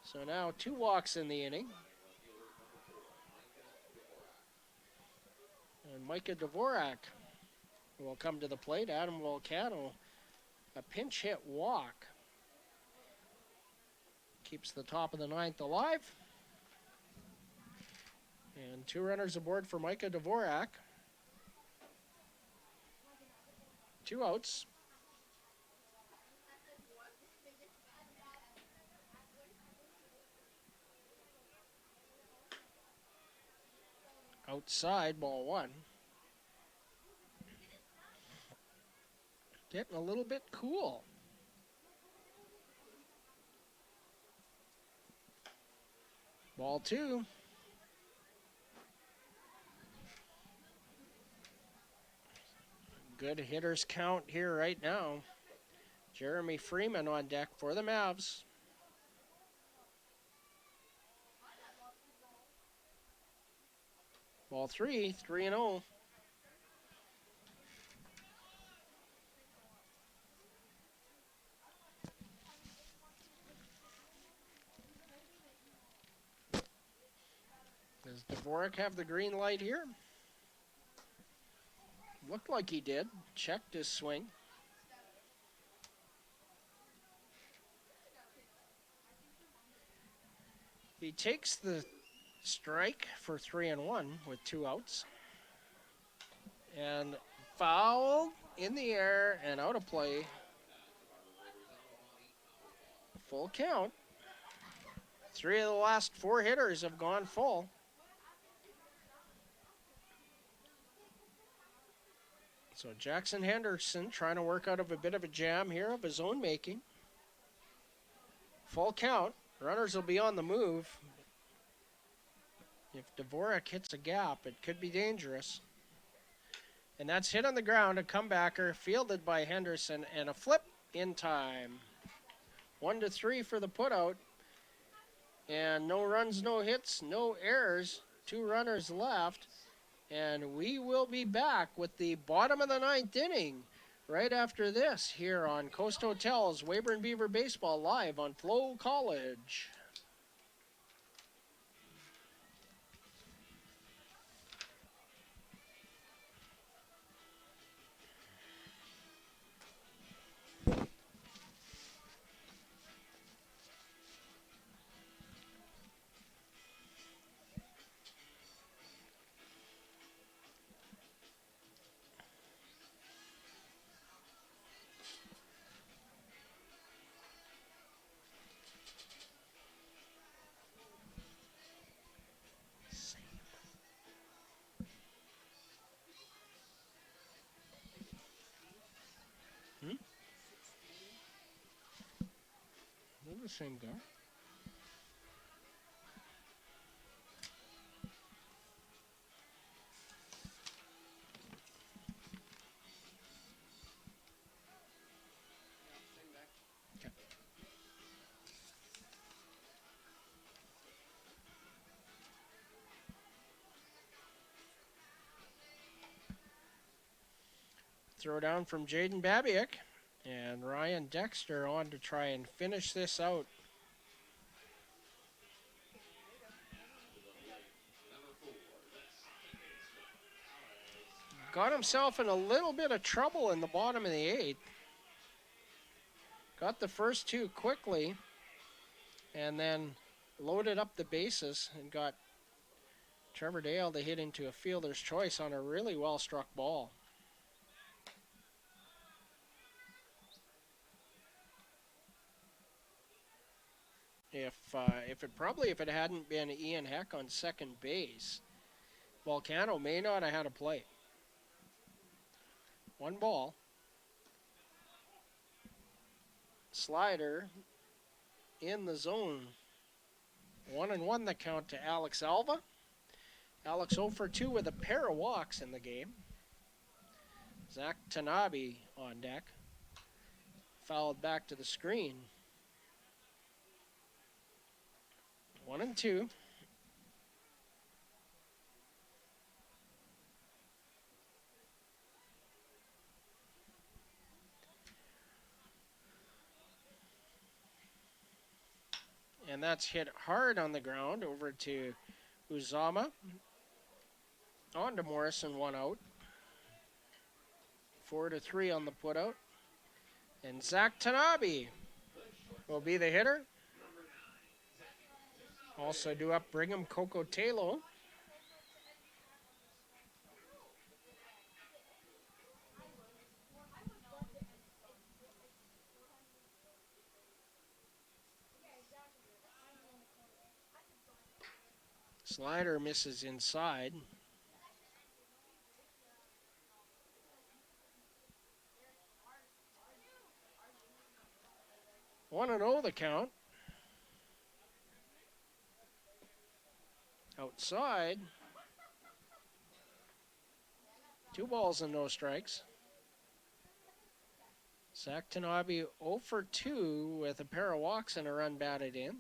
So now 2 walks in the inning. And Micah Dvorak will come to the plate. Adam Volcano, a pinch hit walk. Keeps the top of the 9th alive. And 2 runners aboard for Micah Dvorak. 2 outs. Outside, ball 1. Getting a little bit cool. Ball 2. Good hitters count here right now. Jeremy Freeman on deck for the Mavs. Ball 3, 3-0. Does Dvorak have the green light here? Looked like he did. Checked his swing. He takes the strike for 3-1 with 2 outs. And foul in the air and out of play. Full count. 3 of the last 4 hitters have gone full. So Jackson Henderson trying to work out of a bit of a jam here of his own making. Full count. Runners will be on the move. If Dvorak hits a gap, it could be dangerous. And that's hit on the ground, a comebacker fielded by Henderson, and a flip in time. 1-3 for the putout. And no runs, no hits, no errors. 2 runners left. And we will be back with the bottom of the 9th inning right after this here on Coast Hotel's Weyburn Beaver Baseball live on FloCollege. They're the same guy. Okay. Throw down from Jaden Babiak. And Ryan Dexter on to try and finish this out. Got himself in a little bit of trouble in the bottom of the 8th. Got the first 2 quickly. And then loaded up the bases and got Trevor Dale to hit into a fielder's choice on a really well-struck ball. If it hadn't been Ian Heck on second base, Volcano may not have had a play. 1 ball. Slider in the zone. 1-1 the count to Alex Alva. Alex 0 for 2 with a pair of walks in the game. Zach Tanabe on deck. Fouled back to the screen. 1-2. And that's hit hard on the ground over to Uzama. On to Morrison, 1 out. 4-3 on the putout. And Zach Tanabe will be the hitter. Also due up Brigham Cocotelo. Slider misses inside. 1-0 the count. Outside. 2 balls and no strikes. Zach Tanabe 0 for 2 with a pair of walks and a run batted in.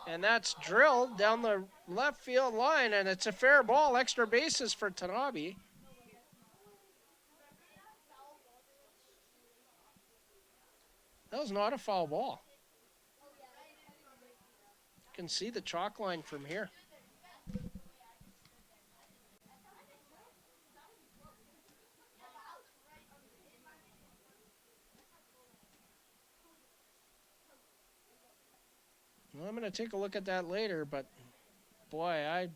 And that's drilled down the left field line, and it's a fair ball. Extra bases for Tanabe. That was not a foul ball. You can see the chalk line from here. Well, I'm going to take a look at that later, but boy, I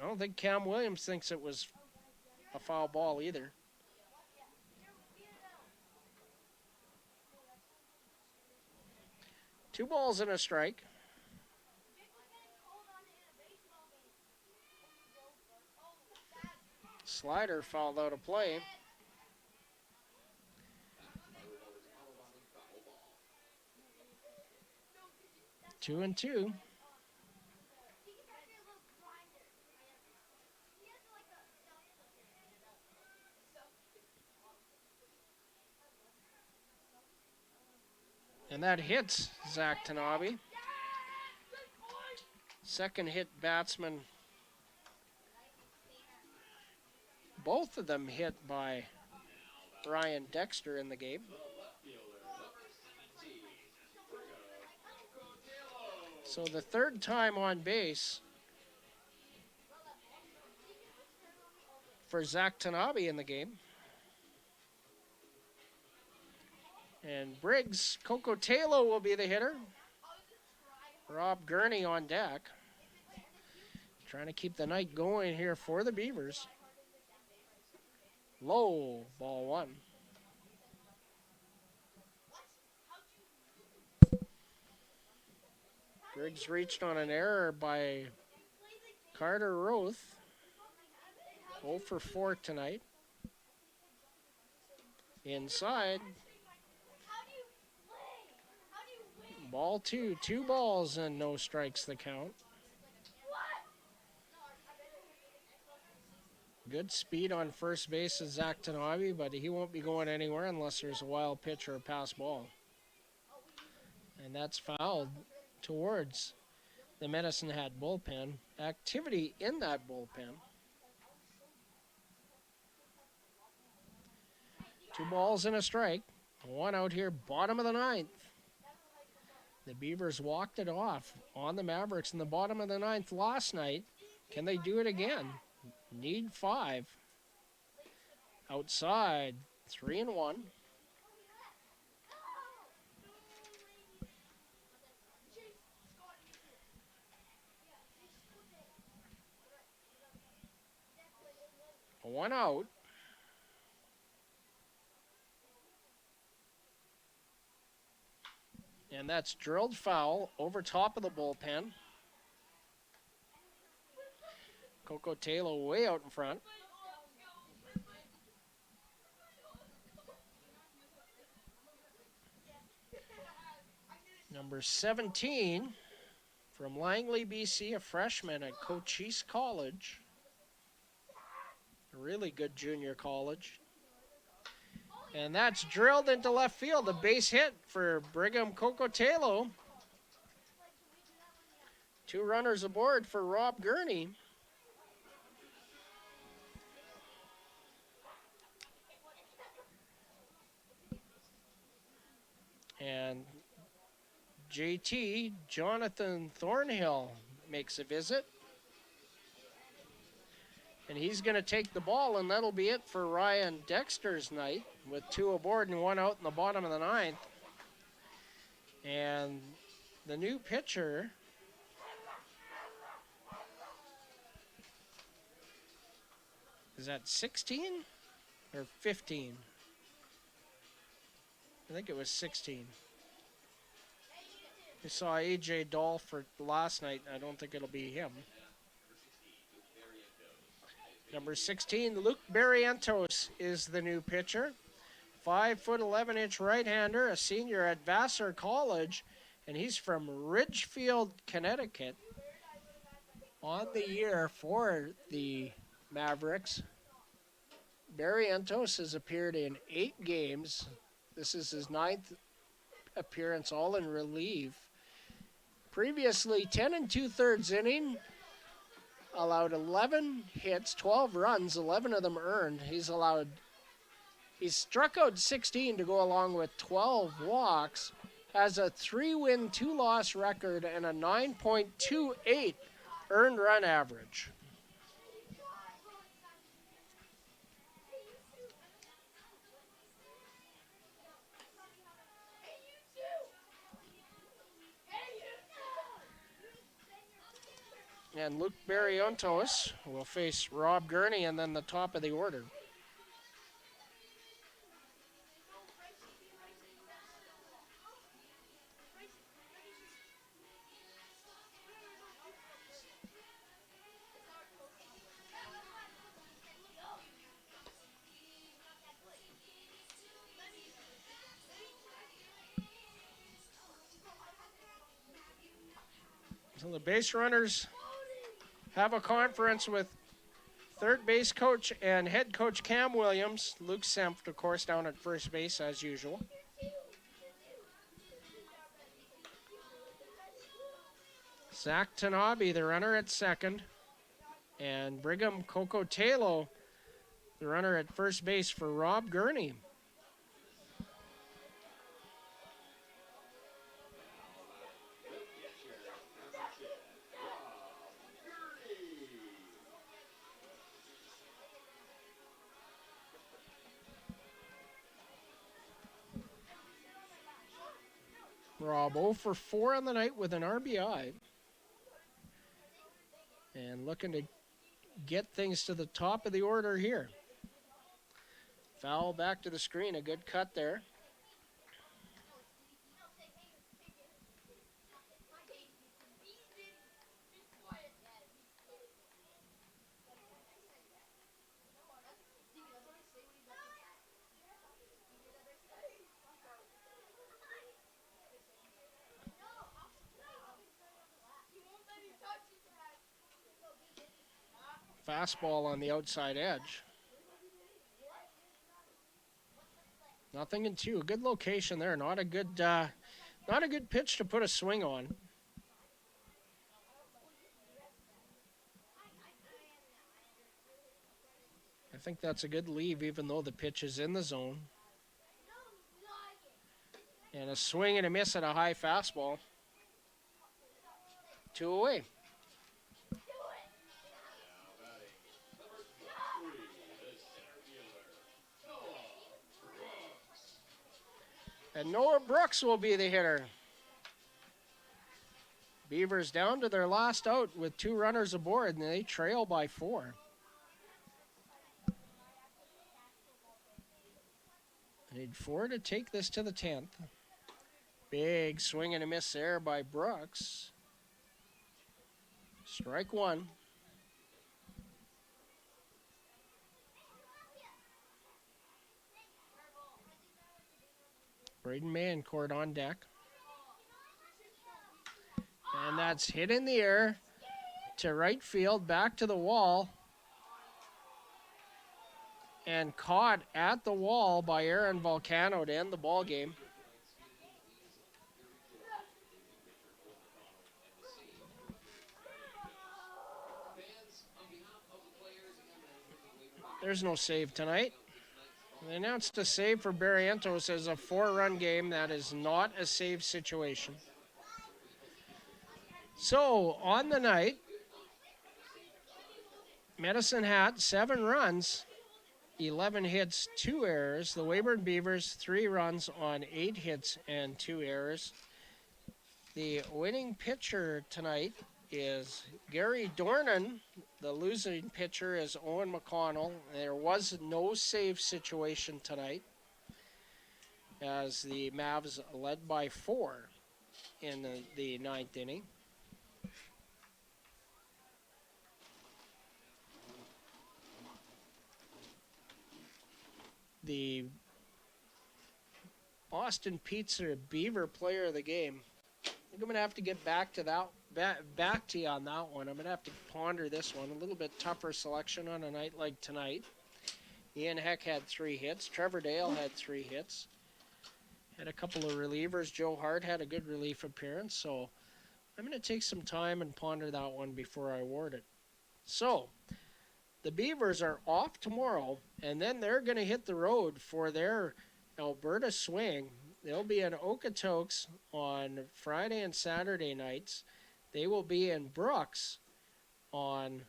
don't think Cam Williams thinks it was a foul ball either. Two balls and a strike. Slider fouled out of play. Two and two. And that hits Zach Tanabe. Second hit batsman. Both of them hit by Ryan Dexter in the game. So the third time on base for Zach Tanabe in the game. And Briggs Cocotelo will be the hitter. Rob Gurney on deck. Trying to keep the night going here for the Beavers. Low, ball one. Briggs reached on an error by Carter Roth. 0 for 4 tonight. Inside. Ball two. 2 balls and no strikes the count. Good speed on first base is Zach Tanabe, but he won't be going anywhere unless there's a wild pitch or a pass ball. And that's fouled towards the Medicine Hat bullpen. Activity in that bullpen. 2 balls and a strike. 1 out here, bottom of the 9th. The Beavers walked it off on the Mavericks in the bottom of the 9th last night. Can they do it again? Need 5. Outside, 3-1. One out. And that's drilled foul over top of the bullpen. Cocotelo way out in front. Number 17 from Langley, BC, a freshman at Cochise College. A really good junior college. And that's drilled into left field. A base hit for Brigham Cocotelo. 2 runners aboard for Rob Gurney. And JT, Jonathan Thornhill, makes a visit. And he's going to take the ball, and that'll be it for Ryan Dexter's night with 2 aboard and 1 out in the bottom of the 9th. And the new pitcher, is that 16 or 15? I think it was 16. We saw A.J. Dolford last night. I don't think it'll be him. Number 16, Luke Barrientos is the new pitcher. 5'11" right-hander, a senior at Vassar College, and he's from Ridgefield, Connecticut. On the year for the Mavericks, Barrientos has appeared in 8 games. This is his 9th appearance, all in relief. Previously, 10 2/3 inning, allowed 11 hits, 12 runs, 11 of them earned. He's struck out 16 to go along with 12 walks, has a 3-win, 2-loss record, and a 9.28 earned run average. And Luke Barrientos will face Rob Gurney and then the top of the order. So the base runners have a conference with third base coach and head coach Cam Williams. Luke Senft, of course, down at first base as usual. Zach Tanabe, the runner at second. And Brigham Cocotelo, the runner at first base for Rob Gurney. Rob 0 for 4 on the night with an RBI. And looking to get things to the top of the order here. Foul back to the screen, a good cut there. Fastball on the outside edge. 0-2. Good location there. Not a good pitch to put a swing on. I think that's a good leave, even though the pitch is in the zone. And a swing and a miss at a high fastball. 2 away. And Noah Brooks will be the hitter. Beavers down to their last out with 2 runners aboard, and they trail by 4. Need 4 to take this to the 10th. Big swing and a miss there by Brooks. Strike 1. Braden Mancourt on deck. And that's hit in the air to right field, back to the wall. and caught at the wall by Aaron Volcano to end the ball game. There's no save tonight. They announced a save for Barrientos as a 4-run game. That is not a save situation. So, on the night, Medicine Hat, 7 runs, 11 hits, 2 errors. The Weyburn Beavers, 3 runs on 8 hits and 2 errors. The winning pitcher tonight is Gary Dornan. The losing pitcher is Owen McConnell. There was no save situation tonight as the Mavs led by 4 in the ninth inning. The Austin Pizza Beaver player of the game. I think I'm going to have to get back to you on that one. I'm going to have to ponder this one. A little bit tougher selection on a night like tonight. Ian Heck had 3 hits. Trevor Dale had 3 hits. Had a couple of relievers. Joe Hart had a good relief appearance. So I'm going to take some time and ponder that one before I award it. So the Beavers are off tomorrow, and then they're going to hit the road for their Alberta swing. They'll be in Okotoks on Friday and Saturday nights. They will be in Brooks on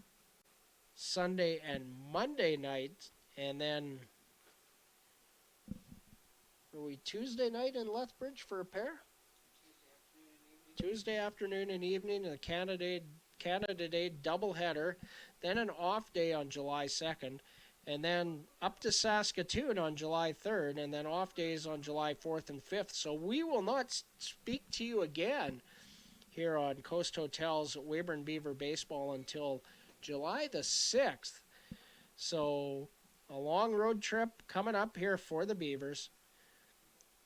Sunday and Monday nights. And then, are we Tuesday night in Lethbridge for a pair? Tuesday afternoon and evening, a Canada Day doubleheader. Then an off day on July 2nd. And then up to Saskatoon on July 3rd, and then off days on July 4th and 5th. So we will not speak to you again here on Coast Hotels Weyburn Beaver Baseball until July the 6th. So a long road trip coming up here for the Beavers.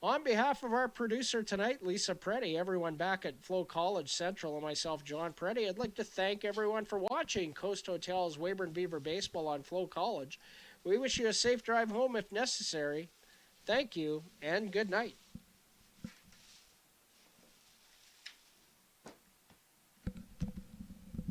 On behalf of our producer tonight, Lisa Preddy, everyone back at FloCollege Central, and myself, John Preddy, I'd like to thank everyone for watching Coast Hotels Weyburn Beaver Baseball on FloCollege. We wish you a safe drive home if necessary. Thank you, and good night.